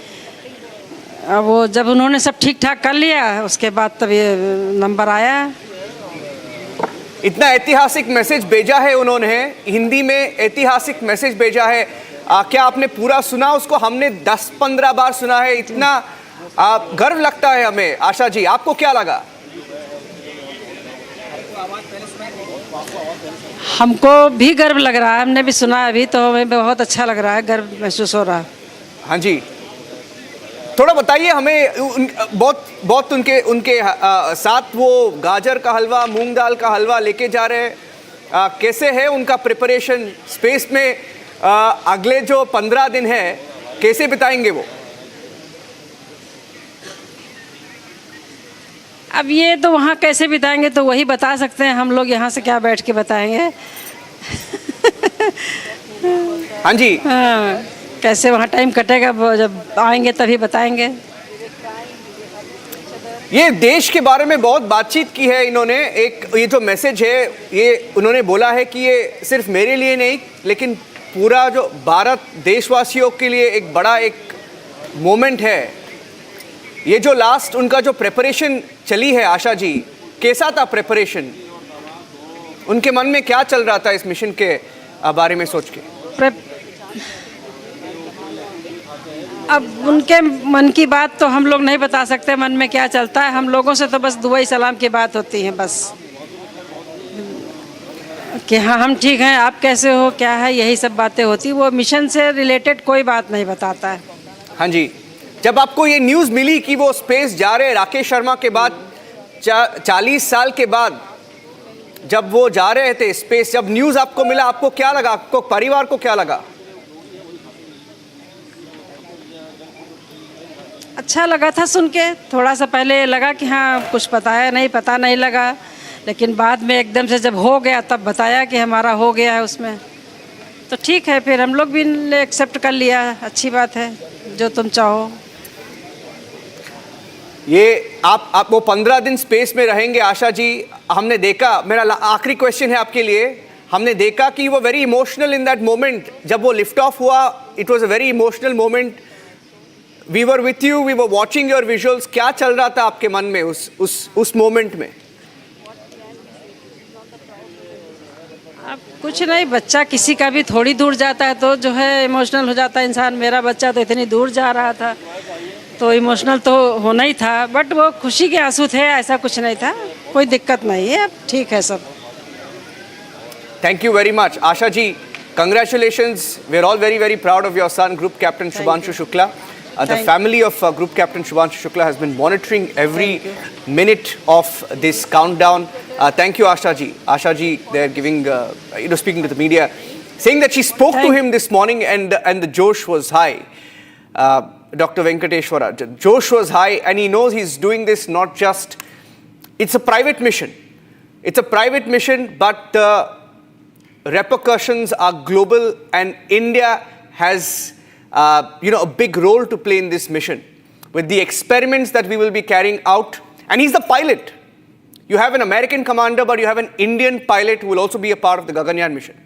वो जब उन्होंने सब ठीक ठाक कर लिया उसके बाद तब ये नंबर आया। इतना ऐतिहासिक मैसेज भेजा है उन्होंने, हिंदी में ऐतिहासिक मैसेज भेजा है। क्या आपने पूरा सुना उसको? हमने 10-15 बार सुना है। इतना गर्व लगता है हमें। आशा जी, आपको क्या लगा? हमको भी गर्व लग रहा है, हमने भी सुना अभी, तो हमें बहुत अच्छा लग रहा है, गर्व महसूस हो रहा है। हाँ जी, थोड़ा बताइए हमें। बहुत उनके साथ वो गाजर का हलवा, मूंग दाल का हलवा लेके जा रहे हैं। कैसे है उनका प्रिपरेशन स्पेस में? अगले जो 15 दिन है कैसे बिताएंगे वो? अब ये तो वहाँ कैसे बिताएंगे तो वही बता सकते हैं, हम लोग यहाँ से क्या बैठ के बताएंगे। हाँ जी, हाँ, कैसे वहाँ टाइम कटेगा, जब आएंगे तभी बताएंगे। ये देश के बारे में बहुत बातचीत की है इन्होंने। एक ये जो मैसेज है, ये उन्होंने बोला है कि ये सिर्फ मेरे लिए नहीं, लेकिन पूरा जो भारत देशवासियों के लिए एक बड़ा एक मोमेंट है। ये जो लास्ट उनका जो प्रिपरेशन चली है, आशा जी, कैसा था प्रिपरेशन? उनके मन में क्या चल रहा था इस मिशन के बारे में सोच के? अब उनके मन की बात तो हम लोग नहीं बता सकते, मन में क्या चलता है। हम लोगों से तो बस दुआ सलाम की बात होती है, बस कि हाँ हम ठीक हैं, आप कैसे हो, क्या है, यही सब बातें होती। वो मिशन से रिलेटेड कोई बात नहीं बताता है। हाँ जी, जब आपको ये न्यूज़ मिली कि वो स्पेस जा रहे हैं राकेश शर्मा के बाद, 40 साल के बाद जब वो जा रहे थे स्पेस, जब न्यूज़ आपको मिला, आपको क्या लगा? आपको परिवार को क्या लगा? अच्छा लगा था सुन के। थोड़ा सा पहले लगा कि हाँ कुछ पता है, नहीं पता नहीं लगा, लेकिन बाद में एकदम से जब हो गया तब बताया कि हमारा हो गया है उसमें, तो ठीक है, फिर हम लोग भी एक्सेप्ट कर लिया। अच्छी बात है, जो तुम चाहो। ये आप वो 15 दिन स्पेस में रहेंगे आशा जी। हमने देखा, मेरा आखिरी क्वेश्चन है आपके लिए, हमने देखा कि वो very emotional in that moment. जब वो लिफ्ट ऑफ हुआ, it was a very emotional moment. We were with you, we were watching your visuals. क्या चल रहा था आपके मन में उस मोमेंट में? अब कुछ नहीं, बच्चा किसी का भी थोड़ी दूर जाता है तो जो है इमोशनल हो जाता है इंसान। मेरा बच्चा तो इतनी दूर जा रहा था तो इमोशनल तो होना ही था, बट वो खुशी के आंसू थे, ऐसा कुछ नहीं था, कोई दिक्कत नहीं है, अब ठीक है सब। Thank you very much Asha ji, congratulations. We're all very, very proud of your son, Group Captain Shubhanshu Shukla. The family of Group Captain Shubhanshu Shukla has been monitoring every minute of this countdown. Thank you, Asha ji. Asha ji, they're giving, speaking to the media, saying that she spoke to him this morning and the Josh was high. Dr. Venkateshwara, Josh was high, and he knows he's doing this not just, it's a private mission. It's a private mission, but the repercussions are global, and India has a big role to play in this mission with the experiments that we will be carrying out. And he's the pilot. You have an American commander, but you have an Indian pilot who will also be a part of the Gaganyaan mission.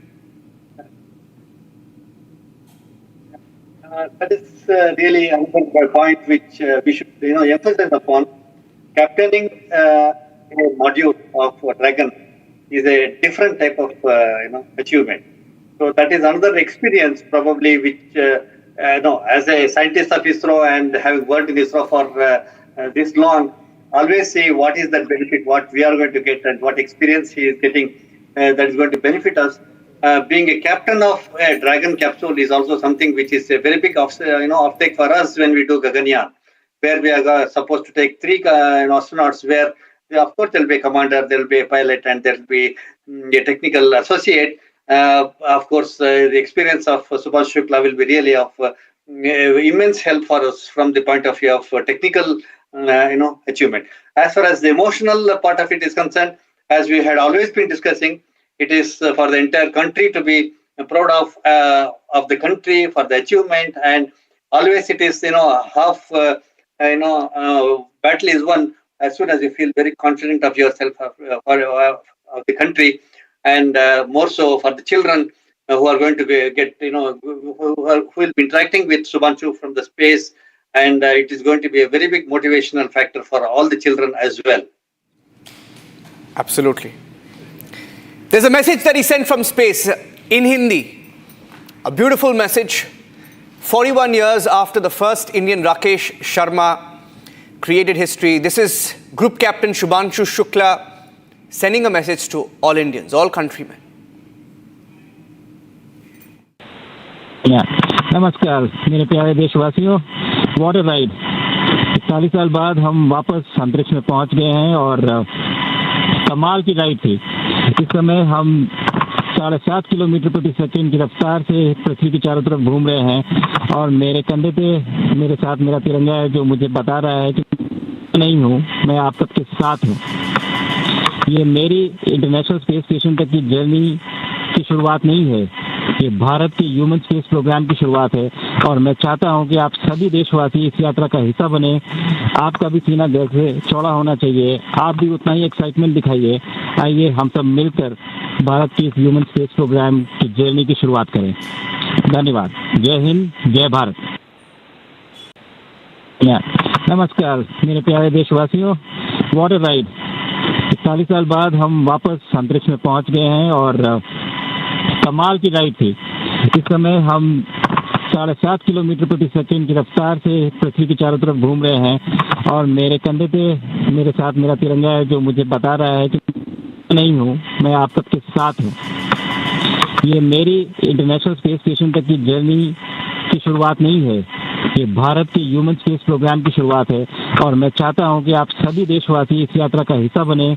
That is really another point which we should emphasize upon. Captaining a module of Dragon is a different type of achievement. So that is another experience probably which as a scientist of ISRO and having worked in ISRO for this long, always see what is the benefit, what we are going to get, and what experience he is getting that is going to benefit us. Being a captain of a Dragon capsule is also something which is a very big offtake for us when we do Gaganyaan, where we are supposed to take 3 astronauts, where of course there will be a commander, there will be a pilot, and there will be a technical associate. Of course, the experience of Shubhanshu Shukla will be really of immense help for us from the point of view of technical achievement. As far as the emotional part of it is concerned, as we had always been discussing, it is for the entire country to be proud of the country for the achievement, and always it is half battle is won as soon as you feel very confident of yourself of the country, and more so for the children who are going to get who will be interacting with Shubhanshu from the space, and it is going to be a very big motivational factor for all the children as well. Absolutely. There's a message that he sent from space in Hindi. A beautiful message. 41 years after the first Indian Rakesh Sharma created history. This is Group Captain Shubhanshu Shukla sending a message to all Indians, all countrymen. नमस्कार मेरे प्यारे देशवासियों, water ride 41 साल बाद हम वापस अंतरिक्ष में पहुंच गए हैं और कमाल की राइड थी। इस समय हम 7.5 किलोमीटर प्रति सेकंड की रफ्तार से पृथ्वी के चारों तरफ घूम रहे हैं और मेरे कंधे पे मेरे साथ मेरा तिरंगा है जो मुझे बता रहा है कि नहीं हूँ, मैं आप सबके साथ हूँ। ये मेरी इंटरनेशनल स्पेस स्टेशन तक की जर्नी की शुरुआत नहीं है, ये भारत के ह्यूमन स्पेस प्रोग्राम की शुरुआत है और मैं चाहता हूं कि आप सभी देशवासी इस यात्रा का हिस्सा बने। आपका भी सीना गर्व से चौड़ा होना चाहिए, आप भी उतना ही एक्साइटमेंट दिखाइए। आइए हम सब मिलकर भारत की इस ह्यूमन स्पेस प्रोग्राम की जर्नी की शुरुआत करें। धन्यवाद। जय हिंद, जय भारत। नमस्कार मेरे प्यारे देशवासियों, वाटर राइड 41 साल बाद हम वापस अंतरिक्ष में पहुंच गए हैं और कमाल की राइड थी। इस समय हम 7.5 किलोमीटर प्रति सेकंड की रफ्तार से पृथ्वी के चारों तरफ घूम रहे हैं और मेरे कंधे पे मेरे साथ मेरा तिरंगा है जो मुझे बता रहा है कि नहीं हूँ, मैं आप सबके साथ हूँ। ये मेरी इंटरनेशनल स्पेस स्टेशन तक की जर्नी की शुरुआत नहीं है, ये भारत के ह्यूमन स्पेस प्रोग्राम की शुरुआत है और मैं चाहता हूं कि आप सभी देशवासी इस यात्रा का हिस्सा बने।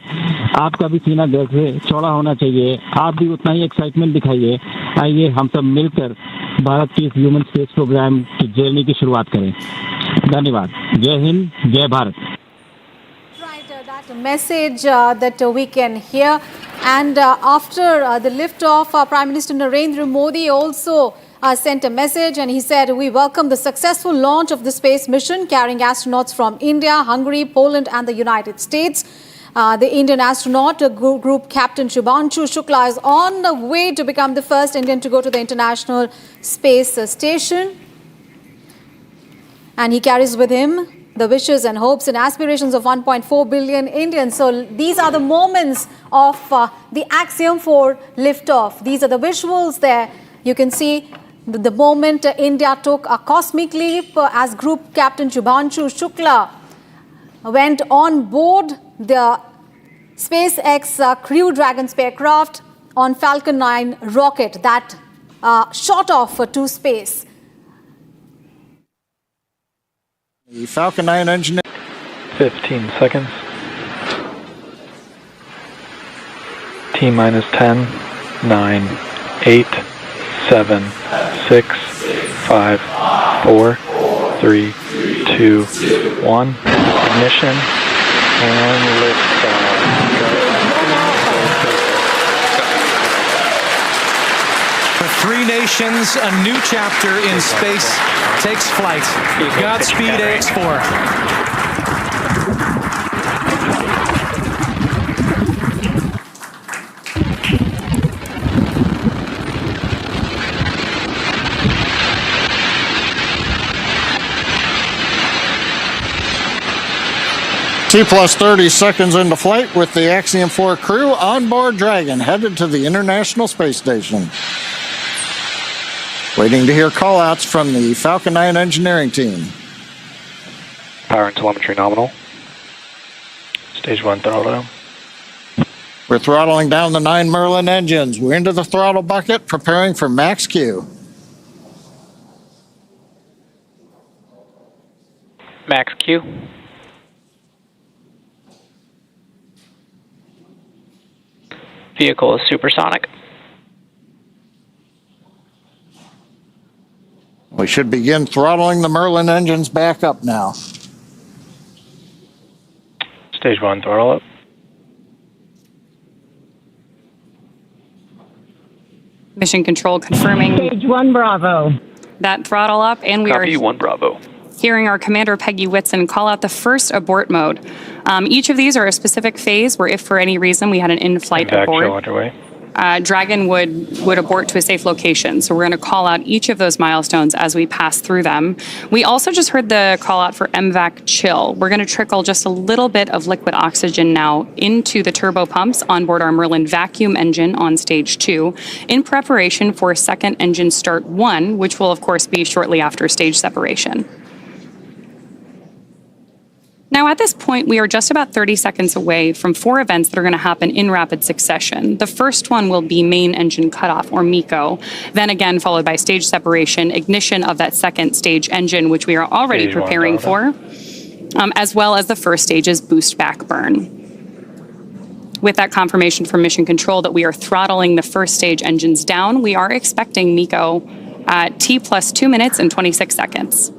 आपका भी सीना गर्व से चौड़ा होना चाहिए, आप भी उतना ही एक्साइटमेंट दिखाइए। आइए हम सब मिलकर भारत की इस ह्यूमन स्पेस प्रोग्राम की जर्नी की शुरुआत करें। धन्यवाद। जय हिंद, जय Bharat. That message that we can hear, and after the lift-off, Prime Minister Narendra Modi also sent a message, and he said, "We welcome the successful launch of the space mission carrying astronauts from India, Hungary, Poland, and the United States. The Indian astronaut, Group Captain Shubhanshu Shukla, is on the way to become the first Indian to go to the International Space Station, and he carries with him the wishes and hopes and aspirations of 1.4 billion Indians." So these are the moments of the Axiom-4 liftoff. These are the visuals there. You can see the moment India took a cosmic leap as Group Captain Shubhanshu Shukla went on board the SpaceX Crew Dragon spacecraft on Falcon 9 rocket that shot off to space. The Falcon 9 engine. 15 seconds. T-minus 10, 9, 8, 7, 6, 5, 4, 3, 2, 1. Ignition and liftoff. For three nations, a new chapter in space takes flight. Godspeed, AX-4. T plus 30 seconds into flight with the Axiom-4 crew on board Dragon, headed to the International Space Station. Waiting to hear call-outs from the Falcon 9 engineering team. Power and telemetry nominal. Stage 1 throttle down. We're throttling down the 9 Merlin engines. We're into the throttle bucket, preparing for max Q. Max Q. Vehicle is supersonic. We should begin throttling the Merlin engines back up now. Stage 1 throttle up. Mission control confirming. Stage 1 Bravo. That throttle up, and we Copy are 1 Bravo. hearing our commander Peggy Whitson call out the first abort mode. Each of these are a specific phase where if for any reason we had an in-flight abort, underway. Dragon would abort to a safe location. So we're going to call out each of those milestones as we pass through them. We also just heard the call out for MVAC chill. We're going to trickle just a little bit of liquid oxygen now into the turbo pumps on board our Merlin vacuum engine on stage 2 in preparation for second engine start 1, which will of course be shortly after stage separation. Now, at this point, we are just about 30 seconds away from 4 events that are going to happen in rapid succession. The first one will be main engine cutoff, or MECO, then again followed by stage separation, ignition of that second stage engine, which we are already preparing for, as well as the first stage's boost back burn. With that confirmation from Mission Control that we are throttling the first stage engines down, we are expecting MECO at T plus 2 minutes and 26 seconds.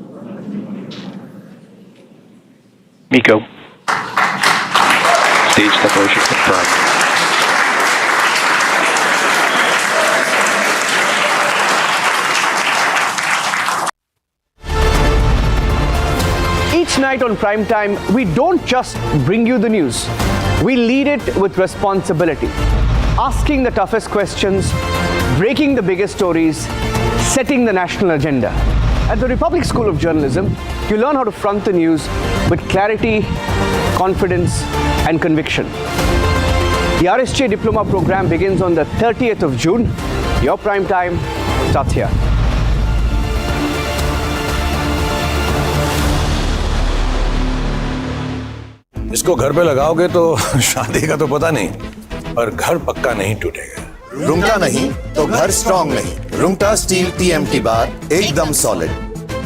MECO. Stage separation confirmed. Each night on Prime Time, we don't just bring you the news. We lead it with responsibility, asking the toughest questions, breaking the biggest stories, setting the national agenda. At the Republic School of Journalism, you learn how to front the news with clarity, confidence, and conviction. The RSJ Diploma program begins on the 30th of June. Your Prime Time starts here. इसको घर पे लगाओगे तो शादी का तो पता नहीं, पर घर पक्का नहीं टूटेगा। रुंगटा नहीं तो घर स्ट्रॉन्ग नहीं। रुंगटा स्टील TMT बार एकदम सॉलिड।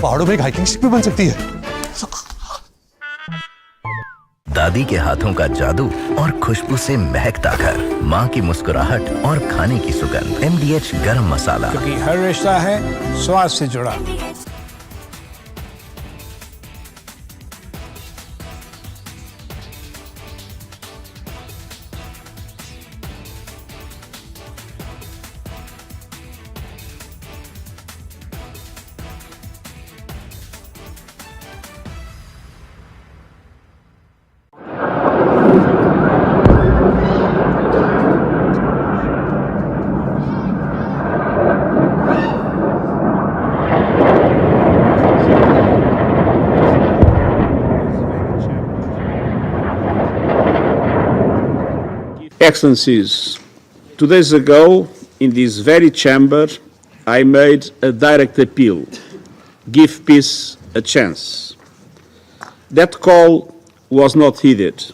पहाड़ों में एक हाइकिंग शिप भी बन सकती है। दादी के हाथों का जादू और खुशबू से महकता घर, माँ की मुस्कुराहट और खाने की सुगंध। MDH गरम मसाला, क्योंकि हर रिश्ता है स्वाद से जुड़ा। Excellencies, 2 days ago, in this very chamber, I made a direct appeal: give peace a chance. That call was not heeded.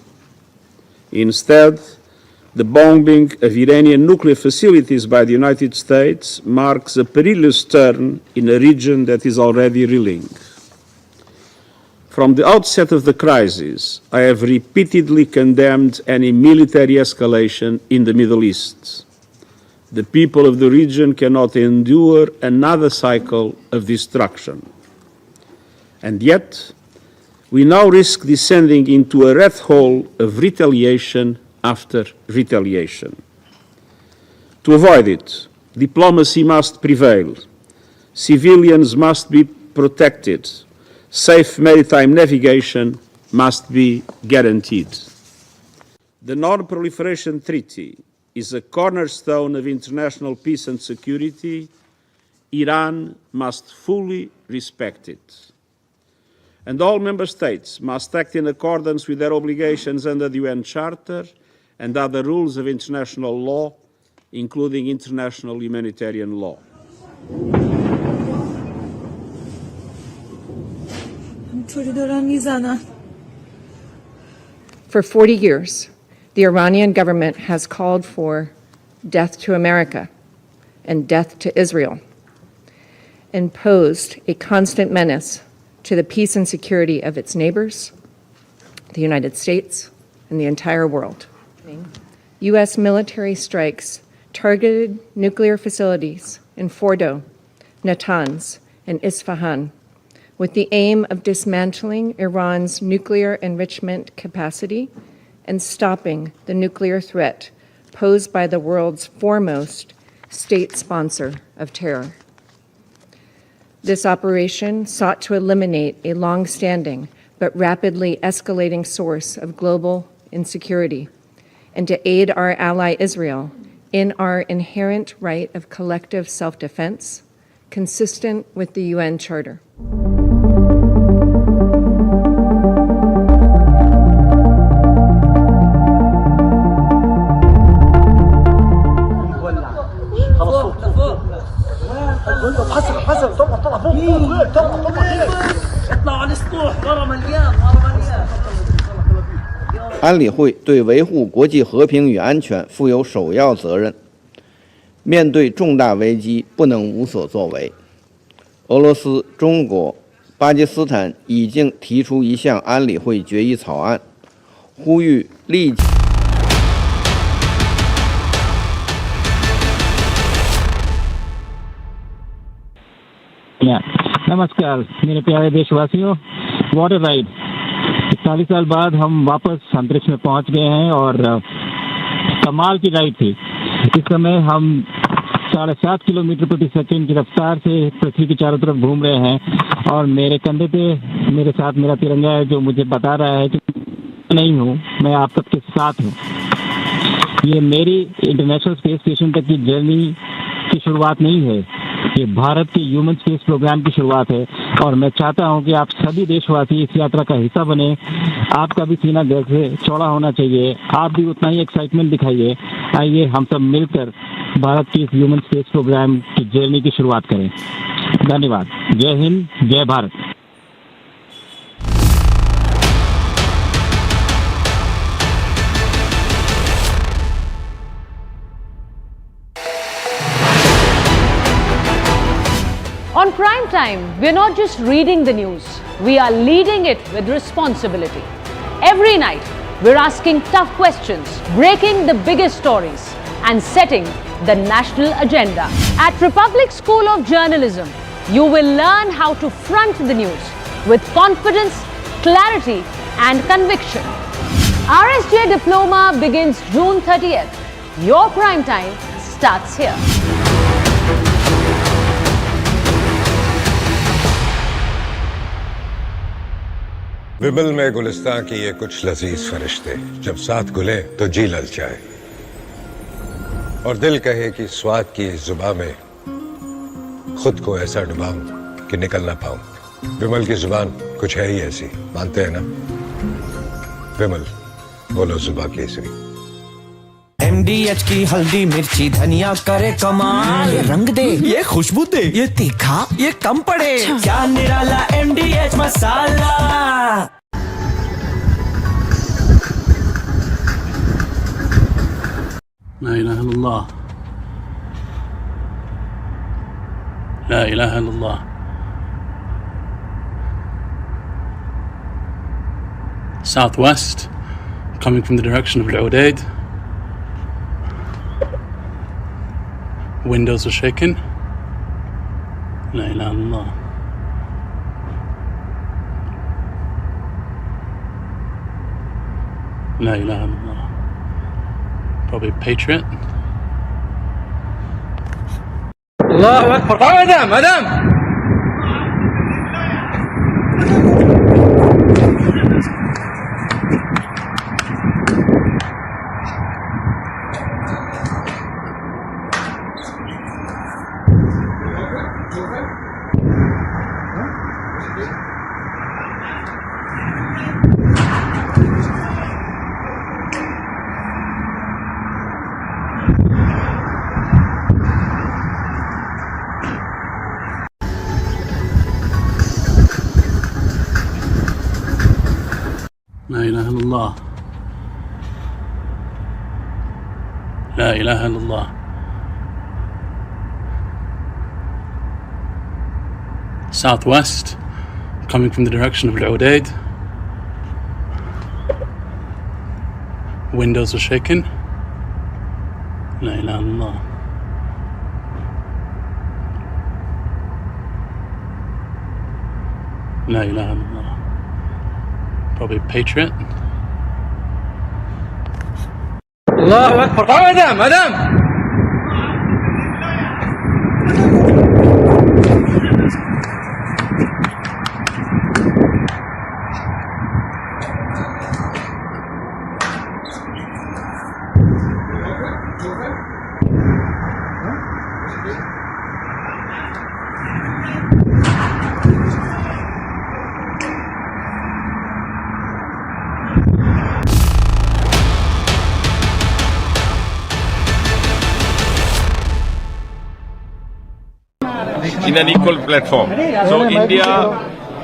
Instead, the bombing of Iranian nuclear facilities by the United States marks a perilous turn in a region that is already reeling. From the outset of the crisis, I have repeatedly condemned any military escalation in the Middle East. The people of the region cannot endure another cycle of destruction. And yet, we now risk descending into a rat hole of retaliation after retaliation. To avoid it, diplomacy must prevail. Civilians must be protected. Safe maritime navigation must be guaranteed. The Non-Proliferation Treaty is a cornerstone of international peace and security. Iran must fully respect it. And all member states must act in accordance with their obligations under the UN Charter and other rules of international law, including international humanitarian law. For 40 years, the Iranian government has called for death to America and death to Israel, and posed a constant menace to the peace and security of its neighbors, the United States, and the entire world. U.S. military strikes targeted nuclear facilities in Fordo, Natanz, and Isfahan, with the aim of dismantling Iran's nuclear enrichment capacity and stopping the nuclear threat posed by the world's foremost state sponsor of terror. This operation sought to eliminate a long-standing but rapidly escalating source of global insecurity and to aid our ally Israel in our inherent right of collective self-defense, consistent with the UN Charter. اطلعوا على السطوح ورا مليان ورا مليان 安理会对维护国际和平与安全负有首要责任，面对重大危机不能无所作为。俄罗斯、中国、巴基斯坦已经提出一项安理会决议草案，呼吁立即。नमस्कार मेरे प्यारे देशवासियों, water ride 40 साल बाद हम वापस अंतरिक्ष में पहुंच गए हैं और कमाल की राइड थी। इस समय हम 7.5 किलोमीटर प्रति सेकंड की रफ्तार से पृथ्वी के चारों तरफ घूम रहे हैं और मेरे कंधे पे मेरे साथ मेरा तिरंगा है जो मुझे बता रहा है कि नहीं हूँ, मैं आप सबके साथ हूँ। ये मेरी इंटरनेशनल स्पेस स्टेशन तक की जर्नी की शुरुआत नहीं है, ये भारत के ह्यूमन स्पेस प्रोग्राम की शुरुआत है और मैं चाहता हूं कि आप सभी देशवासी इस यात्रा का हिस्सा बने। आपका भी सीना गर्व से चौड़ा होना चाहिए, आप भी उतना ही एक्साइटमेंट दिखाइए। आइए हम सब मिलकर भारत की इस ह्यूमन स्पेस प्रोग्राम की जर्नी की शुरुआत करें। धन्यवाद। जय हिंद, जय Bharat. On prime time, we're not just reading the news, we are leading it with responsibility. Every night, we're asking tough questions, breaking the biggest stories, and setting the national agenda. At Republic School of Journalism, you will learn how to front the news with confidence, clarity, and conviction. RSJ Diploma begins June 30th. Your prime time starts here. विमल में गुलिस्तां की ये कुछ लजीज फरिश्ते जब साथ घुले तो जी ललचाए और दिल कहे कि स्वाद की इस जुबान में खुद को ऐसा डुबाऊं कि निकल ना पाऊं। विमल की जुबान कुछ है ही ऐसी, मानते हैं ना? विमल, बोलो जुबान केसरी। MDH की हल्दी मिर्ची धनिया करे कमाल, ये रंग दे, ये खुशबू दे, ये तीखा, ये कम पड़े, क्या निराला MDH masala. لا إله إلا الله، لا إله إلا الله. Southwest, coming from the direction of Al-Udaid. Windows are shaking. La ilaha illallah. La ilaha illallah. Probably Patriot. Allahu Akbar. Madam. لا إله إلا الله، لا إله إلا الله. Southwest, coming from the direction of Al-Udaid. Windows are shaking. La ilaha illallah. La ilaha illallah. Probably Patriot. Allahu Akbar. Madam. in an equal platform. So India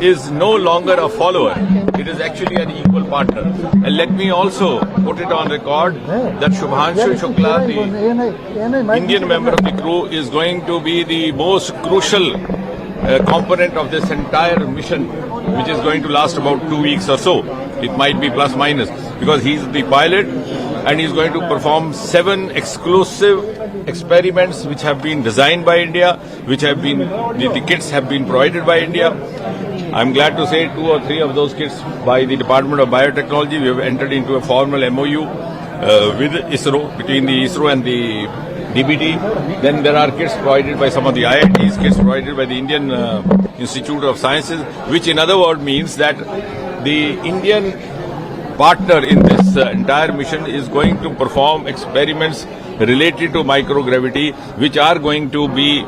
is no longer a follower. It is actually an equal partner. And let me also put it on record that Shubhanshu Shukla, the Indian member of the crew, is going to be the most crucial component of this entire mission, which is going to last about 2 weeks or so. It might be plus minus, because he's the pilot and he's going to perform 7 exclusive experiments which have been designed by India, which have been, the kits have been provided by India. I'm glad to say 2 or 3 of those kits by the Department of Biotechnology. We have entered into a formal MOU with ISRO, between the ISRO and the DBT. Then there are kits provided by some of the IITs, kits provided by the Indian Institute of Sciences, which in other words means that the Indian partner in this entire mission is going to perform experiments related to microgravity, which are going to be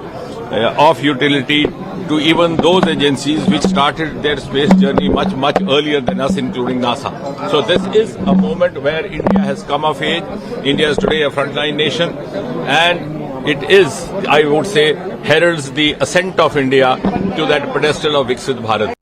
of utility to even those agencies which started their space journey much, much earlier than us, including NASA. So this is a moment where India has come of age. India is today a frontline nation, and it is, I would say, heralds the ascent of India to that pedestal of Viksit Bharat.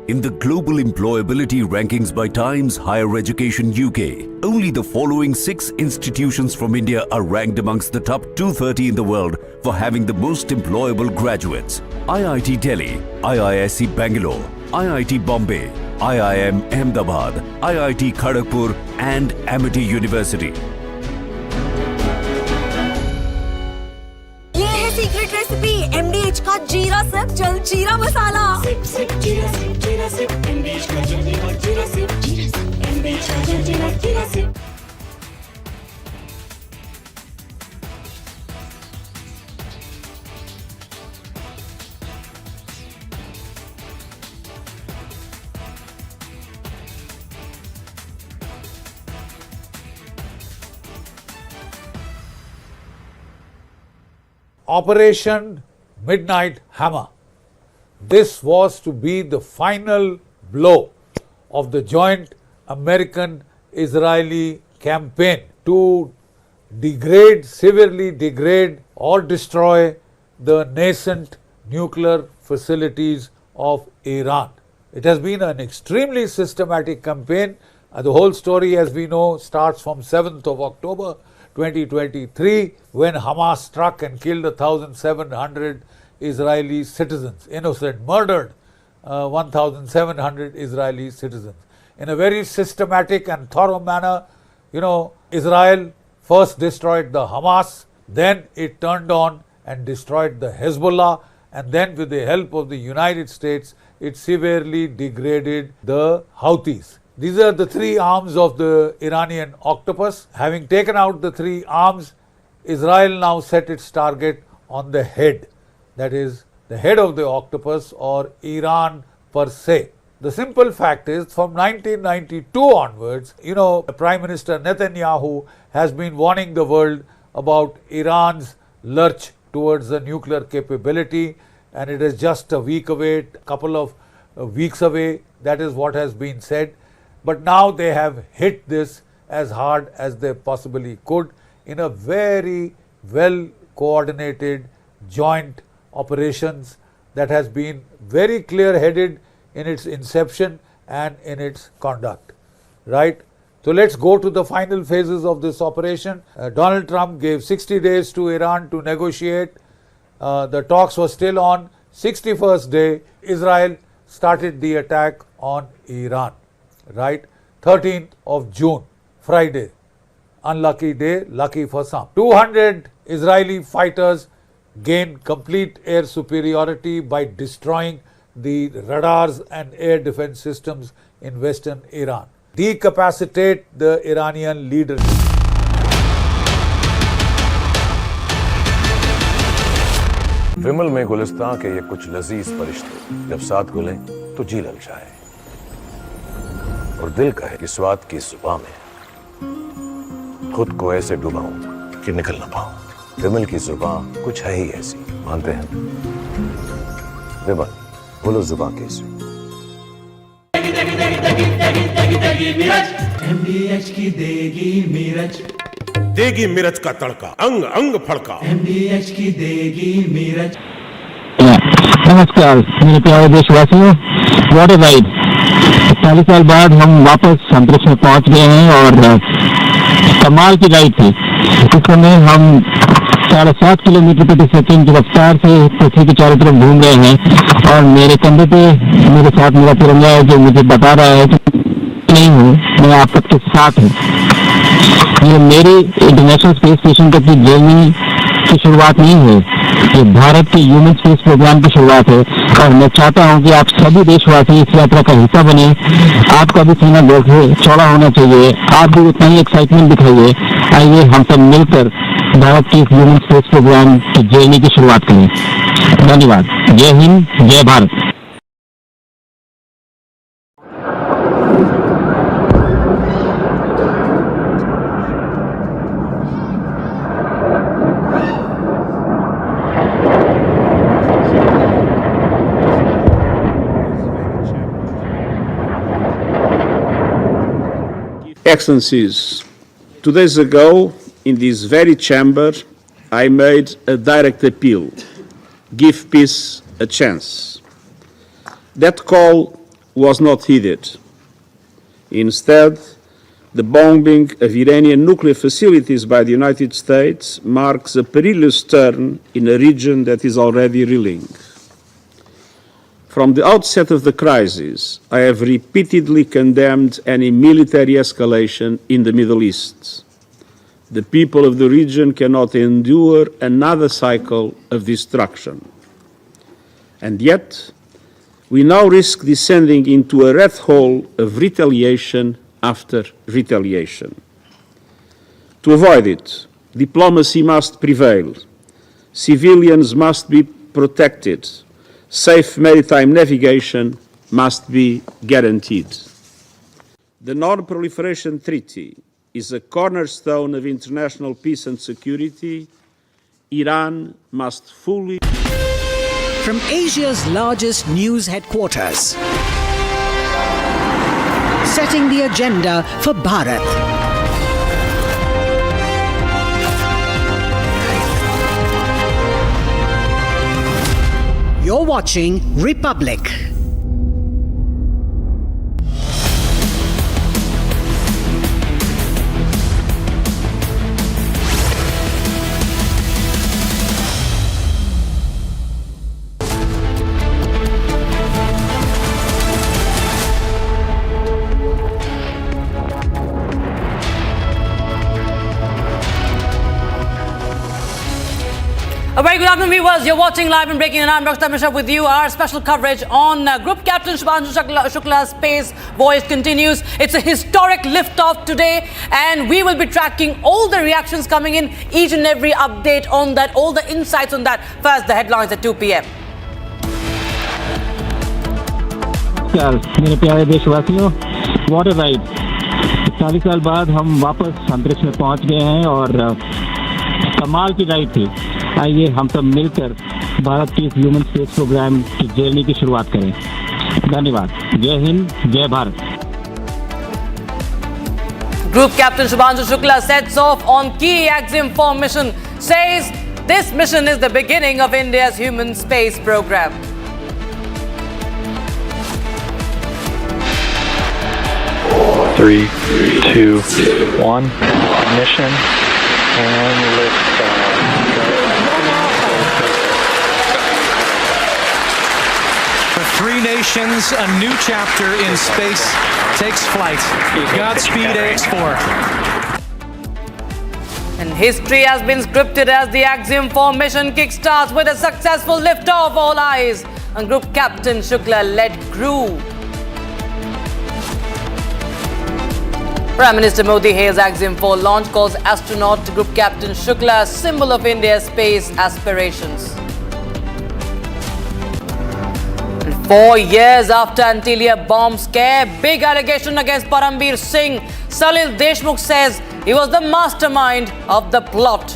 In the global employability rankings by Times Higher Education UK, only the following 6 institutions from India are ranked amongst the top 230 in the world for having the most employable graduates: IIT Delhi, IISc Bangalore, IIT Bombay, IIM Ahmedabad, IIT Kharagpur and Amity University. Secret recipe MDH का जीरा sip जल जीरा मसाला sip sip जीरा sip MDH का जल जीरा sip MDH का जल जीरा sip Operation Midnight Hammer. This was to be the final blow of the joint American-Israeli campaign to degrade, severely degrade or destroy the nascent nuclear facilities of Iran. It has been an extremely systematic campaign. The whole story, as we know, starts from 7th of October 2023, when Hamas struck and killed 1,700 Israeli citizens, innocent, murdered 1,700 Israeli citizens. In a very systematic and thorough manner, Israel first destroyed the Hamas, then it turned on and destroyed the Hezbollah, and then with the help of the United States, it severely degraded the Houthis. These are the 3 arms of the Iranian octopus. Having taken out the 3 arms, Israel now set its target on the head. That is, the head of the octopus, or Iran per se. The simple fact is, from 1992 onwards, Prime Minister Netanyahu has been warning the world about Iran's lurch towards the nuclear capability, and it is just a week away, a couple of weeks away. That is what has been said. But now they have hit this as hard as they possibly could in a very well coordinated joint operations that has been very clear-headed in its inception and in its conduct. Right? So let's go to the final phases of this operation. Donald Trump gave 60 days to Iran to negotiate. The talks were still on. 61st day, Israel started the attack on Iran. Right, 13th of June, Friday, unlucky day, lucky for some. 200 Israeli fighters gained complete air superiority by destroying the radars and air defense systems in western Iran. Decapacitate the Iranian leadership. विमल में गुलिस्तां के ये कुछ लजीज फरिश्ते जब साथ गुलें तो जी लग जाए और दिल कहे कि स्वाद की जुबान में खुद को ऐसे डुबाऊं कि निकल ना पाऊं। विमल की जुबान कुछ है ही ऐसी, मानते हैं? विमल, बोलो जुबान कैसी? MDH की देगी मीरज। देगी मिर्च का तड़का, अंग अंग फड़का। MDH की देगी मिर्च। नमस्कार मेरे प्यारे देशवासियों, व्हाट अ राइड। 40 साल बाद हम वापस अंतरिक्ष में पहुंच गए हैं और कमाल की राइड थी। इस समय हम 7.5 किलोमीटर प्रति सेकंड की रफ्तार से पृथ्वी के चारों तरफ घूम रहे हैं और मेरे कंधे पे मेरे साथ मेरा तिरंगा है जो मुझे बता रहा है कि नहीं हूँ, मैं आप सबके साथ हूँ। ये मेरी इंटरनेशनल स्पेस स्टेशन तक की जर्नी की शुरुआत नहीं है, ये भारत के ह्यूमन स्पेस प्रोग्राम की शुरुआत है और मैं चाहता हूं कि आप सभी देशवासी इस यात्रा का हिस्सा बने। आपका भी सीना चौड़ा होना चाहिए, आप भी उतना ही एक्साइटमेंट दिखाइए। आइए हम सब मिलकर भारत के इस ह्यूमन स्पेस प्रोग्राम की जर्नी की शुरुआत करें। धन्यवाद। जय हिंद, जय Bharat. Excellencies, 2 days ago, in this very chamber, I made a direct appeal: give peace a chance. That call was not heeded. Instead, the bombing of Iranian nuclear facilities by the United States marks a perilous turn in a region that is already reeling. From the outset of the crisis, I have repeatedly condemned any military escalation in the Middle East. The people of the region cannot endure another cycle of destruction. And yet, we now risk descending into a rat hole of retaliation after retaliation. To avoid it, diplomacy must prevail. Civilians must be protected. Safe maritime navigation must be guaranteed. The Non-Proliferation Treaty is a cornerstone of international peace and security. Iran must fully... From Asia's largest news headquarters, setting the agenda for Bharat. You're watching Republic. A very good afternoon, viewers. You're watching live and breaking, and I'm Dr. Mishra with you. Our special coverage on Group Captain Shubhanshu Shukla's space voyage continues. It's a historic liftoff today, and we will be tracking all the reactions coming in, each and every update on that, all the insights on that. First, the headlines at 2 p.m. मेरे प्यारे देशवासियों, what a ride. 40 साल बाद हम वापस अंतरिक्ष में पहुंच गए हैं और कमाल की राइड थी। आइए हम सब मिलकर भारत के इस ह्यूमन स्पेस प्रोग्राम की जर्नी की शुरुआत करें। धन्यवाद। जय हिंद, जय Bharat. Group Captain Shubhanshu Shukla sets off on key Axiom-4 mission, says this mission is the beginning of India's human space program. Three, two, one, ignition, and lift. For 3 nations, a new chapter in space takes flight. Godspeed, AX4. And history has been scripted as the Axiom-4 mission kickstarts with a successful liftoff. All eyes on Group Captain Shukla-led crew. Prime Minister Modi hails Axiom-4 launch, calls astronaut Group Captain Shukla a symbol of India's space aspirations. 4 years after Antilia bomb scare, big allegation against Parambir Singh. Salil Deshmukh says he was the mastermind of the plot.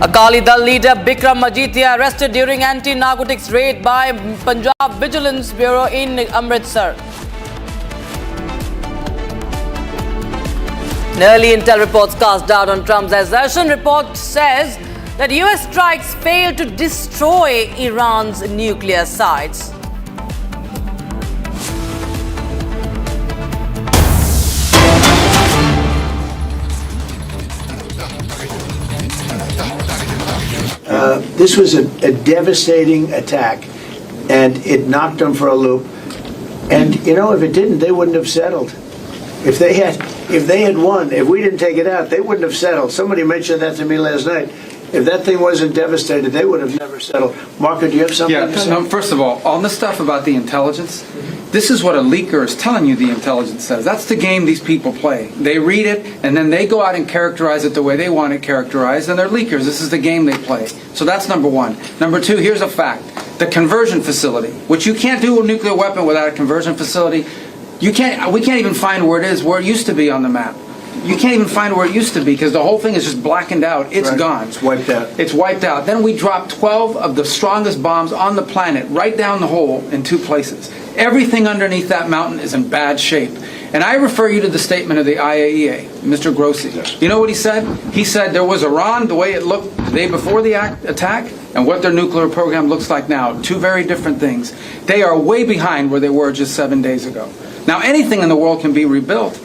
Akali Dal leader Bikram Majitia arrested during anti-narcotics raid by Punjab Vigilance Bureau in Amritsar. An early intel reports cast doubt on Trump's assertion. Report says that US strikes failed to destroy Iran's nuclear sites. This was a devastating attack, and it knocked them for a loop. And you know, if it didn't, they wouldn't have settled. If they had won, if we didn't take it out, they wouldn't have settled. Somebody mentioned that to me last night. If that thing wasn't devastated, they would have never settled. Marco, do you have something to say? No, first of all the stuff about the intelligence, this is what a leaker is telling you the intelligence says. That's the game these people play. They read it, and then they go out and characterize it the way they want it characterized, and they're leakers. This is the game they play. So that's number one. Number two, here's a fact. The conversion facility, which you can't do a nuclear weapon without a conversion facility. We can't even find where it is, where it used to be on the map. You can't even find where it used to be because the whole thing is just blackened out. It's gone. It's wiped out. It's wiped out. Then we dropped 12 of the strongest bombs on the planet right down the hole in 2 places. Everything underneath that mountain is in bad shape. And I refer you to the statement of the IAEA, Mr. Grossi. You know what he said? He said there was Iran, the way it looked the day before the attack, and what their nuclear program looks like now. 2 very different things. They are way behind where they were just 7 days ago. Now, anything in the world can be rebuilt,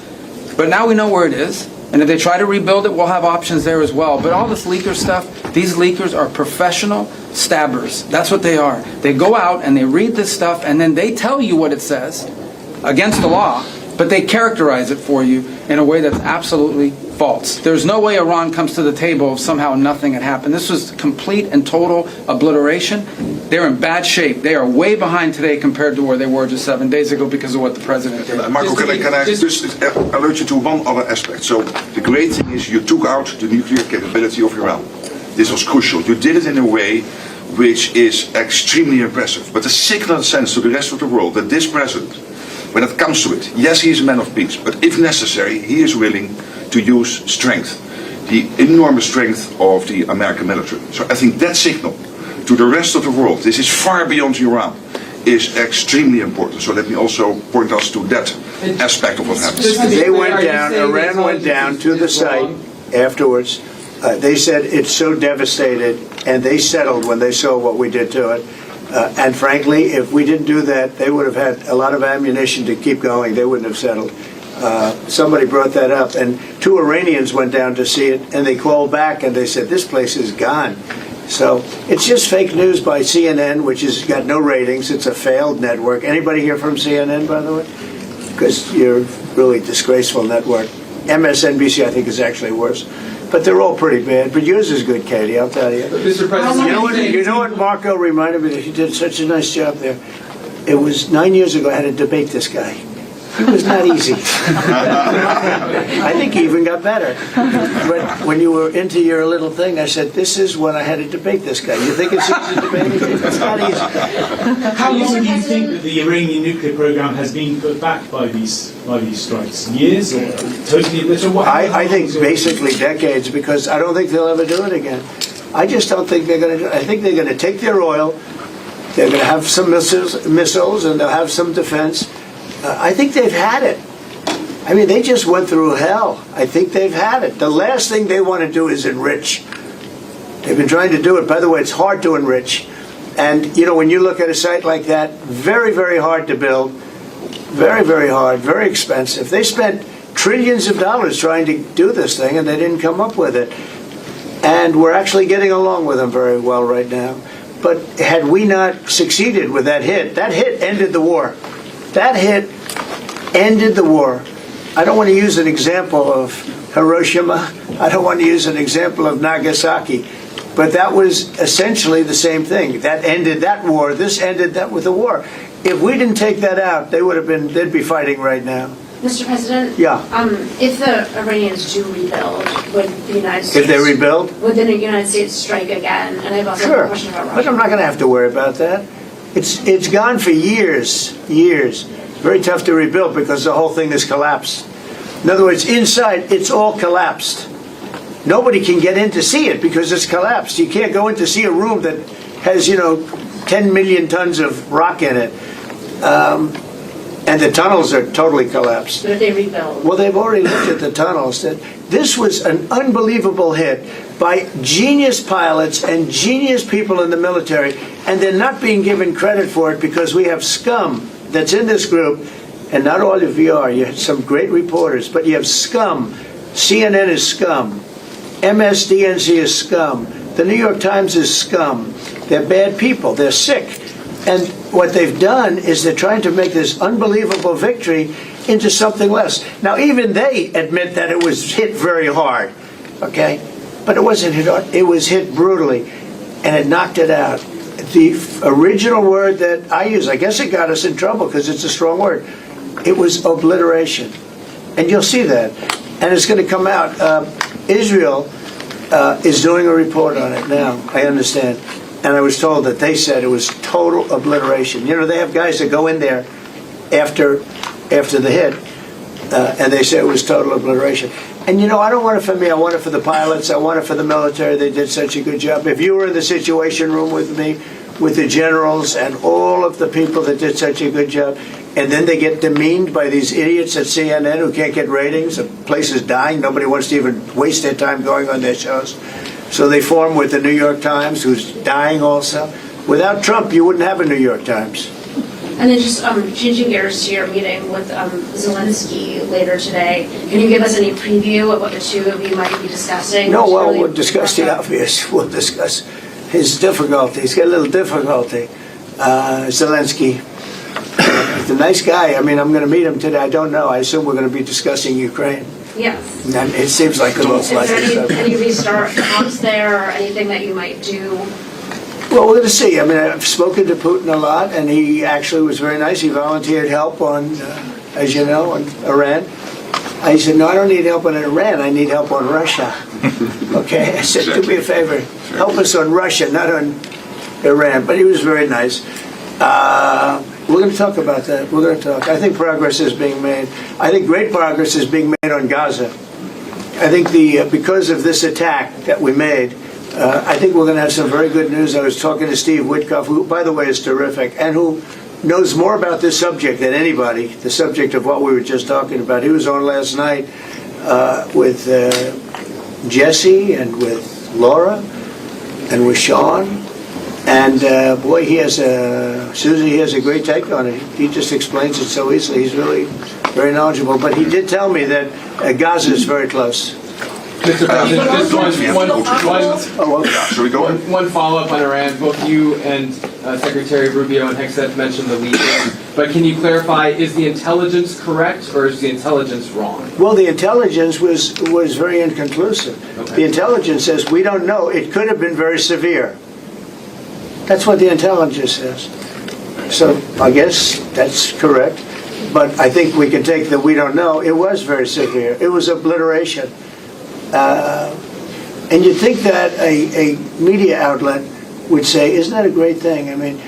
but now we know where it is. And if they try to rebuild it, we'll have options there as well. But all this leaker stuff, these leakers are professional stabbers. That's what they are. They go out and they read this stuff, and then they tell you what it says against the law, but they characterize it for you in a way that's absolutely false. There's no way Iran comes to the table if somehow nothing had happened. This was complete and total obliteration. They're in bad shape. They are way behind today compared to where they were just 7 days ago because of what the president did. Marco, can I just alert you to one other aspect? So the great thing is you took out the nuclear capability of Iran. This was crucial. You did it in a way which is extremely impressive. But the signal sends to the rest of the world that this president, when it comes to it, yes, he is a man of peace, but if necessary, he is willing to use strength, the enormous strength of the American military. So I think that signal to the rest of the world, this is far beyond Iran, is extremely important. So let me also point us to that aspect of what happened. They went down, Iran went down to the site afterwards. They said it's so devastated, and they settled when they saw what we did to it. And frankly, if we didn't do that, they would have had a lot of ammunition to keep going. They wouldn't have settled. Somebody brought that up, and 2 Iranians went down to see it, and they called back and they said, this place is gone. So it's just fake news by CNN, which has got no ratings. It's a failed network. Anybody here from CNN, by the way? Because you're a really disgraceful network. MSNBC, I think, is actually worse. But they're all pretty bad. But yours is good, Katie, I'll tell you. Mr. President, you know what Marco reminded me that he did such a nice job there? It was 9 years ago I had to debate this guy. It was not easy. I think he even got better. But when you were into your little thing, I said, this is when I had to debate this guy. You think it's easy to debate him? It's not easy. How long do you think that the Iranian nuclear program has been put back by these strikes? Years or totally obliterated? I think basically decades, because I don't think they'll ever do it again. I just don't think they're going to do it. I think they're going to take their oil, they're going to have some missiles, and they'll have some defense. I think they've had it. I mean, they just went through hell. I think they've had it. The last thing they want to do is enrich. They've been trying to do it. By the way, it's hard to enrich. And, you know, when you look at a site like that, very, very hard to build. Very, very hard, very expensive. They spent trillions of dollars trying to do this thing, and they didn't come up with it. And we're actually getting along with them very well right now. But had we not succeeded with that hit ended the war. That hit ended the war. I don't want to use an example of Hiroshima. I don't want to use an example of Nagasaki. But that was essentially the same thing. That ended that war. This ended that with the war. If we didn't take that out, they'd be fighting right now. Mr. President? Yeah. If the Iranians do rebuild, would the United States... If they rebuild? Would the United States strike again? And I've also a question about Russia. But I'm not going to have to worry about that. It's gone for years. Very tough to rebuild because the whole thing has collapsed. In other words, inside, it's all collapsed. Nobody can get in to see it because it's collapsed. You can't go in to see a room that has, 10 million tons of rock in it. And the tunnels are totally collapsed. But if they rebuild? Well, they've already looked at the tunnels. This was an unbelievable hit by genius pilots and genius people in the military, and they're not being given credit for it because we have scum that's in this group, and not all of you are. You have some great reporters, but you have scum. CNN is scum. MSDNC is scum. The New York Times is scum. They're bad people. They're sick. And what they've done is they're trying to make this unbelievable victory into something less. Now, even they admit that it was hit very hard, okay? But it wasn't hit hard. It was hit brutally, and it knocked it out. The original word that I use, I guess it got us in trouble because it's a strong word. It was obliteration. And you'll see that. And it's going to come out. Israel is doing a report on it now, I understand. And I was told that they said it was total obliteration. You know, they have guys that go in there after the hit, and they say it was total obliteration. And, you know, I don't want it for me. I want it for the pilots. I want it for the military. They did such a good job. If you were in the Situation Room with me, with the generals and all of the people that did such a good job, and then they get demeaned by these idiots at CNN who can't get ratings, the place is dying, nobody wants to even waste their time going on their shows. So they form with the New York Times, who's dying also. Without Trump, you wouldn't have a New York Times. And then just changing gears to your meeting with Zelensky later today, can you give us any preview of what the two of you might be discussing? No, well, we'll discuss the obvious. We'll discuss his difficulty. He's got a little difficulty. Zelensky, he's a nice guy. I mean, I'm going to meet him today. I don't know. I assume we're going to be discussing Ukraine. Yes. And it seems like the most likely subject. Any restart talks there or anything that you might do? Well, we're going to see. I mean, I've spoken to Putin a lot, and he actually was very nice. He volunteered help on, as you know, on Iran. I said, no, I don't need help on Iran. I need help on Russia. Okay? I said, do me a favor. Help us on Russia, not on Iran. But he was very nice. We're going to talk about that. We're going to talk. I think progress is being made. I think great progress is being made on Gaza. I think because of this attack that we made, I think we're going to have some very good news. I was talking to Steve Witkoff, who, by the way, is terrific, and who knows more about this subject than anybody, the subject of what we were just talking about. He was on last night with Jesse and with Laura and with Sean. And boy, Susie, he has a great take on it. He just explains it so easily. He's really very knowledgeable. But he did tell me that Gaza is very close. Mr. President, one follow-up on Iran. Both you and Secretary Rubio and Hexet mentioned the leak. But can you clarify, is the intelligence correct or is the intelligence wrong? Well, the intelligence was very inconclusive. Okay. The intelligence says we don't know. It could have been very severe. That's what the intelligence says. So I guess that's correct. But I think we can take that we don't know. It was very severe. It was obliteration. And you'd think that a media outlet would say, isn't that a great thing? I mean,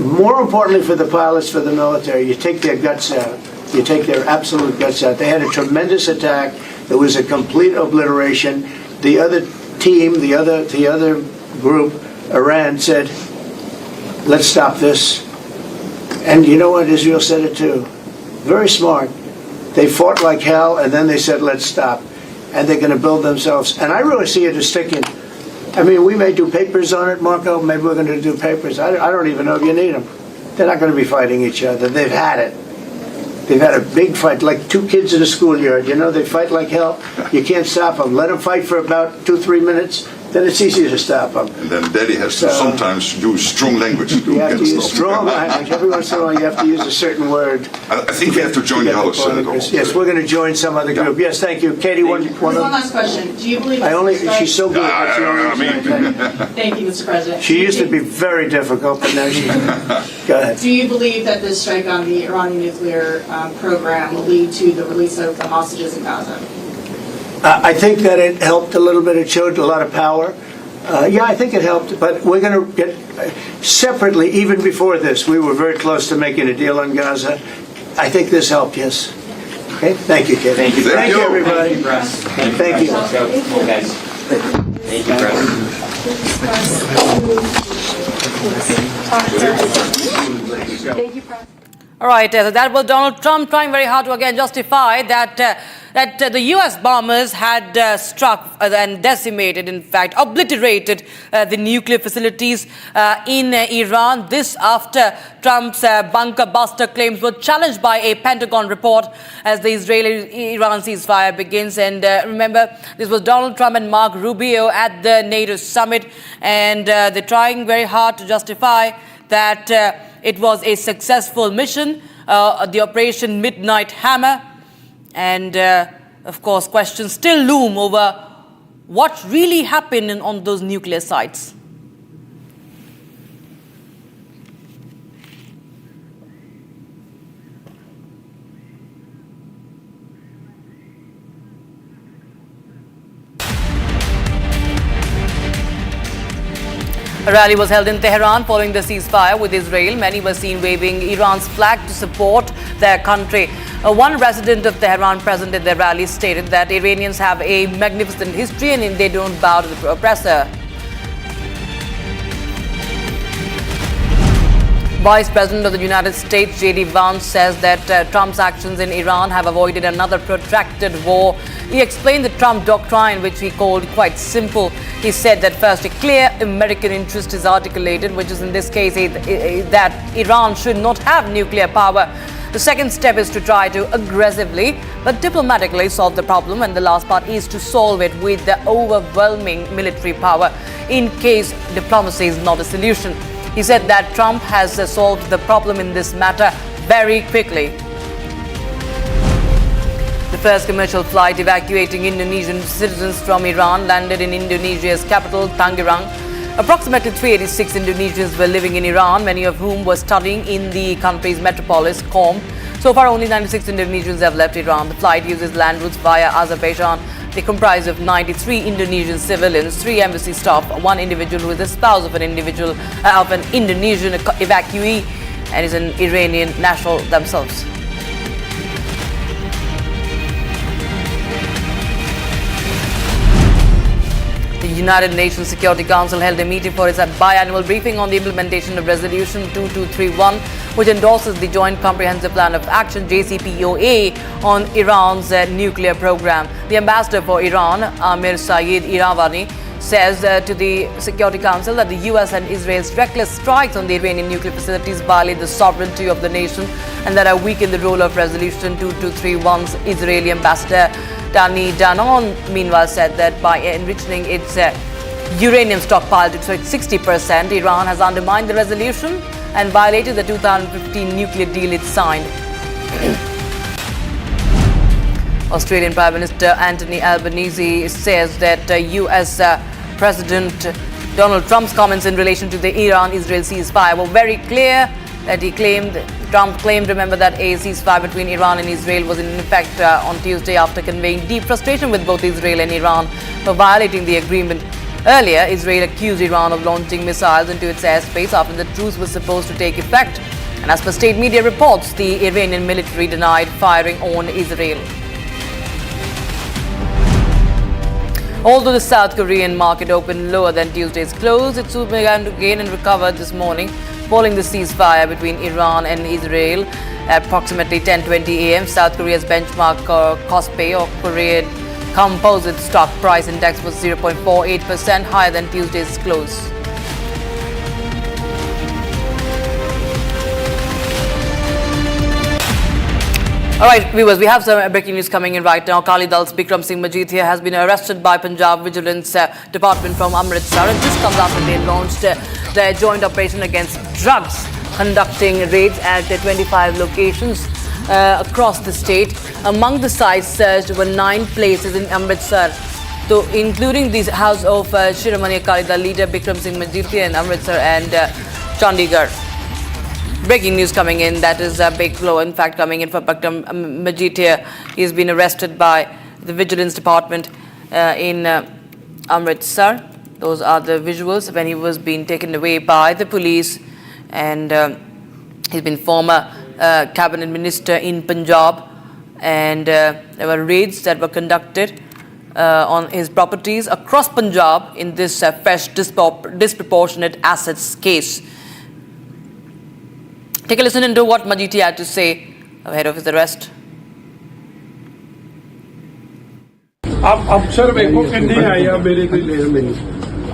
more importantly for the pilots, for the military, you take their guts out. You take their absolute guts out. They had a tremendous attack. There was a complete obliteration. The other team, the other group, Iran, said, let's stop this. And you know what? Israel said it too. Very smart. They fought like hell, and then they said, let's stop. And they're going to build themselves. And I really see it as sticking. I mean, we may do papers on it, Marco. Maybe we're going to do papers. I don't even know if you need them. They're not going to be fighting each other. They've had it. They've had a big fight, like two kids in a schoolyard. You know, they fight like hell. You can't stop them. Let them fight for about 2-3 minutes. Then it's easy to stop them. And then Daddy has to sometimes use strong language to you have to use strong language. Every once in a while you have to use a certain word. I think we have to join the others. Yes, we're going to join some other group. Yes, thank you. Katie, one last question. Do you believe she's so good. That's the only reason. Thank you, Mr. President. She used to be very difficult, but now she's... Go ahead. Do you believe that this strike on the Iranian nuclear program will lead to the release of the hostages in Gaza? I think that it helped a little bit. It showed a lot of power. Yeah, I think it helped, but we're going to get separately, even before this, we were very close to making a deal on Gaza. I think this helped, yes. Okay, thank you, Kevin. Thank you, thank you everybody. Thank you, guys. Thank you, Thank you, Press. All right, so that was Donald Trump trying very hard to again justify that the U.S. bombers had struck and decimated, in fact, obliterated the nuclear facilities in Iran. This after Trump's bunker buster claims were challenged by a Pentagon report as the Israeli-Iran ceasefire begins. And remember, this was Donald Trump and Marco Rubio at the NATO summit, and they're trying very hard to justify that it was a successful mission, the Operation Midnight Hammer. And, of course, questions still loom over what really happened on those nuclear sites. A rally was held in Tehran following the ceasefire with Israel. Many were seen waving Iran's flag to support their country. One resident of Tehran present at the rally stated that Iranians have a magnificent history and they don't bow to the oppressor. Vice President of the United States, J.D. Vance, says that Trump's actions in Iran have avoided another protracted war. He explained the Trump doctrine, which he called quite simple. He said that first, a clear American interest is articulated, which is in this case that Iran should not have nuclear power. The second step is to try to aggressively but diplomatically solve the problem, and the last part is to solve it with the overwhelming military power in case diplomacy is not a solution. He said that Trump has solved the problem in this matter very quickly. The first commercial flight evacuating Indonesian citizens from Iran landed in Indonesia's capital, Tangerang. Approximately 386 Indonesians were living in Iran, many of whom were studying in the country's metropolis, Qom. So far, only 96 Indonesians have left Iran. The flight uses land routes via Azerbaijan. They comprise of 93 Indonesian civilians, 3 embassy staff, 1 individual who is the spouse of an Indonesian evacuee and is an Iranian national themselves. The United Nations Security Council held a meeting for its biannual briefing on the implementation of Resolution 2231, which endorses the Joint Comprehensive Plan of Action (JCPOA) on Iran's nuclear program. The ambassador for Iran, Amir Saeed Iravani, says to the Security Council that the US and Israel's reckless strikes on the Iranian nuclear facilities violate the sovereignty of the nation and that are weaken the role of Resolution 2231's Israeli ambassador. Dani Danon, meanwhile, said that by enriching its uranium stockpile to 60%, Iran has undermined the resolution and violated the 2015 nuclear deal it signed. Australian Prime Minister Anthony Albanese says that US President Donald Trump's comments in relation to the Iran-Israel ceasefire were very clear. That Trump claimed, remember, that a ceasefire between Iran and Israel was in effect on Tuesday after conveying deep frustration with both Israel and Iran for violating the agreement. Earlier, Israel accused Iran of launching missiles into its airspace after the truce was supposed to take effect. And as per state media reports, the Iranian military denied firing on Israel. Although the South Korean market opened lower than Tuesday's close, it soon began to gain and recover this morning following the ceasefire between Iran and Israel at approximately 10:20 a.m. South Korea's benchmark KOSPI or Korean Composite Stock Price Index was 0.48% higher than Tuesday's close. All right, viewers, we have some breaking news coming in right now. Akali Dal's Bikram Singh Majithia has been arrested by Punjab Vigilance Department from Amritsar. And this comes after they launched their joint operation against drugs, conducting raids at 25 locations across the state. Among the sites searched were 9 places in Amritsar, so including the house of Shiromani Akali Dal leader Bikram Singh Majithia in Amritsar and Chandigarh. Breaking news coming in, that is a big blow, in fact, coming in for Bikram Majithia. He's been arrested by the Vigilance Department in Amritsar. Those are the visuals when he was being taken away by the police. And he's been former cabinet minister in Punjab. And there were raids that were conducted on his properties across Punjab in this fresh disproportionate assets case. Take a listen into what Majiti had to say ahead of his arrest. अब अफसर वेखो किन्ने आए आ मेरे कोई लेन मैनू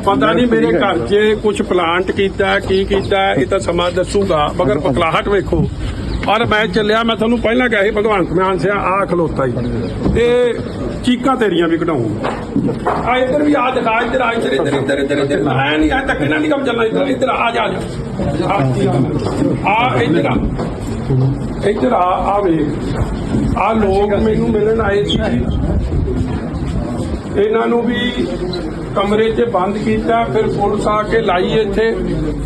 पता नहीं मेरे घर च कुछ प्लांट कीता की कीता ये तो समा दसूगा मगर पकलाहट वेखो और मैं चलिया मैं थानू पहला कहा ਸੀ भगवंत मान से आ खलोता ही ते चीका तेरियां भी कढाऊं आ इधर भी आ दिखा इधर आ इधर इधर इधर इधर इधर मैं नहीं आ तक नहीं कम चलना इधर इधर आ जा इधर आ वे आ लोग मैनू मिलन आए सी ਇਹਨਾਂ ਨੂੰ ਵੀ ਕਮਰੇ 'ਚ ਬੰਦ ਕੀਤਾ ਫਿਰ ਪੁਲਿਸ ਆ ਕੇ ਲਾਈ ਇੱਥੇ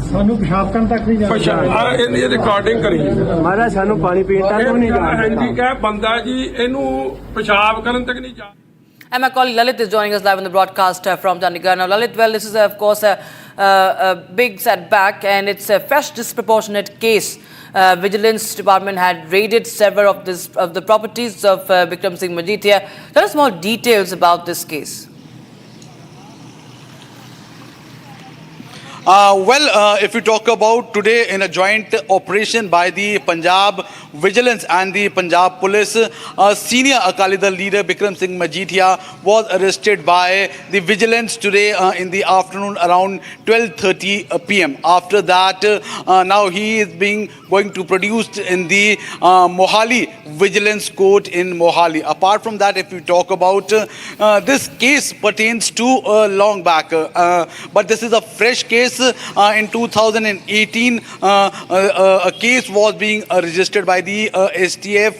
ਸਾਨੂੰ ਪਿਸ਼ਾਬ ਕਰਨ ਤੱਕ ਨਹੀਂ ਜਾਣਾ ਇਹ ਰਿਕਾਰਡਿੰਗ ਕਰੀ ਮਹਾਰਾਜ ਸਾਨੂੰ ਪਾਣੀ ਪੀਣ ਤੱਕ ਵੀ ਨਹੀਂ ਜਾਣਾ ਹਾਂਜੀ ਕਹੇ ਬੰਦਾ ਜੀ ਇਹਨੂੰ ਪਿਸ਼ਾਬ ਕਰਨ ਤੱਕ ਨਹੀਂ ਜਾਣਾ And my colleague Lalit is joining us live on the broadcast from Chandigarh. Now, Lalit, well, this is, of course, a big setback, and it's a fresh disproportionate case. Vigilance Department had raided several of the properties of Bikram Singh Majithia. Tell us more details about this case. If you talk about today in a joint operation by the Punjab Vigilance and the Punjab Police, senior Akali Dal leader Bikram Singh Majithia was arrested by the Vigilance today in the afternoon around 12:30 p.m. After that, now he is going to produced in the Mohali Vigilance Court in Mohali. Apart from that, if you talk about this case pertains to long back, but this is a fresh case. In 2018, a case was being registered by the STF,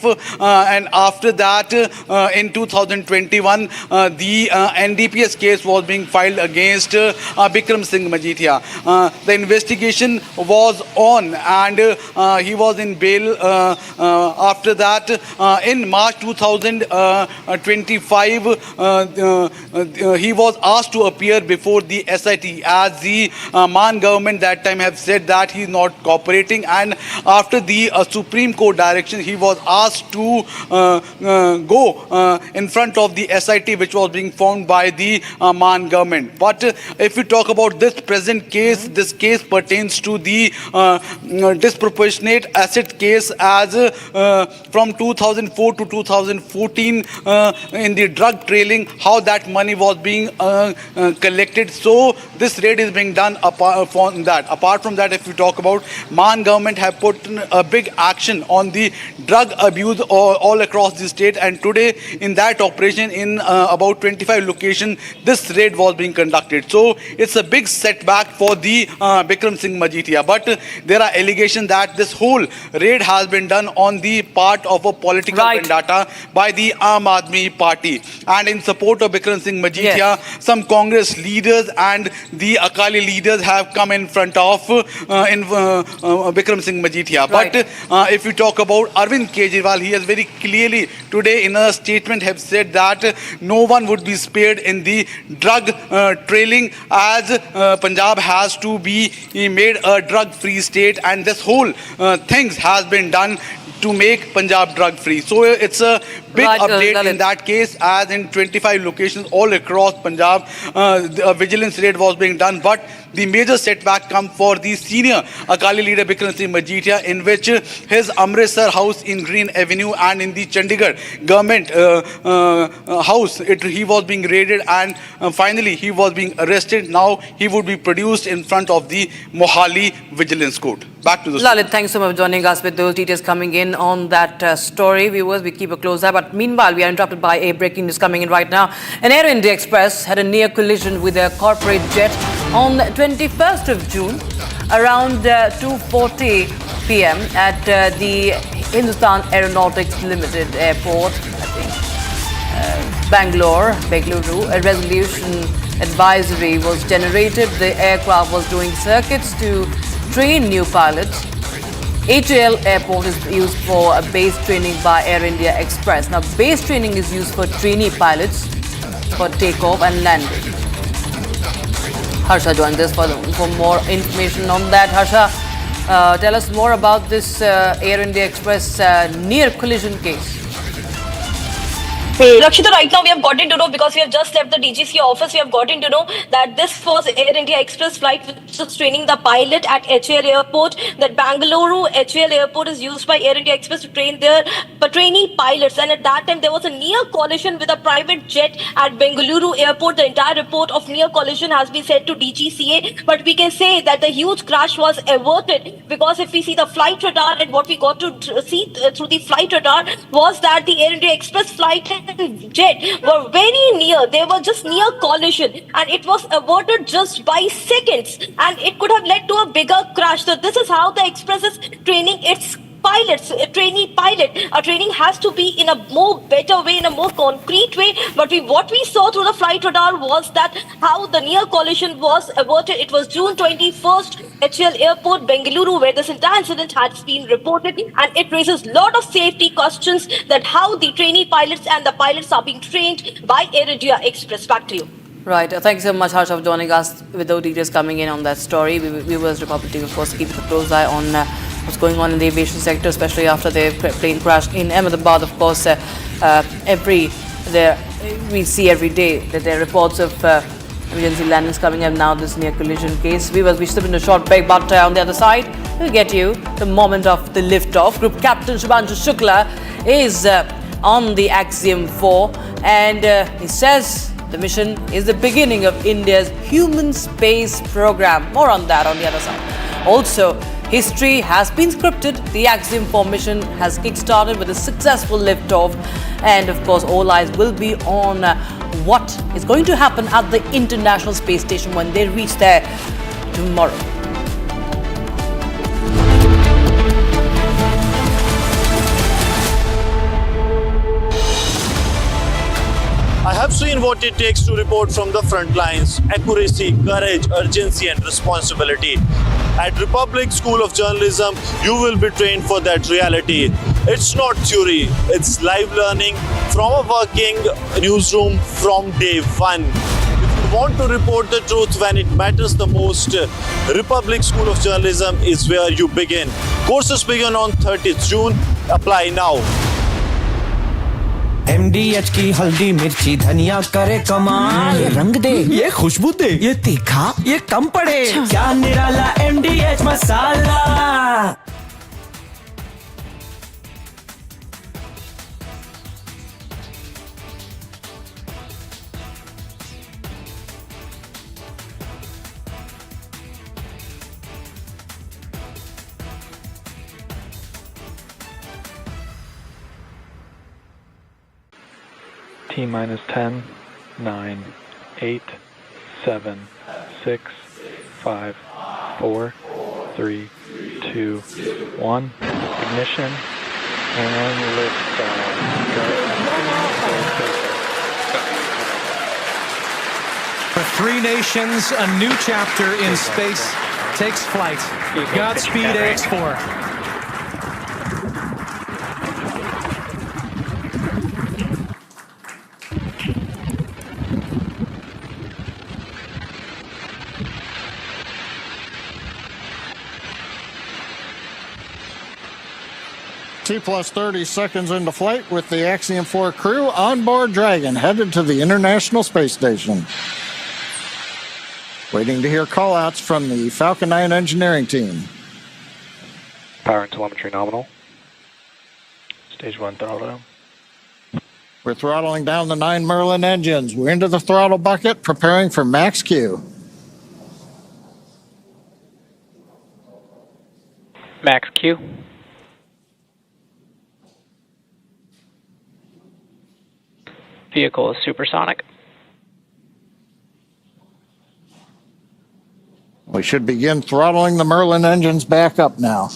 and after that, in 2021, the NDPS case was being filed against Bikram Singh Majithia. The investigation was on, and he was in bail. After that, in March 2025, he was asked to appear before the SIT as the Man government that time have said that he is not cooperating, and after the Supreme Court direction he was asked to go in front of the SIT which was being formed by the Man government. But if we talk about this present case, this case pertains to the disproportionate asset case as from 2004 to 2014 in the drug trailing, how that money was being collected. So this raid is being done apart from that, if you talk about Man government have put a big action on the drug abuse all across the state, and today in that operation in about 25 locations this raid was being conducted. So it's a big setback for the Bikram Singh Majithia, but there are allegations that this whole raid has been done on the part of a political vendetta by the Aam Aadmi Party, and in support of Bikram Singh Majithia, some Congress leaders and the Akali leaders have come in front of Bikram Singh Majithia. But if you talk about Arvind Kejriwal, he has very clearly today in a statement have said that no one would be spared in the drug trailing, as Punjab has to be made a drug-free state, and this whole things has been done to make Punjab drug free. So it's a big update in that case, as in 25 locations all across Punjab, a vigilance raid was being done. But the major setback come for the senior Akali leader Bikram Singh Majithia, in which his Amritsar house in Green Avenue and in the Chandigarh government house, he was being raided, and finally he was being arrested. Now he would be produced in front of the Mohali Vigilance Court. Back to the Lalit, thanks so much for joining us with those details coming in on that story. Viewers, we keep a close eye, but meanwhile we are interrupted by a breaking news coming in right now. An Air India Express had a near collision with a corporate jet on 21st of June around 2:40 p.m. at the Hindustan Aeronautics Limited Airport, I think, Bengaluru. A resolution advisory was generated. The aircraft was doing circuits to train new pilots. HAL Airport is used for base training by Air India Express. Now, base training is used for trainee pilots for takeoff and landing. Harsha joined us for more information on that. Harsha, tell us more about this Air India Express near collision case. Rakshita, right now we have gotten to know, because we have just left the DGC office, we have gotten to know that this was Air India Express flight which was training the pilot at HAL airport. That Bangalore HAL airport is used by Air India Express to train their training pilots, and at that time there was a near collision with a private jet at Bengaluru airport. The entire report of near collision has been sent to DGCA, but we can say that the huge crash was averted, because if we see the flight radar, and what we got to see through the flight radar was that the Air India Express flight and jet were very near. They were just near collision, and it was averted just by seconds, and it could have led to a bigger crash. So this is how the Express is training its pilots. A trainee pilot, a training has to be in a more better way, in a more concrete way. But what we saw through the flight radar was that how the near collision was averted. It was June 21st, HAL airport, Bengaluru, where this entire incident has been reported, and it raises a lot of safety questions that how the trainee pilots and the pilots are being trained by Air India Express. Back to you. Right. Thanks so much, Harsh, for joining us with those details coming in on that story. We was Republican, of course, keeping a close eye on what's going on in the aviation sector, especially after the plane crash in Ahmedabad. Of course, we see every day that there are reports of emergency landings coming up. Now this near collision case. We slip into a short break, but on the other side, we'll get you the moment of the liftoff. Group Captain Shubhanshu Shukla is on the Axiom-4, and he says the mission is the beginning of India's human space program. More on that on the other side. Also, history has been scripted. The Axiom-4 mission has kick-started with a successful liftoff. And of course, all eyes will be on what is going to happen at the International Space Station when they reach there tomorrow. I have seen what it takes to report from the front lines: accuracy, courage, urgency and responsibility. At Republic School of Journalism, you will be trained for that reality. It's not theory, it's live learning from a working newsroom from day one. If you want to report the truth when it matters the most, Republic School of Journalism is where you begin. Courses begin on 30th June. Apply now. MDH की हल्दी मिर्ची धनिया करे कमाल, ये रंग दे, ये खुशबू दे, ये तीखा, ये कम पड़े, क्या निराला MDH masala. T-minus 10, 9, 8, 7, 6, 5, 4, 3, 2, 1. Ignition and liftoff. For three nations, a new chapter in space takes flight. Godspeed, AX-4. T plus 30 seconds into flight with the Axiom-4 crew on board Dragon, headed to the International Space Station. Waiting to hear callouts from the Falcon 9 engineering team. Power and telemetry nominal. Stage 1 throttle down. We're throttling down the 9 Merlin engines. We're into the throttle bucket, preparing for max Q. Max Q. Vehicle is supersonic. We should begin throttling the Merlin engines back up now.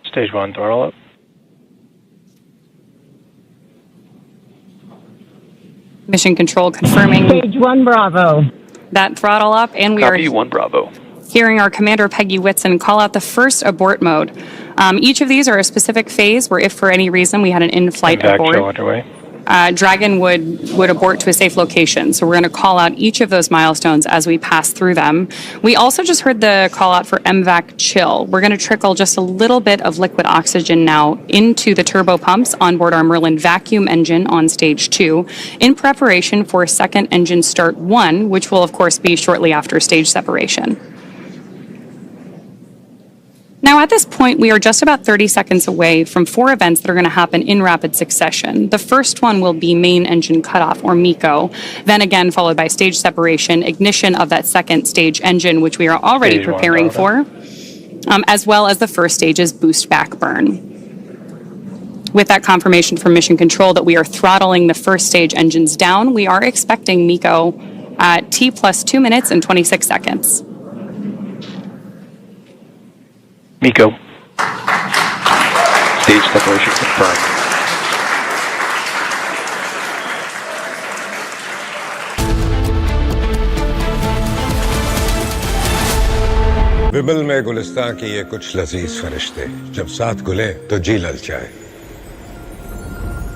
Stage 1 throttle up. Mission control confirming. Stage 1 Bravo. That throttle up, and we Copy are 1 Bravo. hearing our commander Peggy Whitson call out the first abort mode. Each of these are a specific phase where if for any reason we had an in-flight Impact abort. show underway. Dragon would abort to a safe location. So we're going to call out each of those milestones as we pass through them. We also just heard the call out for MVAC chill. We're going to trickle just a little bit of liquid oxygen now into the turbo pumps on board our Merlin vacuum engine on stage 2 in preparation for second engine start 1, which will of course be shortly after stage separation. Now, at this point, we are just about 30 seconds away from 4 events that are going to happen in rapid succession. The first one will be main engine cutoff, or MECO, then again followed by stage separation, ignition of that second stage engine, which we are already Stage preparing for, as well as the first stage's boost back burn. With that confirmation from Mission Control that we are throttling the first stage engines down, we are expecting MECO at T plus 2 minutes and 26 seconds. MECO. Stage separation confirmed. विमल में गुलिस्तां की ये कुछ लजीज फरिश्ते जब साथ घुले तो जी ललचाए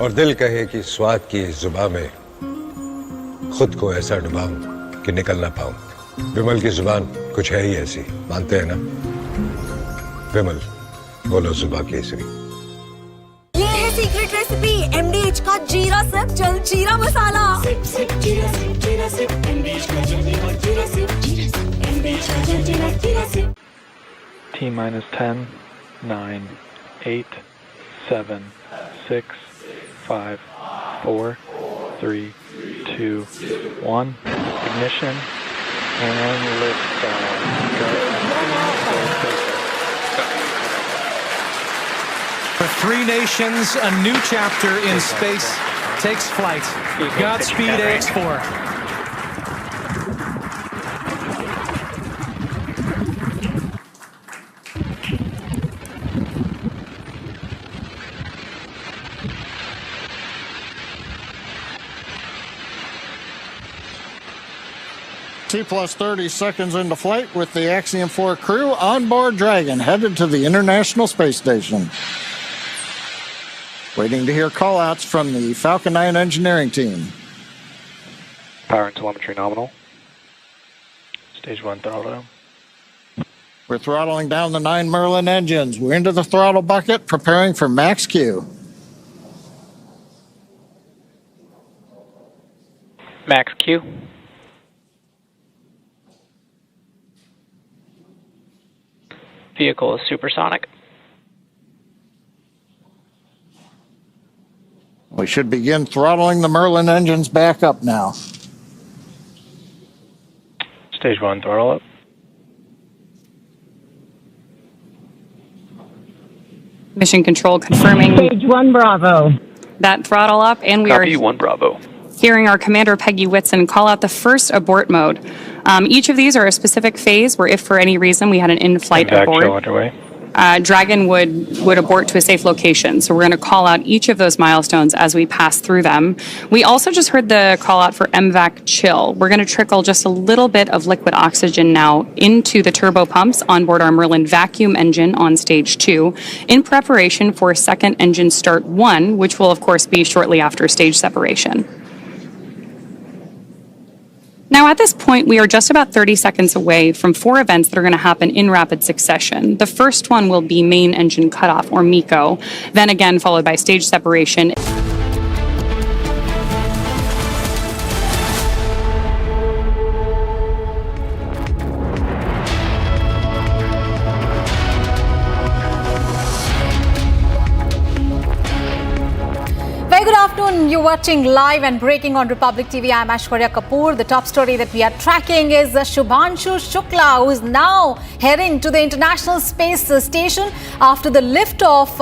और दिल कहे कि स्वाद की इस जुबान में खुद को ऐसा डुबाऊं कि निकल ना पाऊं। विमल की जुबान कुछ है ही ऐसी, मानते हैं ना? विमल, बोलो जुबा केसरी। ये है सीक्रेट रेसिपी MDH का जीरा सिप जल जीरा मसाला। सिप सिप जीरा सिप MDH का जल जीरा सिप MDH का जल जीरा SIP. T minus 10, 9, 8, 7, 6, 5, 4, 3, 2, 1. Ignition and lift For 3 nations, a new chapter in space takes flight. Godspeed, AX-4. T plus 30 seconds into flight with the Axiom-4 crew on board Dragon, headed to the International Space Station. Waiting to hear call-outs from the Falcon 9 engineering team. Power and telemetry nominal. Stage 1 throttle. We're throttling down the 9 Merlin engines. We're into the throttle bucket, preparing for max Q. Max Q. Vehicle is supersonic. We should begin throttling the Merlin engines back up now. Stage 1 throttle up. Mission Control confirming Stage 1 Bravo. That throttle up, and we Copy are 1 Bravo. hearing our commander Peggy Whitson call out the first abort mode. Each of these are a specific phase where if for any reason we had an in-flight abort, underway. Dragon would abort to a safe location. So we're going to call out each of those milestones as we pass through them. We also just heard the call out for MVAC chill. We're going to trickle just a little bit of liquid oxygen now into the turbo pumps on board our Merlin vacuum engine on stage 2 in preparation for second engine start 1, which will of course be shortly after stage separation. Now, at this point, we are just about 30 seconds away from 4 events that are going to happen in rapid succession. The first one will be main engine cutoff, or MECO, then again followed by stage separation. Very good afternoon. You're watching live and breaking on Republic TV. I'm Aishwarya Kapoor. The top story that we are tracking is Shubhanshu Shukla, who is now heading to the International Space Station after the liftoff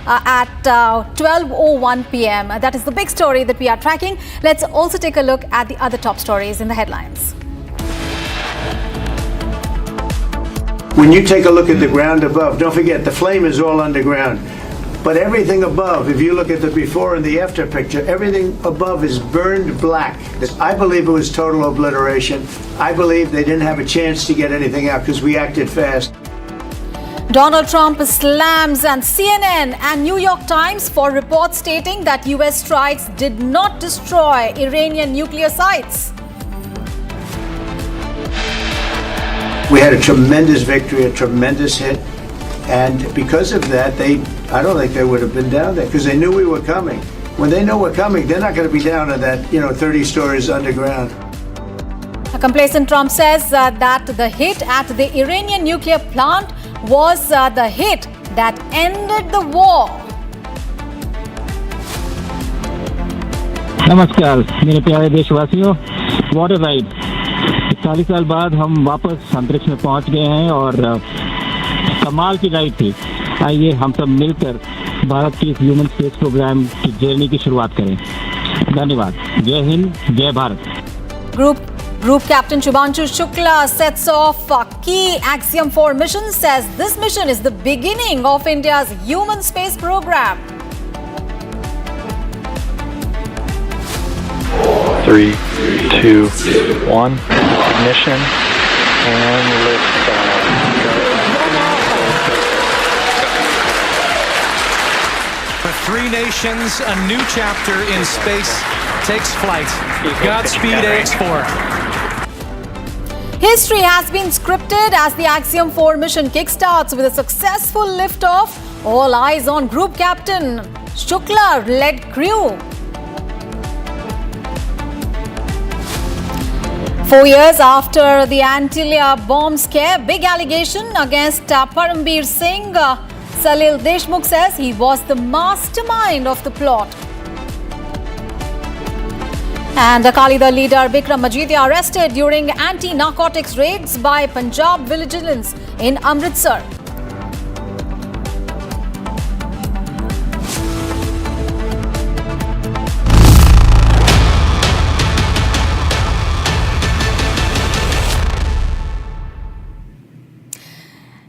at 12:01 p.m. That is the big story that we are tracking. Let's also take a look at the other top stories in the headlines. When you take a look at the ground above, don't forget the flame is all underground. But everything above, if you look at the before and the after picture, everything above is burned black. I believe it was total obliteration. I believe they didn't have a chance to get anything out because we acted fast. Donald Trump slams and CNN and New York Times for reports stating that US strikes did not destroy Iranian nuclear sites. We had a tremendous victory, a tremendous hit, and because of that, I don't think they would have been down there because they knew we were coming. When they know we're coming, they're not going to be down in that, 30 stories underground. A complacent Trump says that the hit at the Iranian nuclear plant was the hit that ended the war. नमस्कार मेरे प्यारे देशवासियों, what a ride. 40 साल बाद हम वापस अंतरिक्ष में पहुंच गए हैं और कमाल की राइड थी। आइए हम सब मिलकर भारत की इस ह्यूमन स्पेस प्रोग्राम की जर्नी की शुरुआत करें। धन्यवाद। जय हिंद, जय Bharat. Group Captain Shubhanshu Shukla sets off a key Axiom-4 mission, says this mission is the beginning of India's human space program. 3, 2, 1, ignition, and liftoff. For 3 nations, a new chapter in space takes flight. Godspeed, AX4. History has been scripted as the Axiom-4 mission kickstarts with a successful liftoff. All eyes on Group Captain Shukla-led crew. 4 years after the Antillia bomb scare, big allegation against Parambir Singh. Salil Deshmukh says he was the mastermind of the plot. And Akali Dal leader Bikram Majithia arrested during anti-narcotics raids by Punjab vigilance in Amritsar.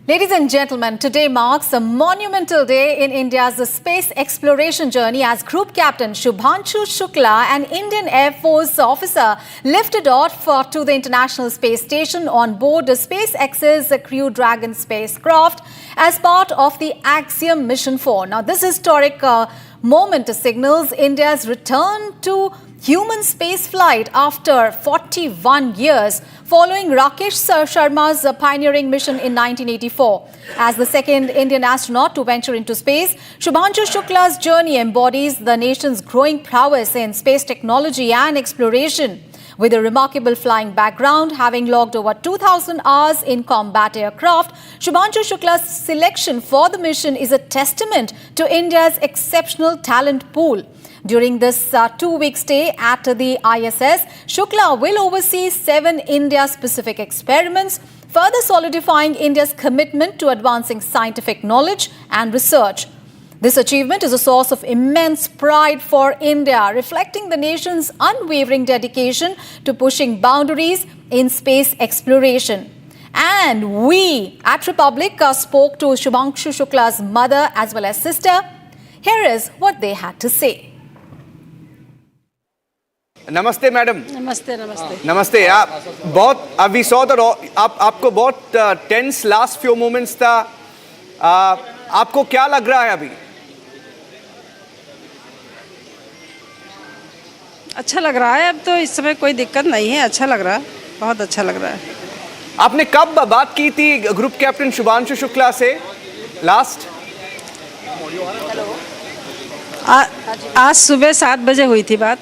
Ladies and gentlemen, today marks a monumental day in India's space exploration journey as Group Captain Shubhanshu Shukla, an Indian Air Force officer, lifted off to the International Space Station on board SpaceX's Crew Dragon spacecraft as part of the Axiom Mission 4. Now, this historic moment signals India's return to human spaceflight after 41 years, following Rakesh Sharma's pioneering mission in 1984. As the second Indian astronaut to venture into space, Shubhanshu Shukla's journey embodies the nation's growing prowess in space technology and exploration. With a remarkable flying background, having logged over 2,000 hours in combat aircraft, Shubhanshu Shukla's selection for the mission is a testament to India's exceptional talent pool. During this 2-week stay at the ISS, Shukla will oversee 7 India-specific experiments, further solidifying India's commitment to advancing scientific knowledge and research. This achievement is a source of immense pride for India, reflecting the nation's unwavering dedication to pushing boundaries in space exploration. And we at Republic spoke to Shubhanshu Shukla's mother as well as sister. Here is what they had to say. नमस्ते madam. नमस्ते नमस्ते नमस्ते। आप बहुत we saw the आपको बहुत tense last few moments था। आपको क्या लग रहा है अभी? अच्छा लग रहा है, अब तो इस समय कोई दिक्कत नहीं है, अच्छा लग रहा है, बहुत अच्छा लग रहा है। आपने कब बात की थी ग्रुप कैप्टन शुभांशु शुक्ला से लास्ट? आज सुबह 7 बजे हुई थी बात।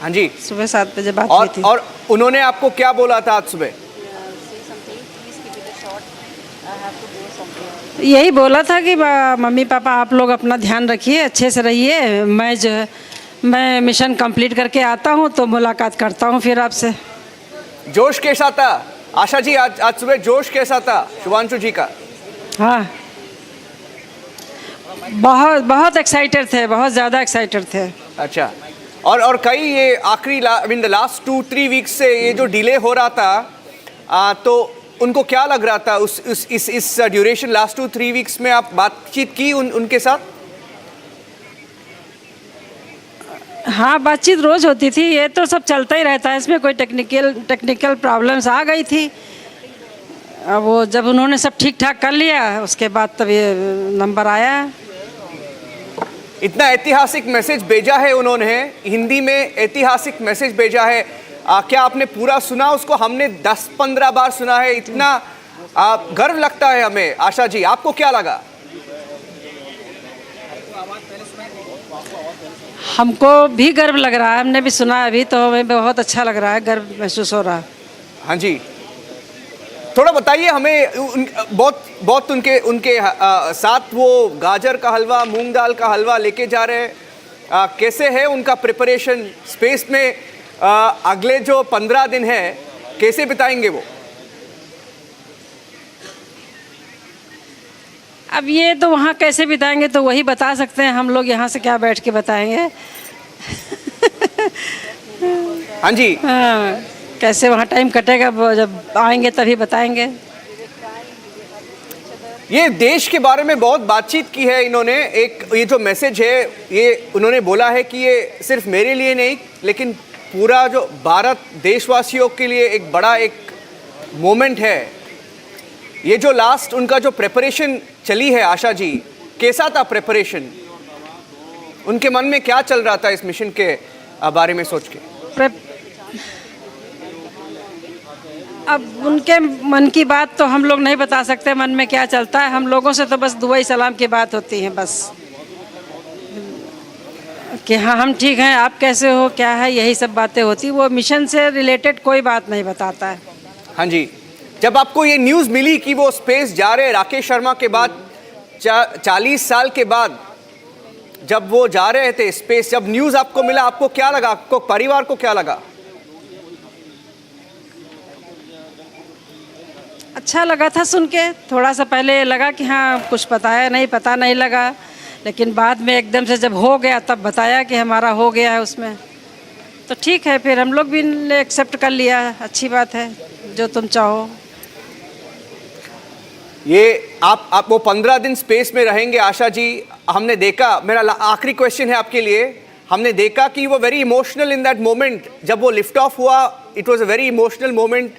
हाँ जी, सुबह 7 बजे बात हुई थी। और उन्होंने आपको क्या बोला था आज सुबह? यही बोला था कि मम्मी पापा आप लोग अपना ध्यान रखिए, अच्छे से रहिए, मैं मिशन कंप्लीट करके आता हूँ तो मुलाकात करता हूँ फिर आपसे। जोश कैसा था आशा जी? आज सुबह जोश कैसा था शुभांशु जी का? हाँ, बहुत एक्साइटेड थे, बहुत ज़्यादा एक्साइटेड थे। अच्छा, और कई ये आखिरी द लास्ट 2-3 वीक्स से ये जो डिले हो रहा था, तो उनको क्या लग रहा था इस ड्यूरेशन लास्ट 2-3 वीक्स में? आप बातचीत की उनके साथ? हाँ, बातचीत रोज होती थी, ये तो सब चलता ही रहता है, इसमें कोई टेक्निकल प्रॉब्लम्स आ गई थी, अब वो जब उन्होंने सब ठीक ठाक कर लिया उसके बाद तब ये नंबर आया। इतना ऐतिहासिक मैसेज भेजा है उन्होंने, हिंदी में ऐतिहासिक मैसेज भेजा है। क्या आपने पूरा सुना उसको? हमने 10-15 बार सुना है। इतना गर्व लगता है हमें। आशा जी, आपको क्या लगा? हमको भी गर्व लग रहा है, हमने भी सुना अभी, तो हमें बहुत अच्छा लग रहा है, गर्व महसूस हो रहा है। हाँ जी, थोड़ा बताइए हमें। बहुत उनके साथ वो गाजर का हलवा, मूंग दाल का हलवा लेके जा रहे हैं। कैसे है उनका प्रिपरेशन स्पेस में? अगले जो 15 दिन है कैसे बिताएंगे वो? अब ये तो वहाँ कैसे बिताएंगे तो वही बता सकते हैं, हम लोग यहाँ से क्या बैठ के बताएंगे। हाँ जी, हाँ, कैसे वहाँ टाइम कटेगा, जब आएंगे तभी बताएंगे। ये देश के बारे में बहुत बातचीत की है इन्होंने। एक ये जो मैसेज है, ये उन्होंने बोला है कि ये सिर्फ मेरे लिए नहीं लेकिन पूरा जो भारत देशवासियों के लिए एक बड़ा एक मोमेंट है। ये जो लास्ट उनका जो प्रिपरेशन चली है, आशा जी, कैसा था प्रिपरेशन? उनके मन में क्या चल रहा था इस मिशन के बारे में सोच के? अब उनके मन की बात तो हम लोग नहीं बता सकते, मन में क्या चलता है। हम लोगों से तो बस दुआ सलाम की बात होती है, बस कि हाँ हम ठीक हैं, आप कैसे हो, क्या है, यही सब बातें होती। वो मिशन से रिलेटेड कोई बात नहीं बताता है। हाँ जी, जब आपको ये न्यूज़ मिली कि वो स्पेस जा रहे राकेश शर्मा के बाद 40 साल के बाद जब वो जा रहे थे स्पेस, जब न्यूज़ आपको मिला, आपको क्या लगा? आपको परिवार को क्या लगा? अच्छा लगा था सुन के। थोड़ा सा पहले लगा कि हाँ कुछ पता नहीं लगा, लेकिन बाद में एकदम से जब हो गया तब बताया कि हमारा हो गया है उसमें, तो ठीक है, फिर हम लोग भी एक्सेप्ट कर लिया। अच्छी बात है, जो तुम चाहो। ये आप वो 15 दिन स्पेस में रहेंगे आशा जी। हमने देखा, मेरा आखिरी क्वेश्चन है आपके लिए, हमने देखा कि वो very emotional in that moment. जब वो लिफ्ट ऑफ हुआ, it was a very emotional moment.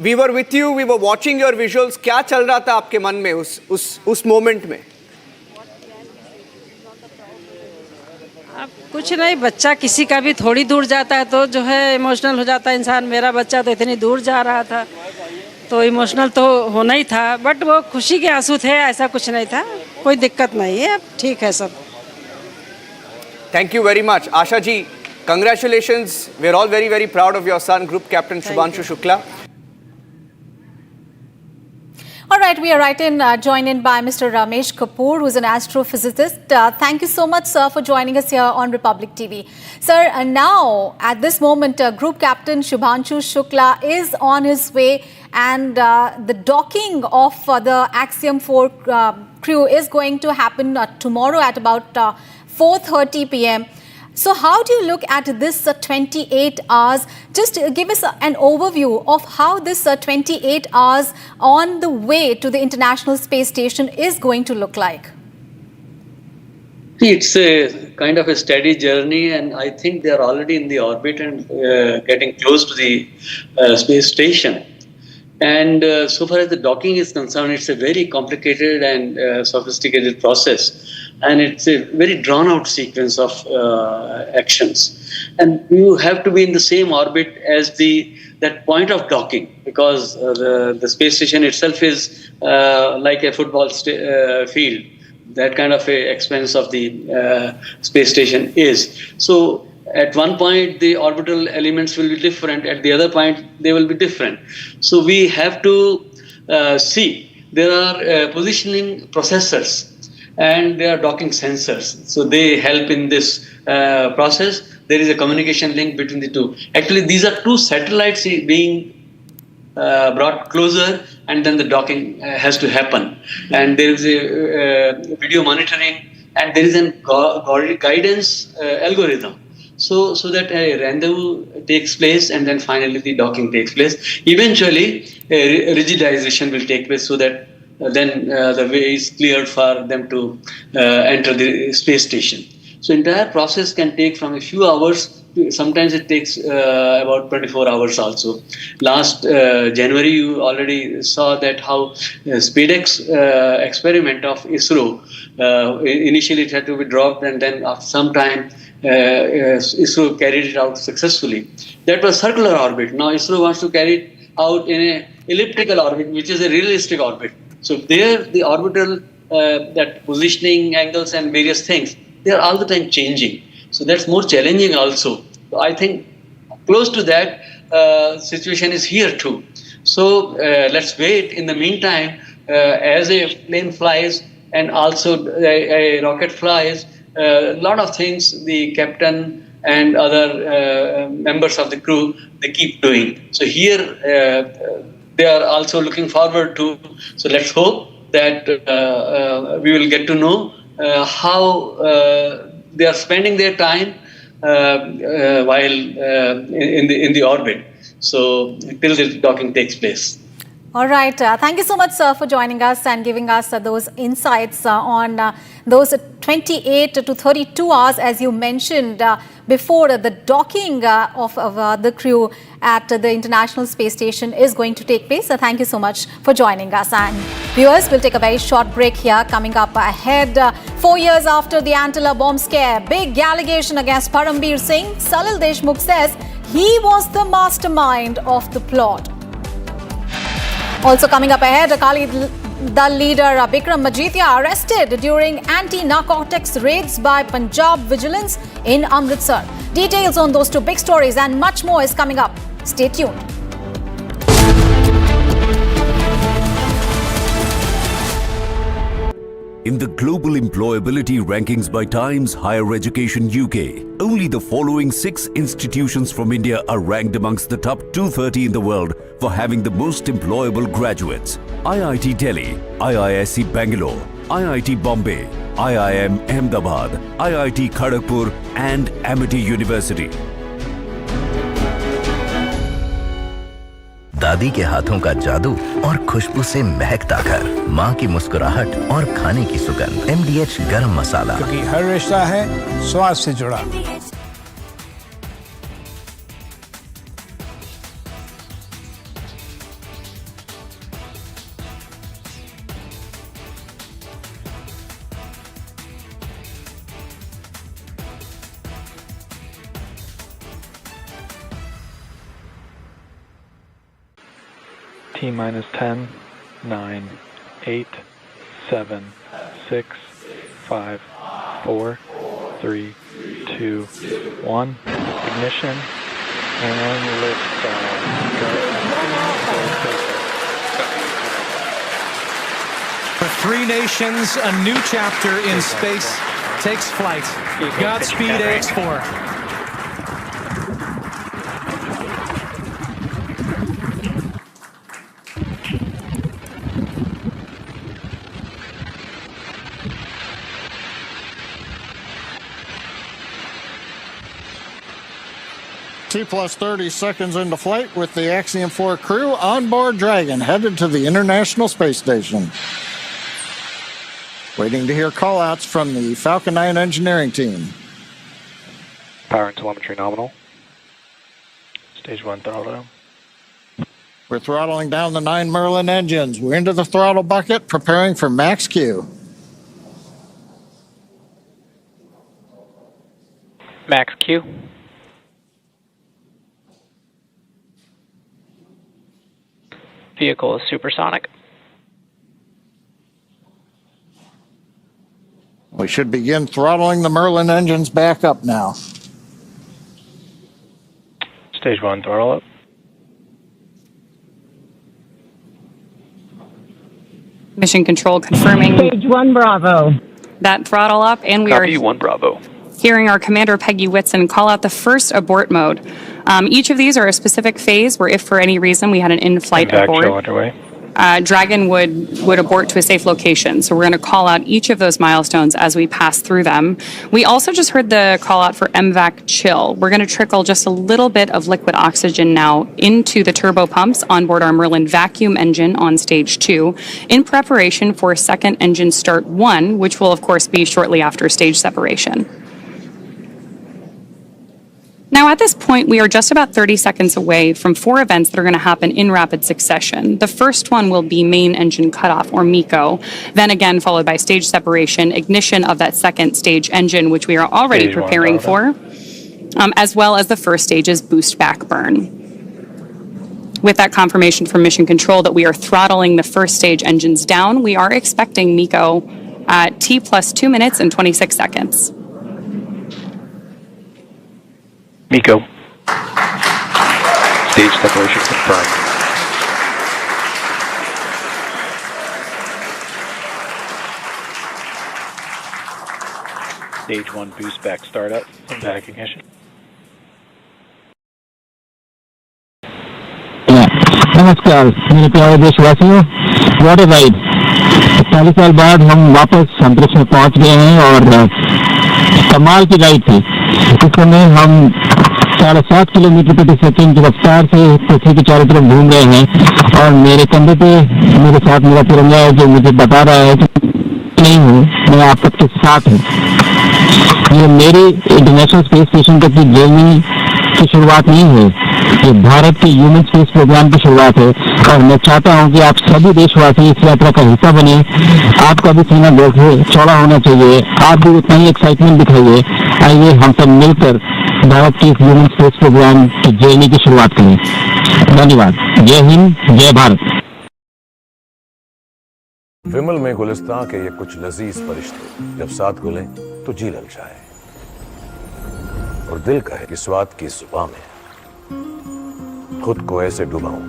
We were with you, we were watching your visuals. क्या चल रहा था आपके मन में उस मोमेंट में? अब कुछ नहीं, बच्चा किसी का भी थोड़ी दूर जाता है तो जो है इमोशनल हो जाता है इंसान। मेरा बच्चा तो इतनी दूर जा रहा था तो इमोशनल तो होना ही था, बट वो खुशी के आंसू थे, ऐसा कुछ नहीं था। कोई दिक्कत नहीं है, अब ठीक है सब। Thank you very much Asha ji, congratulations. We are all very very proud of your son, group captain Shubhanshu Shukla. All right, we are joined in by Mr. Ramesh Kapoor, who is an astrophysicist. Thank you so much, sir, for joining us here on Republic TV. Sir, now, at this moment, Group Captain Shubhanshu Shukla is on his way, and the docking of the Axiom-4 crew is going to happen tomorrow at about 4:30 p.m. So how do you look at this 28 hours? Just give us an overview of how this 28 hours on the way to the International Space Station is going to look like. It's a kind of a steady journey, and I think they are already in the orbit and getting close to the space station. And so far as the docking is concerned, it's a very complicated and sophisticated process. And it's a very drawn-out sequence of actions. And you have to be in the same orbit as that point of docking, because the space station itself is like a football field. That kind of a expanse of the space station is. So at one point, the orbital elements will be different. At the other point, they will be different. So we have to see. There are positioning processors and there are docking sensors. So they help in this process. There is a communication link between the two. Actually, these are two satellites being brought closer, and then the docking has to happen. And there is a video monitoring, and there is a guidance algorithm. So that a rendezvous takes place, and then finally the docking takes place. Eventually, rigidization will take place, so that then the way is cleared for them to enter the space station. So entire process can take from a few hours sometimes it takes about 24 hours also. Last January, you already saw that how SpaceX experiment of ISRO, initially it had to be dropped, and then after some time ISRO carried it out successfully. That was circular orbit. Now ISRO wants to carry it out in an elliptical orbit, which is a realistic orbit. So there, the orbital, that positioning angles and various things, they are all the time changing. So that's more challenging also. So I think close to that situation is here too. So let's wait. In the meantime, as a plane flies and also a rocket flies, a lot of things the captain and other members of the crew, they keep doing. So here they are also looking forward to. So let's hope that we will get to know how they are spending their time while in the orbit. So till the docking takes place. All right. Thank you so much, sir, for joining us and giving us those insights on those 28 to 32 hours, as you mentioned, before the docking of the crew at the International Space Station is going to take place. So thank you so much for joining us. And viewers, we'll take a very short break here. Coming up ahead, 4 years after the Antilla bomb scare, big allegation against Parambir Singh. Salil Deshmukh says he was the mastermind of the plot. Also coming up ahead, Akali Dal leader Bikram Majithia arrested during anti-narcotics raids by Punjab Vigilance in Amritsar. Details on those two big stories and much more is coming up. Stay tuned. In the global employability rankings by Times Higher Education UK, only the following 6 institutions from India are ranked amongst the top 230 in the world for having the most employable graduates. IIT Delhi, IISc Bangalore, IIT Bombay, IIM Ahmedabad, IIT Kharagpur and Amity University. दादी के हाथों का जादू और खुशबू से महकता घर, माँ की मुस्कुराहट और खाने की सुगंध। MDH गरम मसाला, क्योंकि हर रिश्ता है स्वाद से जुड़ा। T-minus 10, 9, 8, 7, 6, 5, 4, 3, 2, 1. Ignition and lift For 3 nations, a new chapter in space takes flight. Godspeed, AX-4. T plus 30 seconds into flight with the Axiom-4 crew on board Dragon, headed to the International Space Station. Waiting to hear call-outs from the Falcon 9 engineering team. Power and telemetry nominal. Stage 1 throttle. We're throttling down the 9 Merlin engines. We're into the throttle bucket, preparing for max Q. Max Q. Vehicle is supersonic. We should begin throttling the Merlin engines back up now. Stage 1 throttle up. Mission control confirming. Stage 1 Bravo. That throttle up, and we Copy, are 1 Bravo. hearing our commander Peggy Whitson call out the first abort mode. Each of these are a specific phase where if for any reason we had an in-flight abort, underway. Dragon would abort to a safe location. So we're going to call out each of those milestones as we pass through them. We also just heard the call out for MVAC chill. We're going to trickle just a little bit of liquid oxygen now into the turbo pumps on board our Merlin vacuum engine on stage 2 in preparation for second engine start 1, which will of course be shortly after stage separation. Now, at this point, we are just about 30 seconds away from 4 events that are going to happen in rapid succession. The first one will be main engine cutoff, or MECO, then again followed by stage separation, ignition of that second stage engine, which we are already Stage one, preparing for, as well as the first stage's boost back burn. With that confirmation from Mission Control that we are throttling the first stage engines down, we are expecting MECO at T plus 2 minutes and 26 seconds. MECO. Stage separation confirmed. Stage 1 boost back startup, back ignition. नमस्कार मेरे प्यारे देशवासियों, what a ride. 40 साल बाद हम वापस अंतरिक्ष में पहुंच गए हैं और कमाल की राइड थी। इस समय हम 7.5 किलोमीटर प्रति सेकंड की रफ्तार से पृथ्वी के चारों तरफ घूम रहे हैं और मेरे कंधे पे मेरे साथ मेरा तिरंगा है जो मुझे बता रहा है कि नहीं हूँ, मैं आप सबके साथ हूँ। ये मेरी इंटरनेशनल स्पेस स्टेशन तक की जर्नी की शुरुआत नहीं है, ये भारत के ह्यूमन स्पेस प्रोग्राम की शुरुआत है और मैं चाहता हूं कि आप सभी देशवासी इस यात्रा का हिस्सा बने। आपका भी सीना चौड़ा होना चाहिए, आप भी उतना ही एक्साइटमेंट दिखाइए। आइए हम सब मिलकर भारत के ह्यूमन स्पेस प्रोग्राम की जर्नी की शुरुआत करें। धन्यवाद। जय हिंद, जय भारत। विमल में गुलिस्तां के ये कुछ लजीज फरिश्ते जब साथ घुले तो जी ललचाए और दिल कहे कि स्वाद की जुबान में खुद को ऐसे डुबाऊं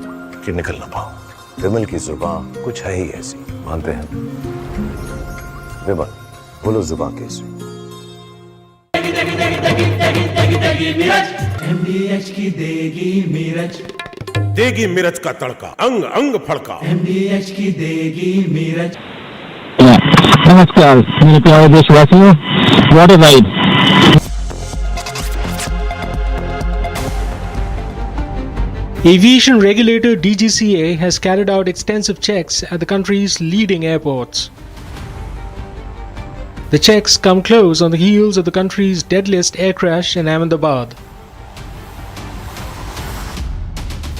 कि निकल ना पाऊं। विमल की जुबान कुछ है ही ऐसी, मानते हैं? विमल, बोलो जुबान कैसी? MDH की देगी मिर्च, देगी मिर्च का तड़का, अंग अंग फड़का। MDH की देगी मिर्च। नमस्कार मेरे प्यारे देशवासियों, what a ride. Aviation regulator DGCA has carried out extensive checks at the country's leading airports. The checks come close on the heels of the country's deadliest air crash in Ahmedabad.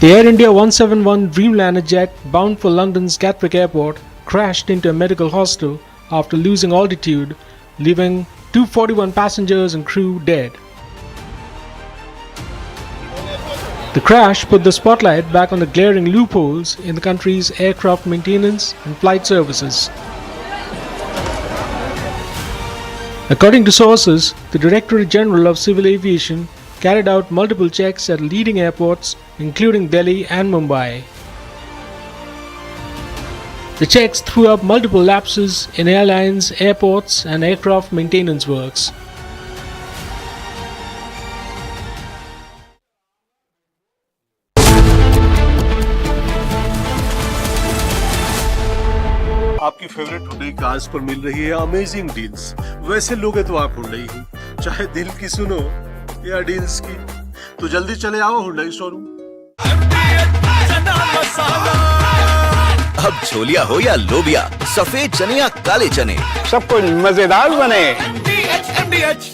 The Air India 171 Dreamliner jet bound for London's Gatwick Airport crashed into a medical hostel after losing altitude, leaving 241 passengers and crew dead. The crash put the spotlight back on the glaring loopholes in the country's aircraft maintenance and flight services. According to sources, the Directorate General of Civil Aviation carried out multiple checks at leading airports, including Delhi and Mumbai. The checks threw up multiple lapses in airlines, airports, and aircraft maintenance works. आपकी favourite Hyundai cars पर मिल रही है amazing deals. वैसे लोगे तो आप Hyundai ही, चाहे दिल की सुनो या डील्स की, तो जल्दी चले आओ हुंडई शोरूम। अब छोलिया हो या लोबिया, सफेद चने या काले चने, सब कुछ मजेदार बने। MDH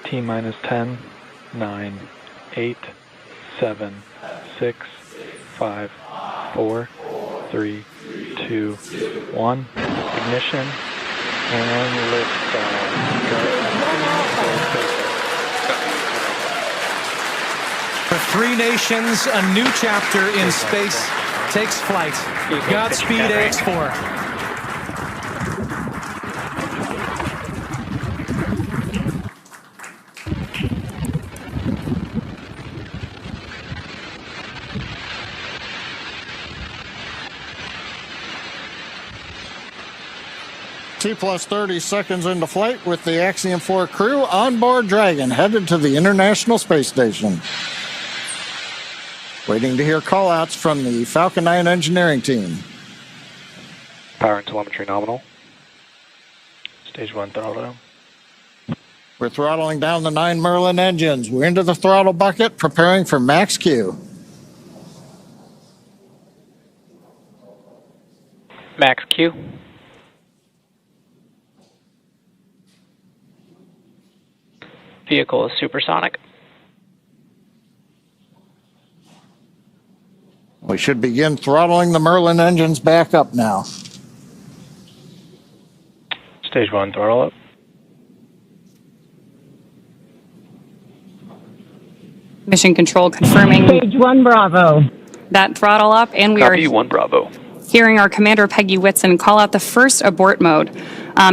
T minus 10, 9, 8, 7, 6, 5, 4, 3, 2, 1. Ignition and liftoff. For 3 nations, a new chapter in space takes flight. Godspeed, AX-4. T plus 30 seconds into flight with the Axiom-4 crew on board Dragon, headed to the International Space Station. Waiting to hear call-outs from the Falcon 9 engineering team. Power and telemetry nominal. Stage 1 throttle. We're throttling down the 9 Merlin engines. We're into the throttle bucket, preparing for max Q. Max Q. Vehicle is supersonic. We should begin throttling the Merlin engines back up now. Stage 1 throttle up. Mission Control confirming. Stage 1 Bravo. That throttle up, and we Copy are 1 Bravo. hearing our commander Peggy Whitson call out the first abort mode.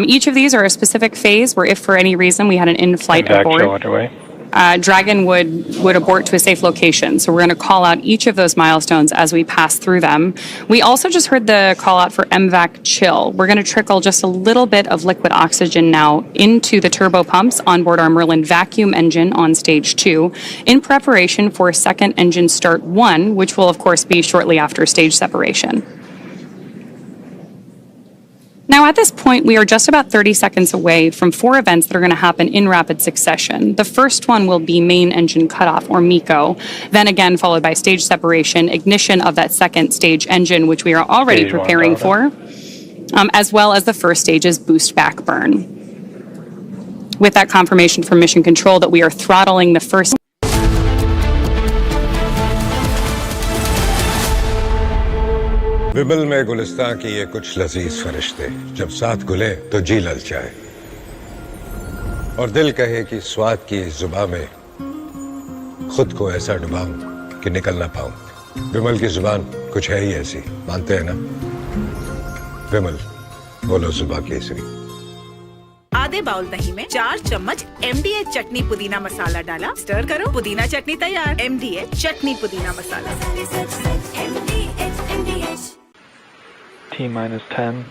Each of these are a specific phase where if for any reason we had an in-flight Impact abort, show underway. Dragon would abort to a safe location. So we're going to call out each of those milestones as we pass through them. We also just heard the call out for MVAC chill. We're going to trickle just a little bit of liquid oxygen now into the turbo pumps on board our Merlin vacuum engine on stage 2 in preparation for second engine start 1, which will of course be shortly after stage separation. Now, at this point, we are just about 30 seconds away from 4 events that are going to happen in rapid succession. The first one will be main engine cutoff, or MECO, then again followed by stage separation, ignition of that second stage engine, which we are already Stage 1 preparing throttle. for, as well as the first stage's boost back burn. With that confirmation from Mission Control that we are throttling the first. विमल में गुलिस्तां की ये कुछ लजीज फरिश्ते जब साथ घुले तो जी ललचाए और दिल कहे कि स्वाद की इस जुबां में खुद को ऐसा डुबाऊं कि निकल ना पाऊं। विमल की जुबान कुछ है ही ऐसी, मानते हैं ना? विमल, बोलो जुबां केसरी। आधे बाउल दही में 4 चम्मच MDH चटनी पुदीना मसाला डाला, स्टर करो, पुदीना चटनी तैयार। MDH चटनी पुदीना मसाला। T minus 10,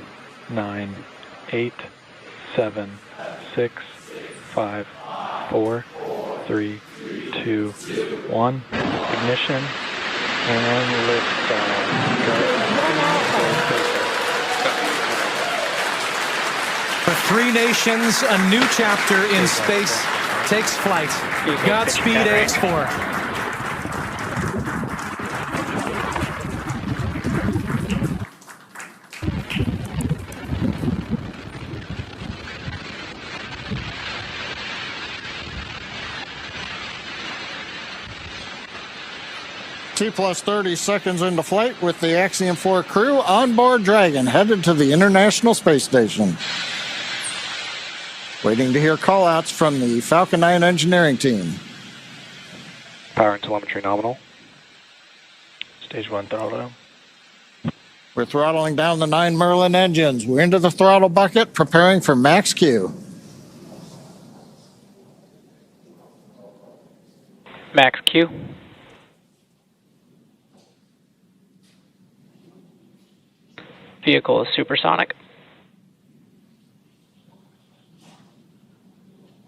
9, 8, 7, 6, 5, 4, 3, 2, 1. Ignition and lift For 3 nations, a new chapter in space takes flight. Godspeed, AX-4. T plus 30 seconds into flight with the Axiom-4 crew on board Dragon, headed to the International Space Station. Waiting to hear call-outs from the Falcon 9 engineering team. Power and telemetry nominal. Stage 1 throttle. We're throttling down the 9 Merlin engines. We're into the throttle bucket, preparing for max Q. Max Q. Vehicle is supersonic.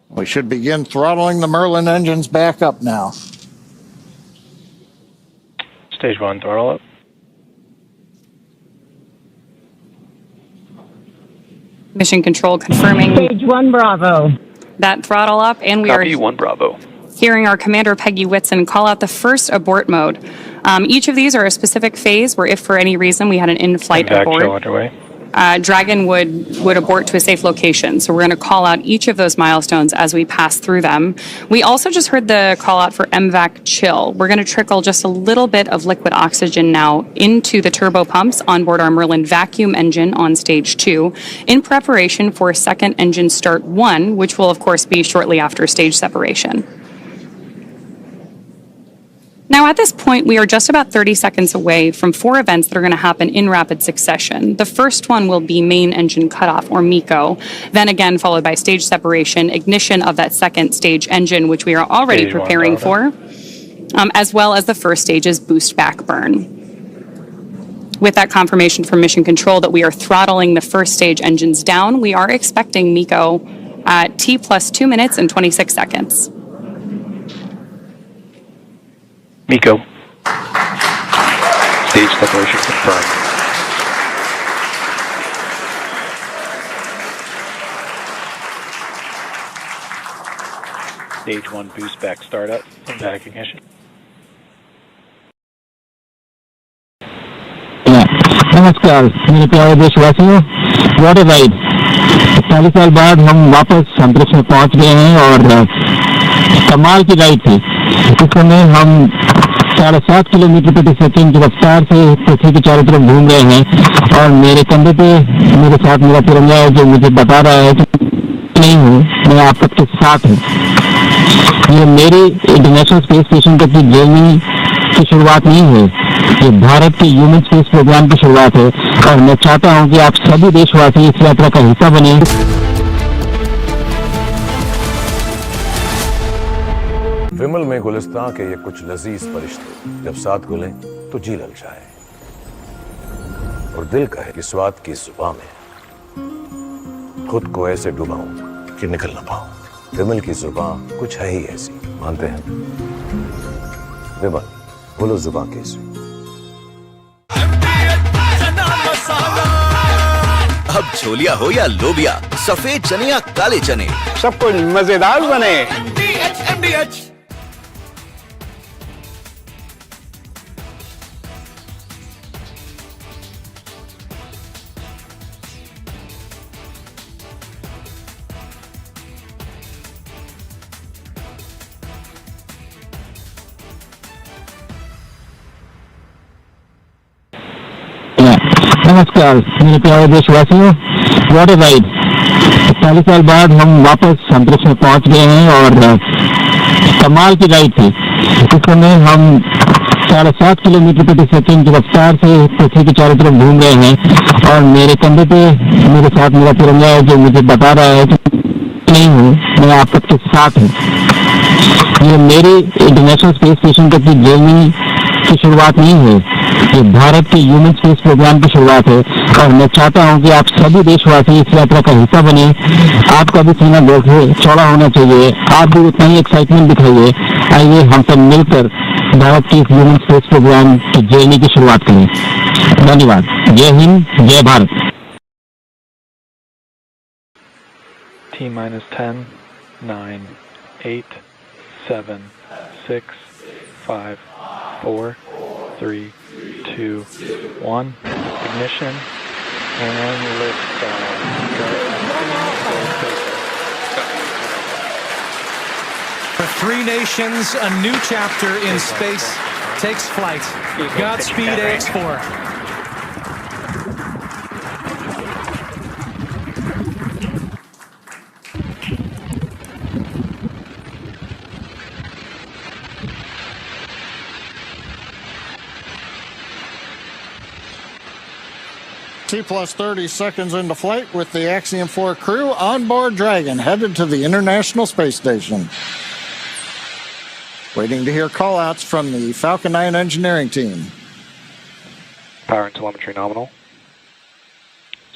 We should begin throttling the Merlin engines back up now. Stage 1 throttle up. Mission Control confirming. Stage 1 Bravo. That throttle up, and we Copy are 1 Bravo. hearing our commander Peggy Whitson call out the first abort mode. Each of these are a specific phase where if for any reason we had an in-flight Impact abort, show underway. Dragon would abort to a safe location. So we're going to call out each of those milestones as we pass through them. We also just heard the call out for MVAC chill. We're going to trickle just a little bit of liquid oxygen now into the turbo pumps on board our Merlin vacuum engine on stage 2 in preparation for second engine start 1, which will of course be shortly after stage separation. Now, at this point, we are just about 30 seconds away from 4 events that are going to happen in rapid succession. The first one will be main engine cutoff, or MECO, then again followed by stage separation, ignition of that second stage engine, which we are already Stage 1 preparing throttle. for, as well as the first stage's boost back burn. With that confirmation from Mission Control that we are throttling the first stage engines down, we are expecting MECO at T plus 2 minutes and 26 seconds. MECO. Stage separation confirmed. Stage 1 boost back startup and back ignition. नमस्कार मेरे प्यारे देशवासियों, what a ride. 40 साल बाद हम वापस अंतरिक्ष में पहुंच गए हैं और कमाल की राइड थी। इस समय हम 7.5 किलोमीटर प्रति सेकंड की रफ्तार से पृथ्वी के चारों तरफ घूम रहे हैं और मेरे कंधे पे मेरे साथ मेरा तिरंगा है जो मुझे बता रहा है कि नहीं हूँ, मैं आप सबके साथ हूँ। ये मेरी इंटरनेशनल स्पेस स्टेशन तक की जर्नी की शुरुआत नहीं है, ये भारत के ह्यूमन स्पेस प्रोग्राम की शुरुआत है और मैं चाहता हूं कि आप सभी देशवासी इस यात्रा का हिस्सा बने। विमल में गुलिस्तां के ये कुछ लजीज फरिश्ते जब साथ घुले तो जी ललचाए और दिल कहे कि स्वाद की जुबान में खुद को ऐसे डुबाऊं कि निकल ना पाऊं। विमल की जुबान कुछ है ही ऐसी, मानते हैं? विमल बोलो जुबान कैसी। अब छोलिया हो या लोबिया, सफेद चने या काले चने, सब कुछ मजेदार बने। नमस्कार मेरे प्यारे देशवासियों, व्हाट अ राइड। 40 साल बाद हम वापस अंतरिक्ष में पहुंच गए हैं और कमाल की राइड थी। इस समय हम 7.5 किलोमीटर प्रति सेकंड की रफ्तार से पृथ्वी के चारों तरफ घूम रहे हैं और मेरे कंधे पे मेरे साथ मेरा तिरंगा है जो मुझे बता रहा है कि नहीं हूँ, मैं आप सबके साथ हूँ। ये मेरी इंटरनेशनल स्पेस स्टेशन तक की जर्नी की शुरुआत नहीं है, ये भारत के ह्यूमन स्पेस प्रोग्राम की शुरुआत है और मैं चाहता हूं कि आप सभी देशवासी इस यात्रा का हिस्सा बने। आपका भी सीना चौड़ा होना चाहिए, आप भी उतना ही एक्साइटमेंट दिखाइए। आइए हम सब मिलकर भारत के ह्यूमन स्पेस प्रोग्राम की जर्नी की शुरुआत करें। धन्यवाद। जय हिंद, जय Bharat. T-10, 9, 8, 7, 6, 5, 4, 3, 2, 1. Ignition and liftoff. For three nations, a new chapter in space takes flight. Godspeed, AX-4. T plus 30 seconds into flight with the Axiom-4 crew on board Dragon, headed to the International Space Station. Waiting to hear call-outs from the Falcon 9 engineering team. Power and telemetry nominal.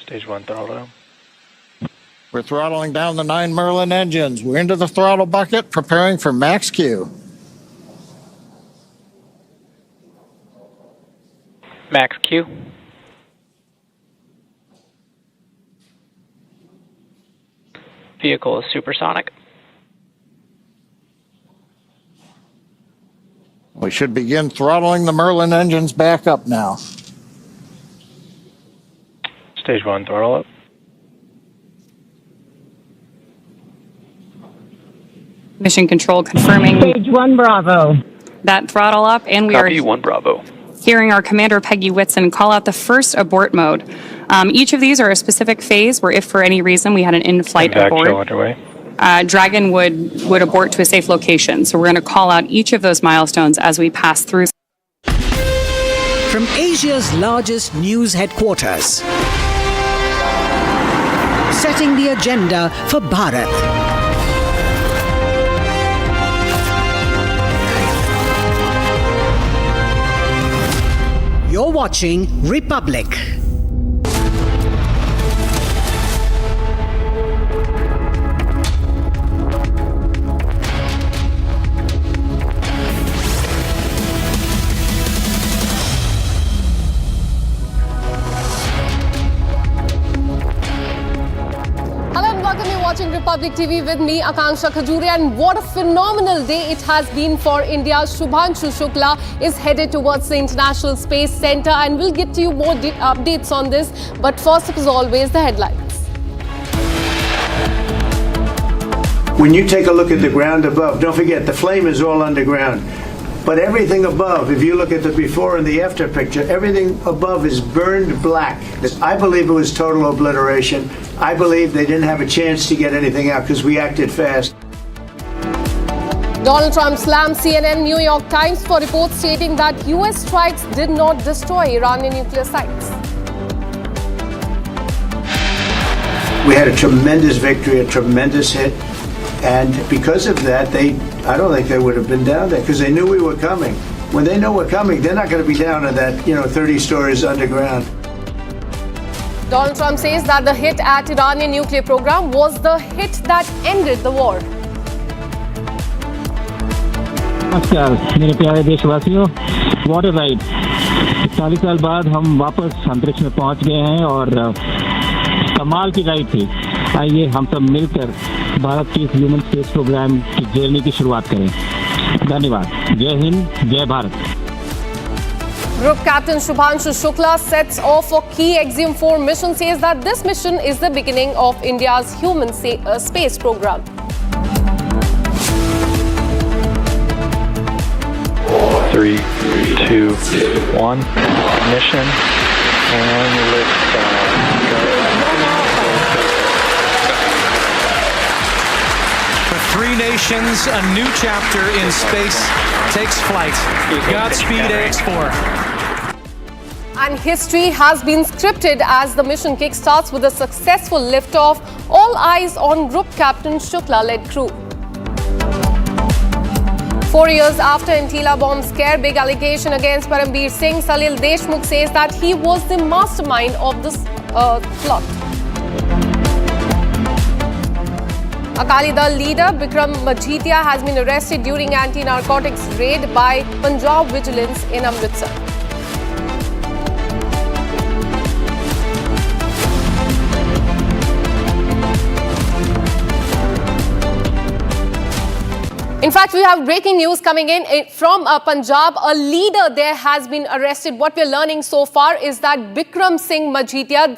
Stage 1 throttle. We're throttling down the 9 Merlin engines. We're into the throttle bucket, preparing for max Q. Max Q. Vehicle is supersonic. We should begin throttling the Merlin engines back up now. Stage 1 throttle up. Mission control confirming Stage 1 Bravo. that throttle up, and we Copy are 1 Bravo. hearing our commander Peggy Whitson call out the first abort mode. Each of these are a specific phase where if for any reason we had an in-flight Impact abort, show underway. Dragon would abort to a safe location. So we're going to call out each of those milestones as we pass through. From Asia's largest news headquarters, setting the agenda for Bharat. You're watching Republic. Republic TV with me, Akanksha Khajure, and what a phenomenal day it has been for India. Shubhanshu Shukla is headed towards the International Space Center, and we'll get to you more updates on this. But first, as always, the headlines. When you take a look at the ground above, don't forget the flame is all underground. But everything above, if you look at the before and the after picture, everything above is burned black. I believe it was total obliteration. I believe they didn't have a chance to get anything out because we acted fast. Donald Trump slammed CNN, New York Times for reports stating that US strikes did not destroy Iranian nuclear sites. We had a tremendous victory, a tremendous hit. And because of that, I don't think they would have been down there because they knew we were coming. When they know we're coming, they're not going to be down at that, 30 stories underground. Donald Trump says that the hit at Iranian nuclear program was the hit that ended the war. नमस्कार मेरे प्यारे देशवासियों, what a ride. 40 साल बाद हम वापस अंतरिक्ष में पहुंच गए हैं और कमाल की राइड थी। आइए हम सब मिलकर भारत की इस ह्यूमन स्पेस प्रोग्राम की जर्नी की शुरुआत करें। धन्यवाद। जय हिंद, जय Bharat. Group Captain Shubhanshu Shukla sets off for key Axiom-4 mission, says that this mission is the beginning of India's human space program. Three, two, one, ignition, and lift. For three nations, a new chapter in space takes flight. Godspeed, AX-4. And history has been scripted as the mission kickstarts with a successful liftoff. All eyes on Group Captain Shukla-led crew. 4 years after Antila bomb scare, big allegation against Parambir Singh, Salil Deshmukh says that he was the mastermind of this plot. Akali Dal leader Bikram Majithia has been arrested during anti-narcotics raid by Punjab vigilance in Amritsar. In fact, we have breaking news coming in from Punjab. A leader there has been arrested. What we're learning so far is that Bikram Singh Majithia,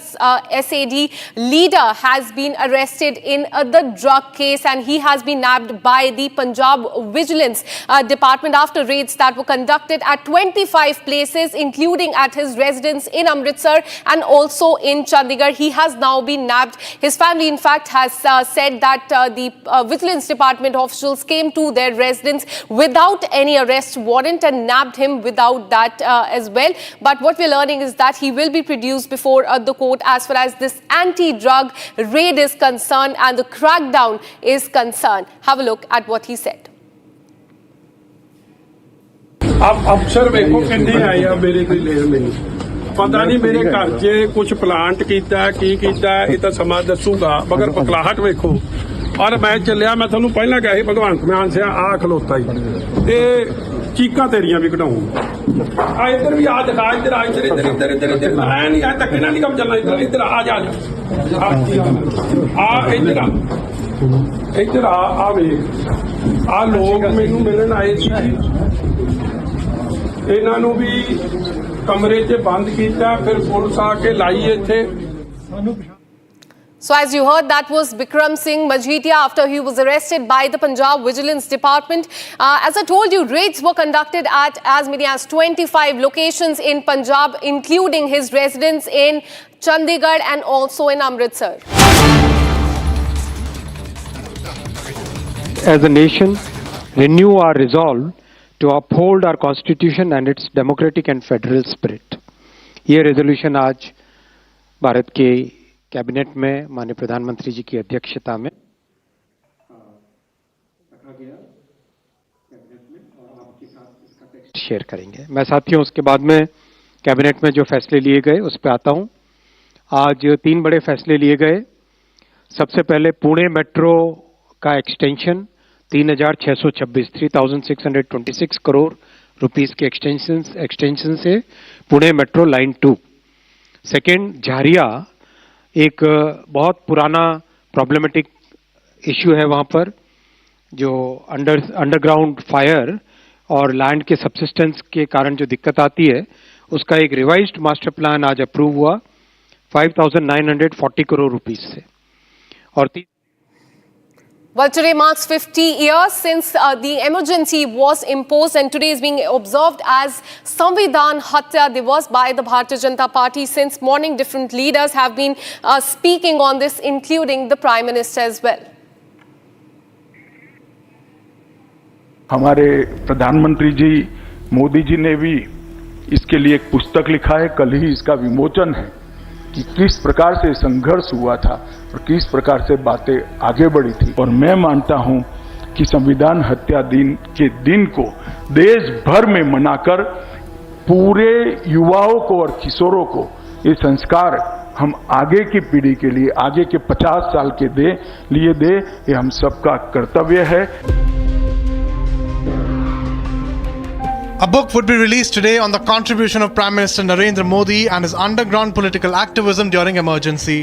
SAD leader, has been arrested in the drug case, and he has been nabbed by the Punjab Vigilance Department after raids that were conducted at 25 places, including at his residence in Amritsar and also in Chandigarh. He has now been nabbed. His family, in fact, has said that the Vigilance Department officials came to their residence without any arrest warrant and nabbed him without that as well. But what we're learning is that he will be produced before the court as far as this anti-drug raid is concerned and the crackdown is concerned. Have a look at what he said. अब अफसर वेखो किन्ने आए आ मेरे कोई ले नहीं पता नहीं मेरे घर च कुछ प्लांट कीता की कीता ये तो समा दसूगा मगर पकलाहट वेखो और मैं चलिया मैं थानू पहला कहा ਸੀ भगवंत मान से आ खलोता ही ते चीका तेरियां भी कढाऊं आ इधर भी आ दिखा इधर आ इधर इधर इधर इधर इधर मैं नहीं आ तक नहीं कम चलना इधर इधर आ जा आ इधर आ वे आ लोग मैनू मिलन आए सी इन्हां नू भी कमरे च बंद कीता फिर पुलिस आके लाई इत्थे So as you heard, that was Bikram Singh Majithia after he was arrested by the Punjab Vigilance Department. As I told you, raids were conducted at as many as 25 locations in Punjab, including his residence in Chandigarh and also in Amritsar. As a nation, renew our resolve to uphold our constitution and its democratic and federal spirit. ये resolution आज भारत के cabinet में माननीय प्रधानमंत्री जी की अध्यक्षता में रखा गया कैबिनेट में और आपके साथ इसका टेक्स्ट शेयर करेंगे। मैं साथियों उसके बाद में कैबिनेट में जो फैसले लिए गए उस पर आता हूं। आज 3 बड़े फैसले लिए गए। सबसे पहले पुणे मेट्रो का एक्सटेंशन 3626 करोड़ रुपीस के एक्सटेंशन से पुणे मेट्रो लाइन 2। सेकेंड, झारिया एक बहुत पुराना प्रॉब्लमेटिक इश्यू है वहाँ पर, जो अंडरग्राउंड फायर और लैंड के सबसिस्टेंस के कारण जो दिक्कत आती है, उसका एक रिवाइज्ड मास्टर प्लान आज अप्रूव हुआ 5,940 करोड़ रुपीस से। और Well, today marks 50 years since the emergency was imposed, and today is being observed as Samvidhan Hatya Divas by the Bharatiya Janata Party. Since morning, different leaders have been speaking on this, including the Prime Minister as well. हमारे प्रधानमंत्री जी मोदी जी ने भी इसके लिए एक पुस्तक लिखा है, कल ही इसका विमोचन है कि किस प्रकार से संघर्ष हुआ था और किस प्रकार से बातें आगे बढ़ी थी। और मैं मानता हूं कि संविधान हत्या दिन के दिन को देश भर में मनाकर पूरे युवाओं को और किशोरों को ये संस्कार हम आगे की पीढ़ी के लिए, आगे के 50 साल के लिए दे, ये हम सबका कर्तव्य है। A book would be released today on the contribution of Prime Minister Narendra Modi and his underground political activism during emergency,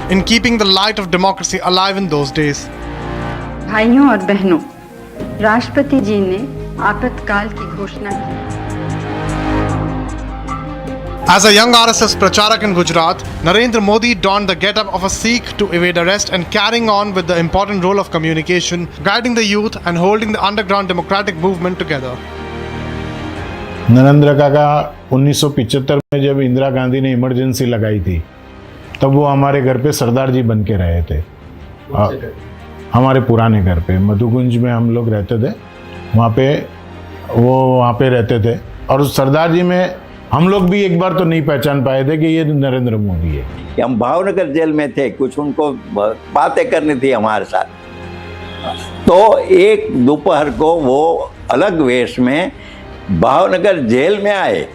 in keeping the light of democracy alive in those days. भाइयों और बहनों, राष्ट्रपति जी ने आपातकाल की घोषणा की। As a young RSS pracharak in Gujarat, Narendra Modi donned the get-up of a Sikh to evade arrest and carrying on with the important role of communication, guiding the youth and holding the underground democratic movement together. Narendra काका 1975 में जब इंदिरा गांधी ने emergency लगाई थी, तब वो हमारे घर पे सरदार जी बन के रहे थे। हमारे पुराने घर पे मधुकुंज में हम लोग रहते थे, वहाँ पे रहते थे। और उस सरदार जी में हम लोग भी एक बार तो नहीं पहचान पाए थे कि ये नरेंद्र मोदी है। हम भावनगर जेल में थे, कुछ उनको बातें करनी थी हमारे साथ, तो एक दोपहर को वो अलग वेश में भावनगर जेल में आए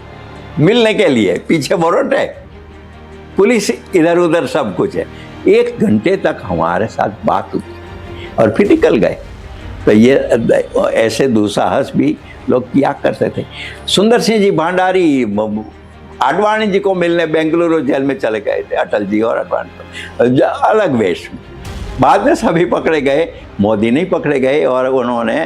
मिलने के लिए। पीछे बोरट है, पुलिस इधर उधर सब कुछ है। 1 घंटे तक हमारे साथ बात हुई और फिर निकल गए। तो ये ऐसे दुस्साहस भी लोग किया करते थे। सुंदर सिंह जी भंडारी आडवाणी जी को मिलने बेंगलुरु जेल में चले गए थे, अटल जी और आडवाणी अलग वेश में। बाद में सभी पकड़े गए, मोदी नहीं पकड़े गए और उन्होंने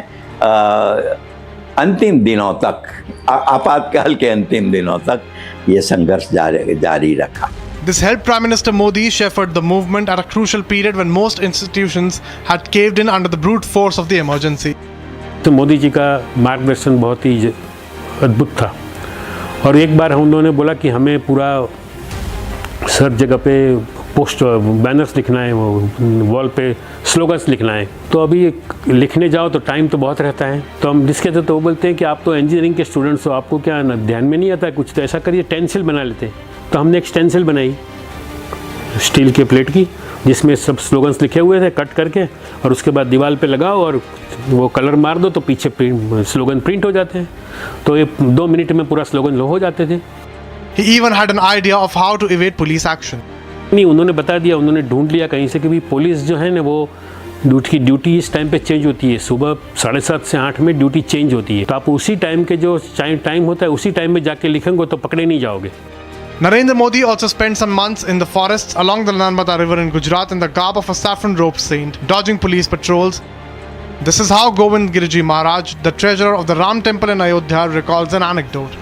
अंतिम दिनों तक, आपातकाल के अंतिम दिनों तक ये संघर्ष जारी रखा। This helped Prime Minister Modi shepherd the movement at a crucial period when most institutions had caved in under the brute force of the emergency. तो मोदी जी का मार्गदर्शन बहुत ही अद्भुत था। और एक बार उन्होंने बोला कि हमें पूरा सब जगह पे पोस्ट बैनर्स लिखना है, वो वॉल पे स्लोगन्स लिखना है। तो अभी लिखने जाओ तो टाइम तो बहुत रहता है, तो हम जिसके थे तो वो बोलते हैं कि आप तो इंजीनियरिंग के स्टूडेंट्स हो, आपको क्या ध्यान में नहीं आता कुछ, तो ऐसा करिए टेंसिल बना लेते। तो हमने एक स्टेंसिल बनाई स्टील के प्लेट की, जिसमें सब स्लोगन्स लिखे हुए थे कट करके, और उसके बाद दीवार पे लगाओ और वो कलर मार दो तो पीछे स्लोगन प्रिंट हो जाते हैं। तो ये 2 मिनट में पूरा स्लोगन हो जाते थे। He even had an idea of how to evade police action. नहीं, उन्होंने बता दिया, उन्होंने ढूंढ लिया कहीं से कि भी पुलिस जो है ना वो ड्यूटी इस टाइम पे चेंज होती है, सुबह 7:30 से 8 में ड्यूटी चेंज होती है। तो आप उसी टाइम के जो टाइम होता है उसी टाइम में जाके लिखेंगे तो पकड़े नहीं जाओगे। Narendra Modi also spent some months in the forests along the Narmada River in Gujarat in the garb of a saffron robe saint, dodging police patrols. This is how Govind Giriji Maharaj, the treasurer of the Ram temple in Ayodhya, recalls an anecdote.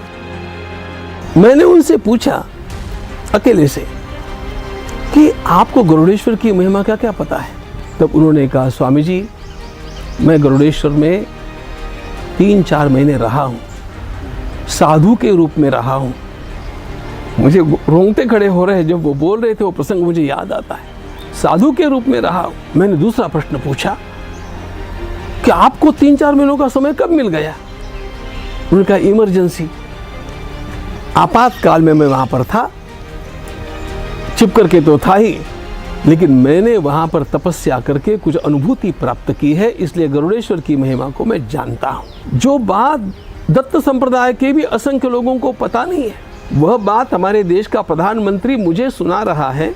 मैंने उनसे पूछा अकेले से कि आपको गरुड़ेश्वर की महिमा का क्या पता है। तब उन्होंने कहा, स्वामी जी मैं गरुड़ेश्वर में 3-4 महीने रहा हूँ, साधु के रूप में रहा हूँ। मुझे रोंगटे खड़े हो रहे हैं, जब वो बोल रहे थे वो प्रसंग मुझे याद आता है। साधु के रूप में रहा हूँ। मैंने दूसरा प्रश्न पूछा कि आपको 3-4 महीनों का समय कब मिल गया। उन्होंने कहा इमरजेंसी, आपातकाल में मैं वहाँ पर था, छिप करके तो था ही, लेकिन मैंने वहाँ पर तपस्या करके कुछ अनुभूति प्राप्त की है, इसलिए गरुड़ेश्वर की महिमा को मैं जानता हूँ। जो बात दत्त संप्रदाय के भी असंख्य लोगों को पता नहीं है, वह बात हमारे देश का प्रधानमंत्री मुझे सुना रहा है,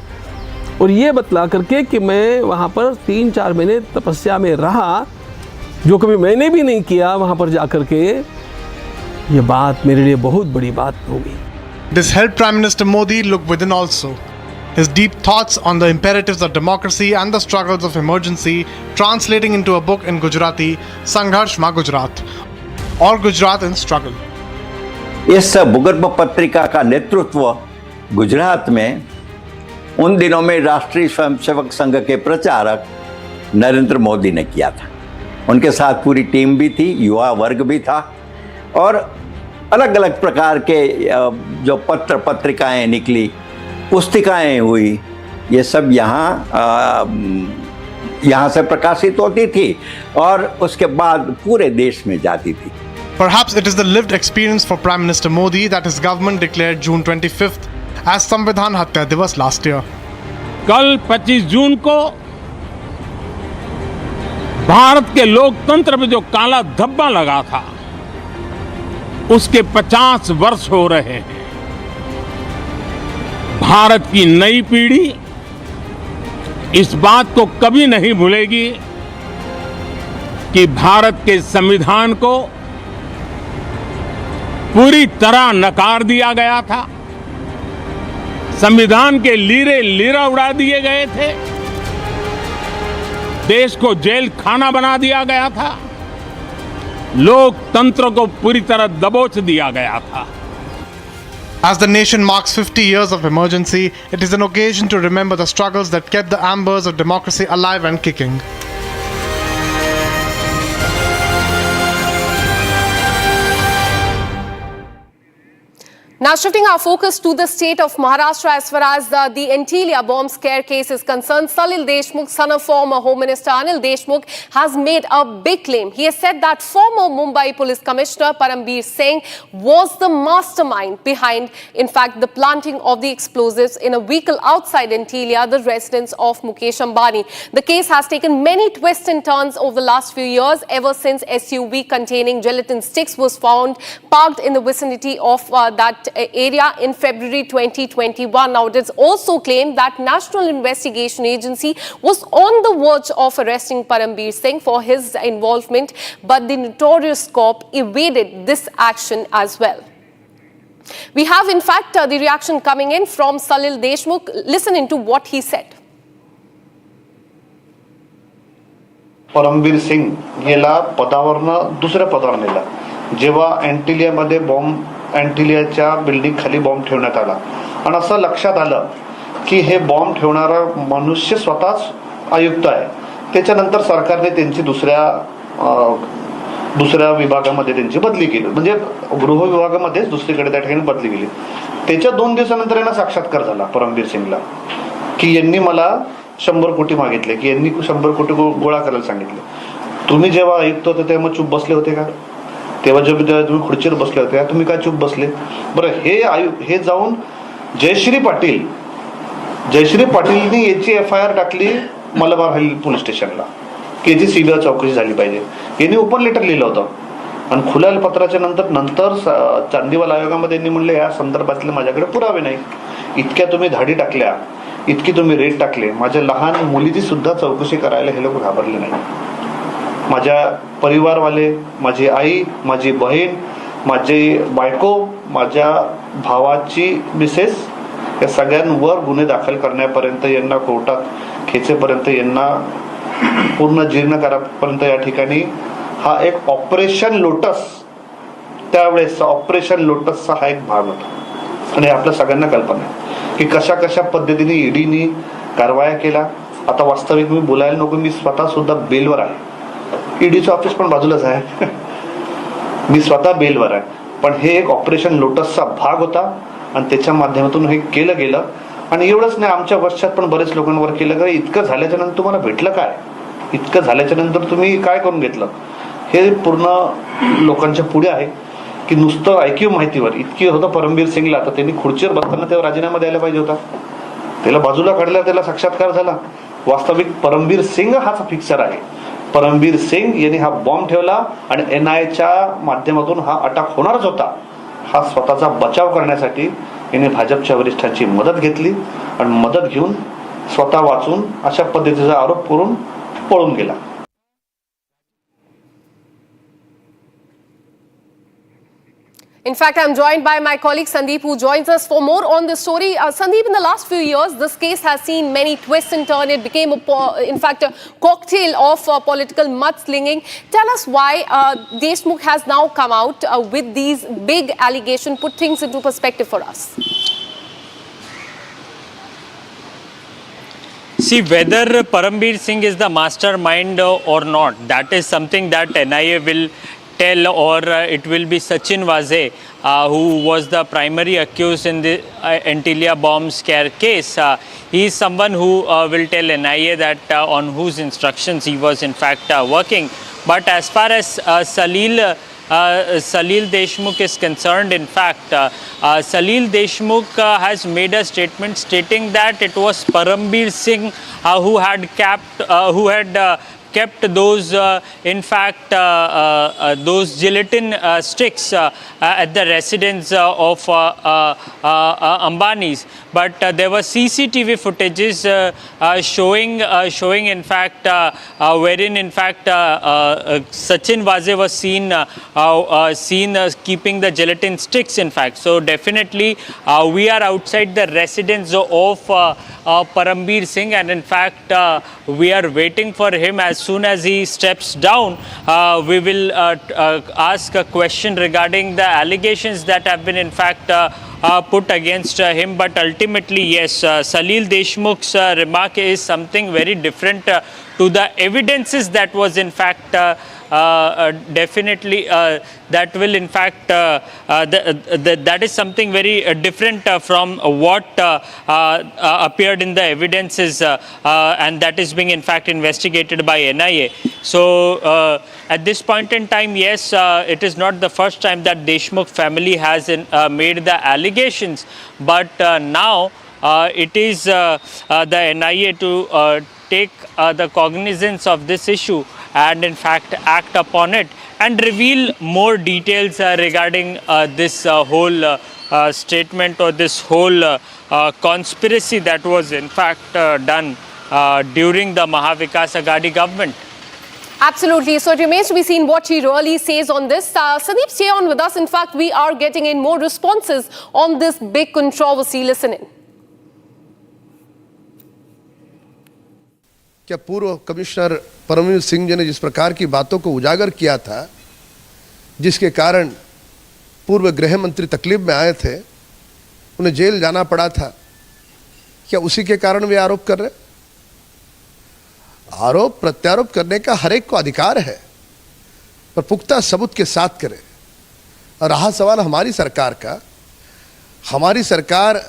और ये बतला करके कि मैं वहाँ पर 3-4 महीने तपस्या में रहा, जो कभी मैंने भी नहीं किया वहाँ पर जाकर के, ये बात मेरे लिए बहुत बड़ी बात होगी। This helped Prime Minister Modi look within also. his deep thoughts on the imperatives of democracy and the struggles of emergency, translating into a book in Gujarati, Sangharsh Ma Gujarat, or Gujarat in Struggle. इस भूगर्भ पत्रिका का नेतृत्व गुजरात में उन दिनों में राष्ट्रीय स्वयंसेवक संघ के प्रचारक नरेंद्र मोदी ने किया था। उनके साथ पूरी टीम भी थी, युवा वर्ग भी था, और अलग अलग प्रकार के जो पत्र पत्रिकाएं निकली, पुस्तिकाएं हुई, ये सब यहाँ से प्रकाशित होती थी और उसके बाद पूरे देश में जाती थी। Perhaps it is the lived experience for Prime Minister Modi that his government declared June 25th as Samvidhan Hatya Divas last year. कल 25 जून को भारत के लोकतंत्र में जो काला धब्बा लगा था, उसके 50 वर्ष हो रहे हैं। भारत की नई पीढ़ी इस बात को कभी नहीं भूलेगी कि भारत के संविधान को पूरी तरह नकार दिया गया था, संविधान के लीरे लीरा उड़ा दिए गए थे, देश को जेल खाना बना दिया गया था, लोकतंत्र को पूरी तरह दबोच दिया गया था। As the nation marks 50 years of emergency, it is an occasion to remember the struggles that kept the embers of democracy alive and kicking. Now shifting our focus to the state of Maharashtra as far as the Antilia bomb scare case is concerned, Salil Deshmukh, son of former Home Minister Anil Deshmukh, has made a big claim. He has said that former Mumbai Police Commissioner Parambir Singh was the mastermind behind, in fact, the planting of the explosives in a vehicle outside Antilia, the residence of Mukesh Ambani. The case has taken many twists and turns over the last few years, ever since SUV containing gelatin sticks was found parked in the vicinity of that area in February 2021. Now, it is also claimed that National Investigation Agency was on the verge of arresting Parambir Singh for his involvement, but the notorious cop evaded this action as well. We have, in fact, the reaction coming in from Salil Deshmukh. Listen into what he said. Parambir Singh याला पदावरनं दुसऱ्या पदावर नेला जेव्हा अँटिलियामध्ये bomb अँटिलियाच्या building खाली bomb ठेवण्यात आला आणि असं लक्षात आलं की हे बॉम्ब ठेवणारा मनुष्य स्वतःच आयुक्त आहे त्याच्यानंतर सरकारने त्यांची दुसऱ्या विभागामध्ये त्यांची बदली केली म्हणजे गृह विभागामध्येच दुसरीकडे त्या ठिकाणी बदली केली त्याच्या 2 दिवसानंतर यांना साक्षात्कार झाला परमबीर सिंगला की यांनी मला 100 कोटी मागितले की यांनी 100 कोटी गोळा करायला सांगितले तुम्ही जेव्हा आयुक्त होते तेव्हा चूप बसले होते का तेव्हा जेव्हा तुम्ही खुर्चीवर बसले होते तुम्ही काय चूप बसले बरं हे जाऊन जयश्री पाटीलनी याची FIR टाकली मलबार हिल पोलीस स्टेशनला की याची सीबीआय चौकशी झाली पाहिजे यांनी ओपन लेटर लिहिलं होतं आणि खुल्या पत्राच्या नंतर चांदीवाल आयोगामध्ये यांनी म्हणले या संदर्भातले माझ्याकडे पुरावे नाही इतक्या तुम्ही धाडी टाकल्या इतकी तुम्ही रेट टाकले माझ्या लहान मुलीची सुद्धा चौकशी करायला हे लोक घाबरले नाही माझ्या परिवारवाले माझी आई माझी बहीण माझी बायको माझ्या भावाची मिसेस या सगळ्यांवर गुन्हे दाखल करण्यापर्यंत यांना कोर्टात खेचेपर्यंत यांना पूर्ण जीर्ण करापर्यंत या ठिकाणी हा एक ऑपरेशन लोटस त्यावेळेस ऑपरेशन लोटसचा हा एक भाग होता आणि आपल्या सगळ्यांना कल्पना आहे की कशा पद्धतीने ईडीनी कारवाया केला आता वास्तविक मी बोलायला नको मी स्वतः सुद्धा बेलवर आहे ईडीचं ऑफिस पण बाजूलाच आहे मी स्वतः बेलवर आहे पण हे एक ऑपरेशन लोटसचा भाग होता आणि त्याच्या माध्यमातून हे केलं गेलं आणि एवढंच नाही आमच्या वर्षात पण बरेच लोकांवर केलं गेलं इतकं झाल्याच्या नंतर तुम्हाला भेटलं काय इतकं झाल्याच्या नंतर तुम्ही काय करून घेतलं हे पूर्ण लोकांच्या पुढे आहे की नुसतं ऐकीव माहितीवर इतकी होतं परमबीर सिंगला तर त्यांनी खुर्चीवर बसताना तेव्हा राजीनामा द्यायला पाहिजे होता त्याला बाजूला काढला त्याला साक्षात्कार झाला वास्तविक परमबीर सिंग हाच फिक्सर आहे परमबीर सिंग यांनी हा बॉम्ब ठेवला आणि NIAच्या माध्यमातून हा अटॅक होणारच होता हा स्वतःचा बचाव करण्यासाठी याने भाजपच्या वरिष्ठांची मदत घेतली आणि मदत घेऊन स्वतः वाचून अशा पद्धतीचा आरोप करून पळून गेला In fact, I'm joined by my colleague Sandeep, who joins us for more on this story. Sandeep, in the last few years, this case has seen many twists and turns. It became, in fact, a cocktail of political mudslinging. Tell us why Deshmukh has now come out with these big allegations. Put things into perspective for us. See, whether Parambir Singh is the mastermind or not, that is something that NIA will tell, or it will be Sachin Waze, who was the primary accused in the Antilia bomb scare case. He is someone who will tell NIA that on whose instructions he was in fact working. But as far as Salil Deshmukh is concerned, in fact, Salil Deshmukh has made a statement stating that it was Parambir Singh who had kept those, in fact, those gelatin sticks at the residence of Ambani's. But there were CCTV footages showing, in fact, wherein, in fact, Sachin Waze was seen keeping the gelatin sticks, in fact. So definitely, we are outside the residence of Parambir Singh, and in fact, we are waiting for him. As soon as he steps down, we will ask a question regarding the allegations that have been, in fact, put against him. But ultimately, yes, Salil Deshmukh's remark is something very different to the evidences that was, in fact, definitely that will, in fact, that is something very different from what appeared in the evidences, and that is being, in fact, investigated by NIA. So at this point in time, yes, it is not the first time that Deshmukh family has made the allegations, but now it is the NIA to take the cognizance of this issue and, in fact, act upon it and reveal more details regarding this whole statement, or this whole conspiracy that was, in fact, done during the Mahavikas Aghadi government. Absolutely. So it remains to be seen what he really says on this. Sandeep, stay on with us. In fact, we are getting in more responses on this big controversy. Listen in. क्या पूर्व commissioner Paramvir Singh ji ने जिस प्रकार की बातों को उजागर किया था, जिसके कारण पूर्व गृह मंत्री तकलीफ में आए थे, उन्हें जेल जाना पड़ा था, क्या उसी के कारण वे आरोप कर रहे? आरोप प्रत्यारोप करने का हर एक को अधिकार है, पर पुख्ता सबूत के साथ करें। और रहा सवाल हमारी सरकार का, हमारी सरकार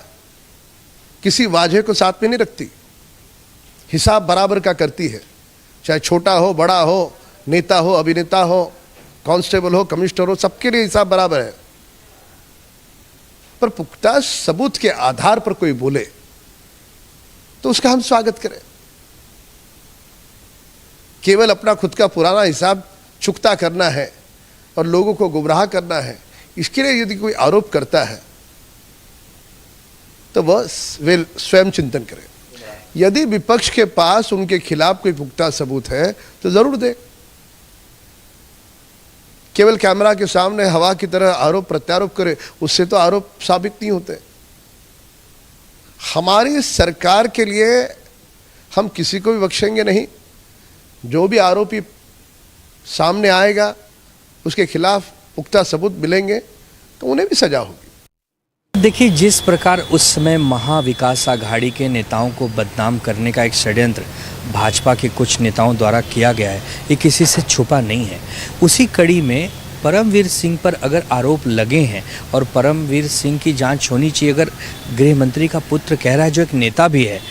किसी वाजे को साथ में नहीं रखती, हिसाब बराबर का करती है, चाहे छोटा हो, बड़ा हो, नेता हो, अभिनेता हो, कांस्टेबल हो, कमिश्नर हो, सबके लिए हिसाब बराबर है। पर पुख्ता सबूत के आधार पर कोई बोले तो उसका हम स्वागत करें। केवल अपना खुद का पुराना हिसाब चुकता करना है और लोगों को गुमराह करना है, इसके लिए यदि कोई आरोप करता है तो वह वे स्वयं चिंतन करें। यदि विपक्ष के पास उनके खिलाफ कोई पुख्ता सबूत है तो जरूर दे। केवल कैमरा के सामने हवा की तरह आरोप प्रत्यारोप करे, उससे तो आरोप साबित नहीं होते। हमारी सरकार के लिए हम किसी को भी बख्शेंगे नहीं। जो भी आरोपी सामने आएगा, उसके खिलाफ पुख्ता सबूत मिलेंगे तो उन्हें भी सजा होगी। देखिए, जिस प्रकार उस समय महाविकास आघाड़ी के नेताओं को बदनाम करने का एक षड्यंत्र भाजपा के कुछ नेताओं द्वारा किया गया है, ये किसी से छुपा नहीं है। उसी कड़ी में परमवीर सिंह पर अगर आरोप लगे हैं और परमवीर सिंह की जांच होनी चाहिए, अगर गृह मंत्री का पुत्र कह रहा है जो एक नेता भी है,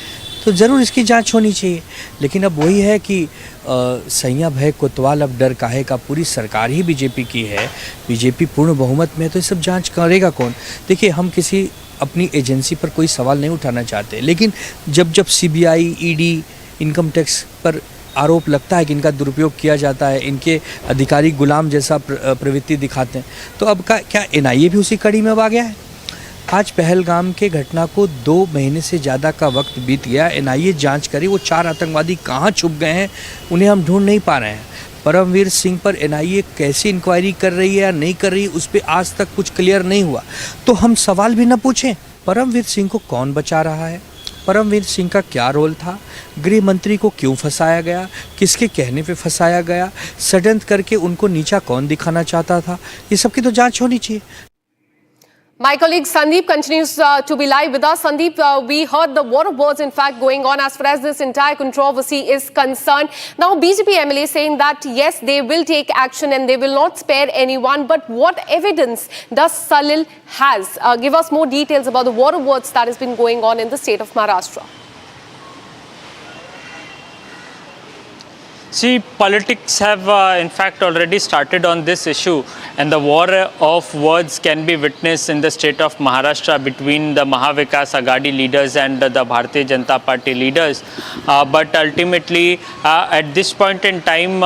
तो ज़रूर इसकी जांच होनी चाहिए। लेकिन अब वही है कि सैया भय कोतवाल अब डर काहे का, पूरी सरकार ही बीजेपी की है, बीजेपी पूर्ण बहुमत में, तो ये सब जांच करेगा कौन? देखिए, हम किसी अपनी एजेंसी पर कोई सवाल नहीं उठाना चाहते, लेकिन जब सीबीआई, ईडी, इनकम टैक्स पर आरोप लगता है कि इनका दुरुपयोग किया जाता है, इनके अधिकारी गुलाम जैसा प्रवृत्ति दिखाते हैं, तो अब क्या एनआईए भी उसी कड़ी में अब आ गया है? आज पहलगाम के घटना को 2 महीने से ज़्यादा का वक्त बीत गया, एनआईए जांच करी वो 4 आतंकवादी कहाँ छुप गए हैं, उन्हें हम ढूंढ नहीं पा रहे हैं। परमवीर सिंह पर एनआईए कैसी इंक्वायरी कर रही है या नहीं कर रही, उस पर आज तक कुछ क्लियर नहीं हुआ। तो हम सवाल भी ना पूछें, परमवीर सिंह को कौन बचा रहा है, परमवीर सिंह का क्या रोल था, गृह मंत्री को क्यों फंसाया गया, किसके कहने पे फंसाया गया, षड्यंत्र करके उनको नीचा कौन दिखाना चाहता था, ये सब की तो जांच होनी चाहिए। My colleague Sandeep continues to be live with us. Sandeep, we heard the war of words, in fact, going on as far as this entire controversy is concerned. Now, BJP MLA saying that, yes, they will take action and they will not spare anyone. But what evidence does Salil has? Give us more details about the war of words that has been going on in the state of Maharashtra. See, politics have in fact already started on this issue, and the war of words can be witnessed in the state of Maharashtra between the Mahavikas Aghadi leaders and the Bharatiya Janata Party leaders. But ultimately, at this point in time,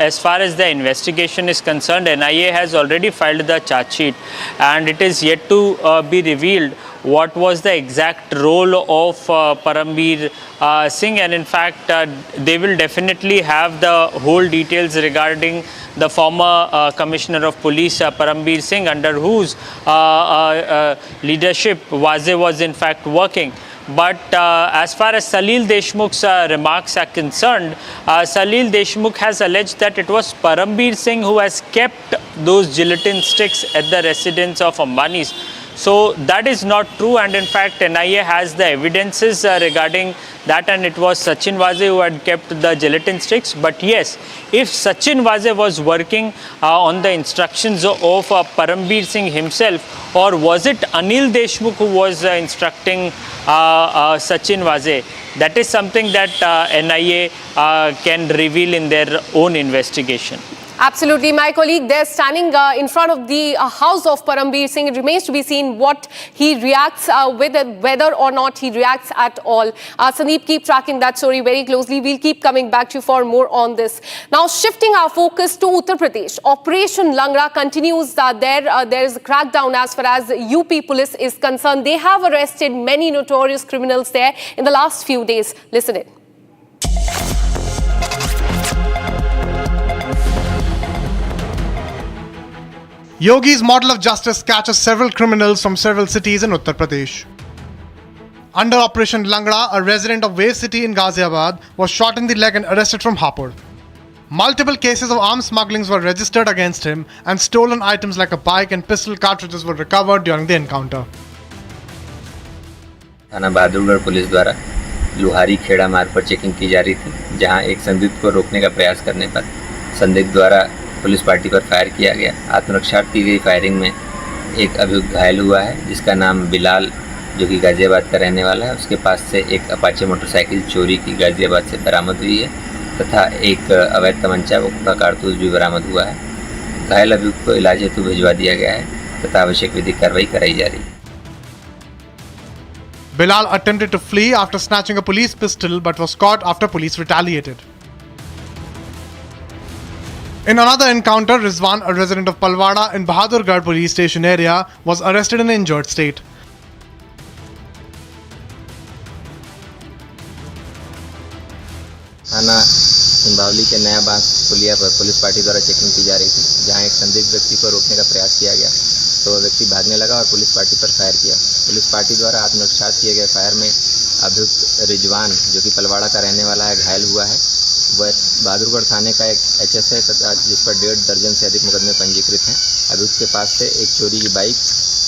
as far as the investigation is concerned, NIA has already filed the charge sheet, and it is yet to be revealed what was the exact role of Parambir Singh, and in fact they will definitely have the whole details regarding the former Commissioner of Police Parambir Singh, under whose leadership Waze was in fact working. But as far as Salil Deshmukh's remarks are concerned, Salil Deshmukh has alleged that it was Parambir Singh who has kept those gelatin sticks at the residence of Ambani's. So that is not true, and in fact NIA has the evidences regarding that, and it was Sachin Waze who had kept the gelatin sticks. But yes, if Sachin Waze was working on the instructions of Parambir Singh himself, or was it Anil Deshmukh who was instructing Sachin Waze, that is something that NIA can reveal in their own investigation. Absolutely. My colleague there standing in front of the house of Parambir Singh. It remains to be seen what he reacts with, whether or not he reacts at all. Sandeep, keep tracking that story very closely. We'll keep coming back to you for more on this. Now, shifting our focus to Uttar Pradesh. Operation Langra continues. There is a crackdown as far as UP police is concerned. They have arrested many notorious criminals there in the last few days. Listen in. Yogi's model of justice catches several criminals from several cities in Uttar Pradesh. Under Operation Langra, a resident of Wave City in Ghaziabad was shot in the leg and arrested from Hapur. Multiple cases of arms smugglings were registered against him, and stolen items like a bike and pistol cartridges were recovered during the encounter. थाना Bahadurgarh police द्वारा लुहारी खेड़ा मार्ग पर checking की जा रही थी, जहां एक संदिग्ध को रोकने का प्रयास करने पर संदिग्ध द्वारा पुलिस पार्टी पर फायर किया गया। आत्मरक्षार्थ की गई फायरिंग में एक अभियुक्त घायल हुआ है, जिसका नाम बिलाल, जो कि गाजियाबाद का रहने वाला है। उसके पास से एक अपाचे मोटरसाइकिल चोरी की गाजियाबाद से बरामद हुई है, तथा एक अवैध तमंचा का कारतूस भी बरामद हुआ है। घायल अभियुक्त को इलाज हेतु भिजवा दिया गया है, तथा आवश्यक विधिक कार्रवाई कराई जा रही है। Bilal attempted to flee after snatching a police pistol but was caught after police retaliated. In another encounter, Rizwan, a resident of Palwada in Bahadurgarh police station area, was arrested in an injured state. थाना सिंबावली के नया बांस पुलिया पर police party द्वारा checking की जा रही थी, जहां एक संदिग्ध व्यक्ति को रोकने का प्रयास किया गया, तो वह व्यक्ति भागने लगा और पुलिस पार्टी पर फायर किया। पुलिस पार्टी द्वारा आत्मरक्षार्थ किए गए फायर में अभियुक्त रिजवान, जो कि पलवाड़ा का रहने वाला है, घायल हुआ है। वह बहादुरगढ़ थाने का एक एचएस है, तथा जिस पर 1.5 दर्जन से अधिक मुकदमे पंजीकृत हैं। अभियुक्त के पास से एक चोरी की बाइक,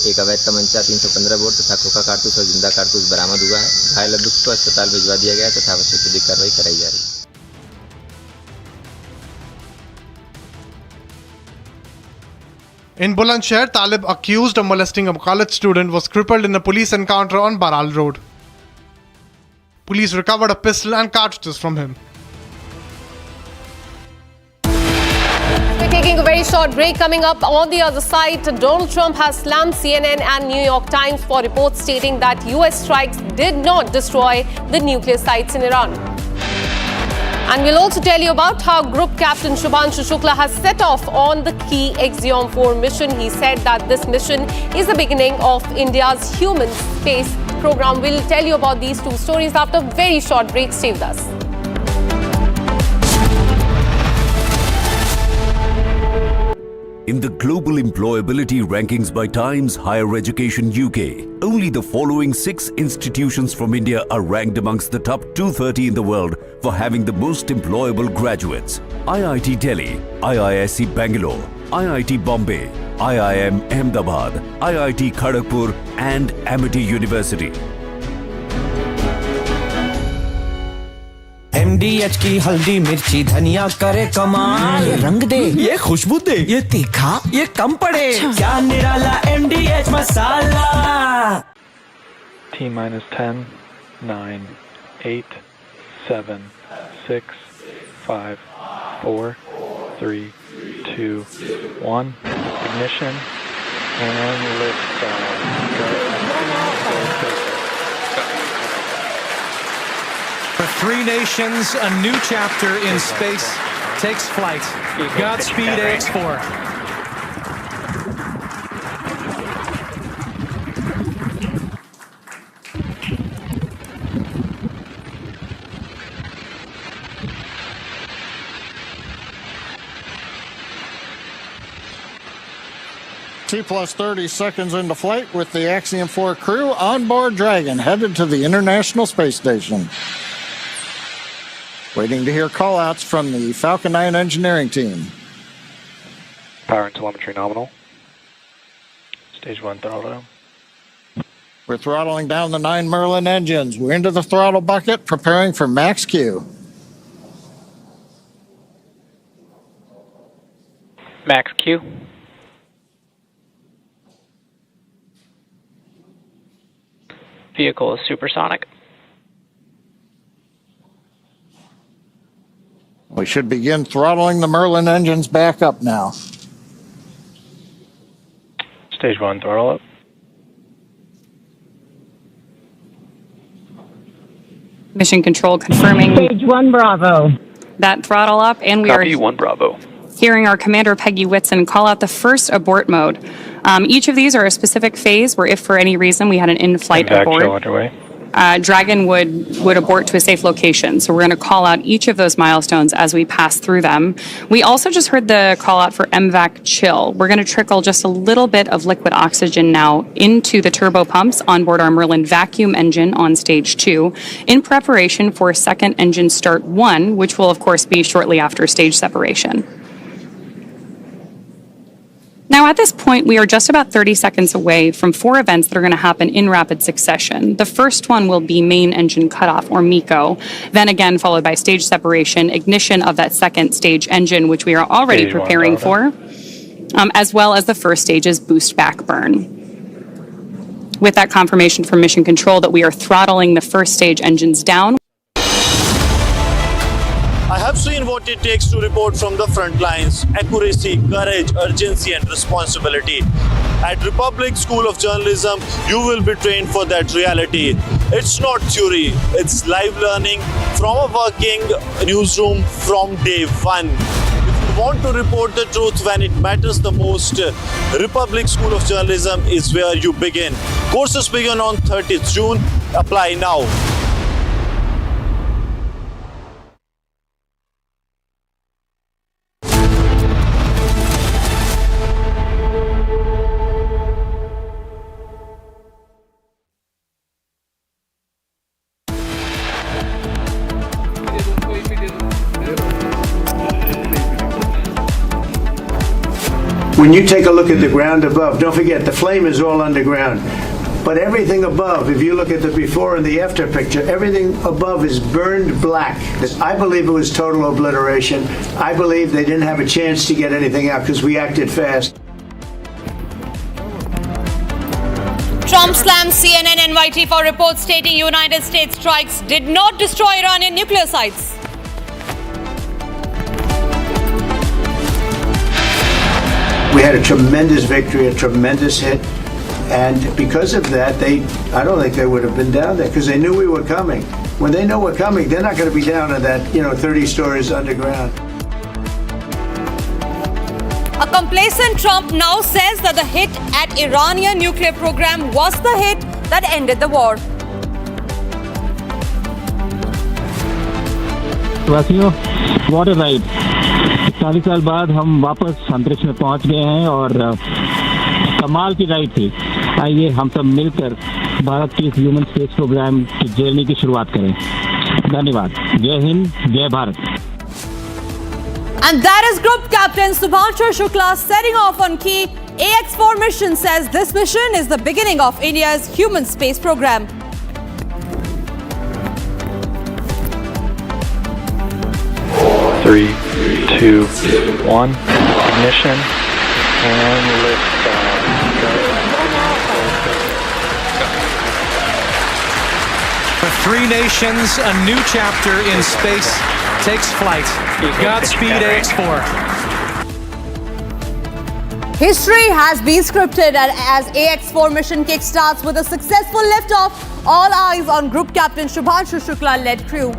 एक अवैध तमंचा 315 बोर तथा खोखा कारतूस और जिंदा कारतूस बरामद हुआ है। घायल अभियुक्त को अस्पताल भिजवा दिया गया तथा आवश्यक विधिक कार्रवाई कराई जा रही है। In Bulandshahr, Talib, accused of molesting a college student, was crippled in a police encounter on Baral Road. Police recovered a pistol and cartridges from him. We're taking a very short break. Coming up on the other side, Donald Trump has slammed CNN and New York Times for reports stating that US strikes did not destroy the nuclear sites in Iran. And we'll also tell you about how Group Captain Shubhanshu Shukla has set off on the key Axiom-4 mission. He said that this mission is the beginning of India's human space program. We'll tell you about these two stories after a very short break. Stay with us. In the global employability rankings by Times Higher Education UK, only the following 6 institutions from India are ranked amongst the top 230 in the world for having the most employable graduates. IIT Delhi, IISc Bangalore, IIT Bombay, IIM Ahmedabad, IIT Kharagpur and Amity University. MDH की हल्दी मिर्ची धनिया करे कमाल, ये रंग दे, ये खुशबू दे, ये तीखा, ये कम पड़े, क्या निराला MDH masala. T-10, 9, 8, 7, 6, 5, 4, 3, 2, 1. Ignition and lift. For 3 nations, a new chapter in space takes flight. Godspeed, AX-4. T+30 seconds into flight with the Axiom-4 crew on board Dragon, headed to the International Space Station. Waiting to hear call-outs from the Falcon 9 engineering team. Power and telemetry nominal. Stage 1 throttle. We're throttling down the 9 Merlin engines. We're into the throttle bucket, preparing for max Q. Max Q. Vehicle is supersonic. We should begin throttling the Merlin engines back up now. Stage 1 throttle up. Mission Control confirming Stage 1 Bravo. that throttle up, and we Copy are 1 Bravo. hearing our commander Peggy Whitson call out the first abort mode. Each of these are a specific phase where if for any reason we had an in-flight Impact abort, show underway. Dragon would abort to a safe location. So we're going to call out each of those milestones as we pass through them. We also just heard the call out for MVAC chill. We're going to trickle just a little bit of liquid oxygen now into the turbo pumps on board our Merlin vacuum engine on stage 2 in preparation for second engine start 1, which will of course be shortly after stage separation. Now, at this point, we are just about 30 seconds away from 4 events that are going to happen in rapid succession. The first one will be main engine cutoff, or MECO, then again followed by stage separation, ignition of that second stage engine, which we are already Stage 1 preparing throttle. for, as well as the first stage's boost back burn. With that confirmation from Mission Control that we are throttling the first stage engines down. I have seen what it takes to report from the front lines: accuracy, courage, urgency and responsibility. At Republic School of Journalism, you will be trained for that reality. It's not theory, it's live learning from a working newsroom from day one. If you want to report the truth when it matters the most, Republic School of Journalism is where you begin. Courses begin on 30th June. Apply now. When you take a look at the ground above, don't forget the flame is all underground. But everything above, if you look at the before and the after picture, everything above is burned black. I believe it was total obliteration. I believe they didn't have a chance to get anything out because we acted fast. Trump slams CNN NYT for reports stating United States strikes did not destroy Iranian nuclear sites. We had a tremendous victory, a tremendous hit. And because of that, I don't think they would have been down there because they knew we were coming. When they know we're coming, they're not going to be down in that, 30 stories underground. A complacent Trump now says that the hit at Iranian nuclear program was the hit that ended the war. वासियों, what a ride. 40 साल बाद हम वापस अंतरिक्ष में पहुंच गए हैं और कमाल की राइड थी। आइए हम सब मिलकर भारत की ह्यूमन स्पेस प्रोग्राम की जर्नी की शुरुआत करें। धन्यवाद। जय हिंद, जय Bharat. And that is Group Captain Shubhanshu Shukla setting off on key. AX-4 mission says this mission is the beginning of India's human space program. Three, two, one, ignition, and liftoff. For three nations, a new chapter in space takes flight. Godspeed, AX-4. History has been scripted as AX-4 mission kickstarts with a successful liftoff. All eyes on Group Captain Shubhanshu Shukla led crew.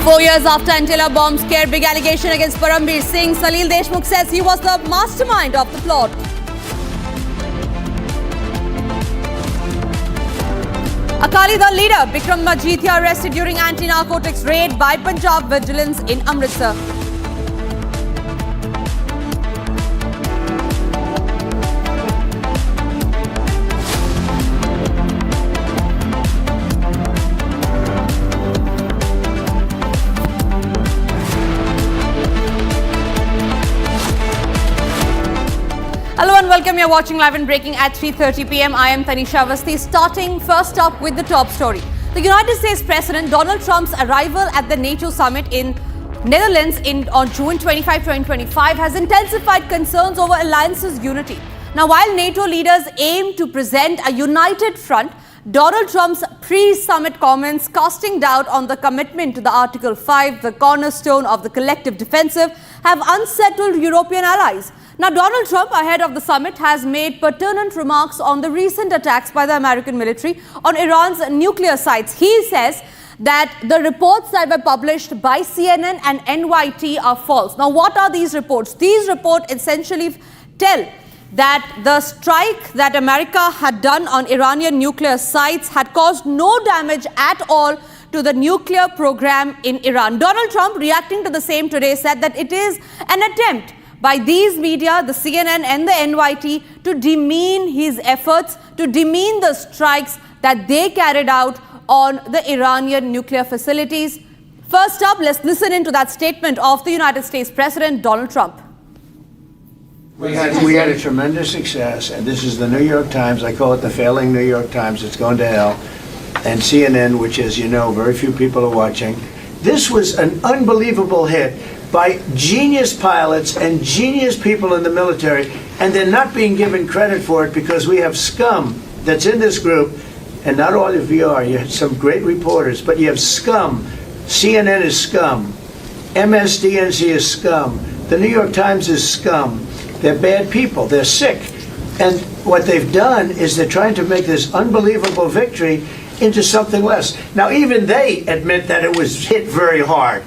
4 years after Antilla bomb scare, big allegation against Parambir Singh, Salil Deshmukh says he was the mastermind of the plot. Akali Dal leader Bikram Majithia arrested during anti-narcotics raid by Punjab vigilance in Amritsar. Hello and welcome. You're watching live and breaking at 3:30 p.m. I am Tanisha Avasthi. Starting first up with the top story. The United States President Donald Trump's arrival at the NATO summit in Netherlands on June 25, 2025 has intensified concerns over alliance's unity. Now, while NATO leaders aim to present a united front, Donald Trump's pre-summit comments casting doubt on the commitment to the Article 5, the cornerstone of the collective defensive, have unsettled European allies. Now, Donald Trump, ahead of the summit, has made pertinent remarks on the recent attacks by the American military on Iran's nuclear sites. He says that the reports that were published by CNN and NYT are false. Now, what are these reports? These reports essentially tell that the strike that America had done on Iranian nuclear sites had caused no damage at all to the nuclear program in Iran. Donald Trump, reacting to the same today, said that it is an attempt by these media, the CNN and the NYT, to demean his efforts, to demean the strikes that they carried out on the Iranian nuclear facilities. First up, let's listen into that statement of the United States President Donald Trump. We had a tremendous success, and this is the New York Times. I call it the failing New York Times. It's going to hell. And CNN, which, as you know, very few people are watching. This was an unbelievable hit by genius pilots and genius people in the military, and they're not being given credit for it because we have scum that's in this group, and not all of you are. You have some great reporters, but you have scum. CNN is scum. MSDNC is scum. The New York Times is scum. They're bad people. They're sick. And what they've done is they're trying to make this unbelievable victory into something less. Now, even they admit that it was hit very hard.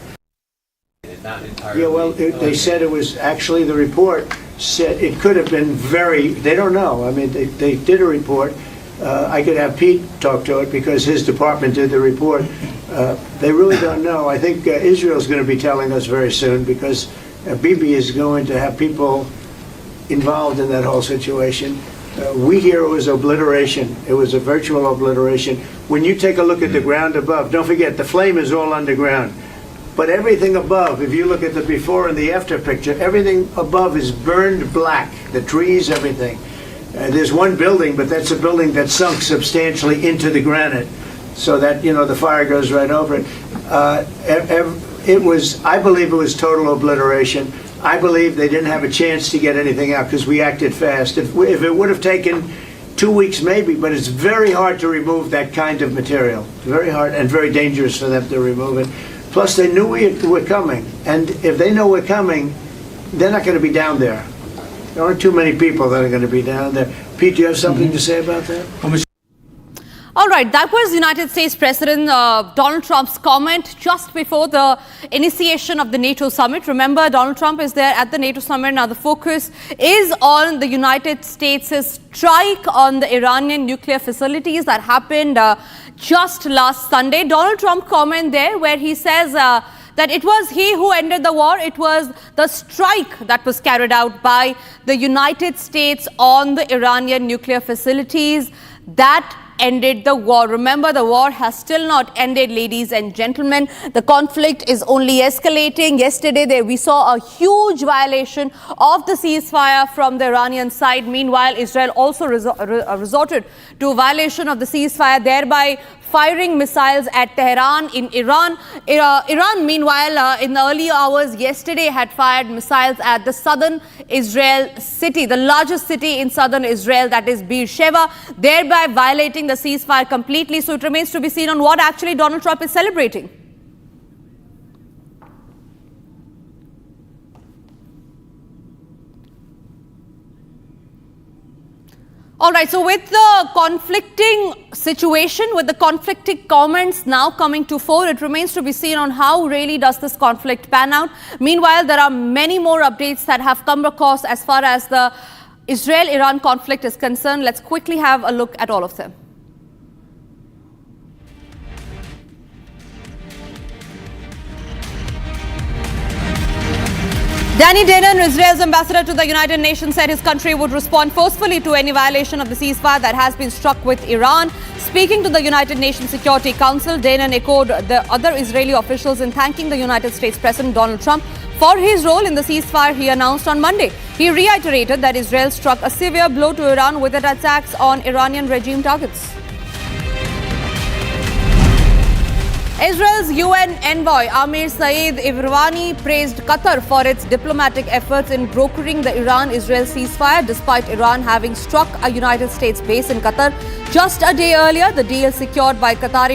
Yeah, well, they said it was actually, the report said it could have been they don't know. I mean, they did a report. I could have Pete talk to it because his department did the report. They really don't know. I think Israel's going to be telling us very soon because Bibi is going to have people involved in that whole situation. We hear it was obliteration. It was a virtual obliteration. When you take a look at the ground above, don't forget the flame is all underground. But everything above, if you look at the before and the after picture, everything above is burned black. The trees, everything. There's one building, but that's a building that sunk substantially into the granite, so that, you know, the fire goes right over it. I believe it was total obliteration. I believe they didn't have a chance to get anything out because we acted fast. If it would have taken 2 weeks maybe, but it's very hard to remove that kind of material. Very hard and very dangerous for them to remove it. Plus, they knew we were coming, and if they know we're coming, they're not going to be down there. There aren't too many people that are going to be down there. Pete, do you have something to say about that? All right, that was United States President Donald Trump's comment just before the initiation of the NATO summit. Remember, Donald Trump is there at the NATO summit. Now, the focus is on the United States' strike on the Iranian nuclear facilities that happened just last Sunday. Donald Trump comment there where he says that it was he who ended the war. It was the strike that was carried out by the United States on the Iranian nuclear facilities that ended the war. Remember, the war has still not ended, ladies and gentlemen. The conflict is only escalating. Yesterday, we saw a huge violation of the ceasefire from the Iranian side. Meanwhile, Israel also resorted to a violation of the ceasefire, thereby firing missiles at Tehran in Iran. Iran, meanwhile, in the early hours yesterday had fired missiles at the southern Israel city, the largest city in southern Israel, that is Beersheba, thereby violating the ceasefire completely. So it remains to be seen on what actually Donald Trump is celebrating. All right, so with the conflicting situation, with the conflicting comments now coming to fore, it remains to be seen on how really does this conflict pan out. Meanwhile, there are many more updates that have come across as far as the Israel-Iran conflict is concerned. Let's quickly have a look at all of them. Danny Danon, Israel's ambassador to the United Nations, said his country would respond forcefully to any violation of the ceasefire that has been struck with Iran. Speaking to the United Nations Security Council, Danon echoed the other Israeli officials in thanking the United States President Donald Trump for his role in the ceasefire he announced on Monday. He reiterated that Israel struck a severe blow to Iran with its attacks on Iranian regime targets. Israel's UN envoy Amir Saeed Iravani praised Qatar for its diplomatic efforts in brokering the Iran-Israel ceasefire, despite Iran having struck a United States base in Qatar just a day earlier. The deal secured by Qatari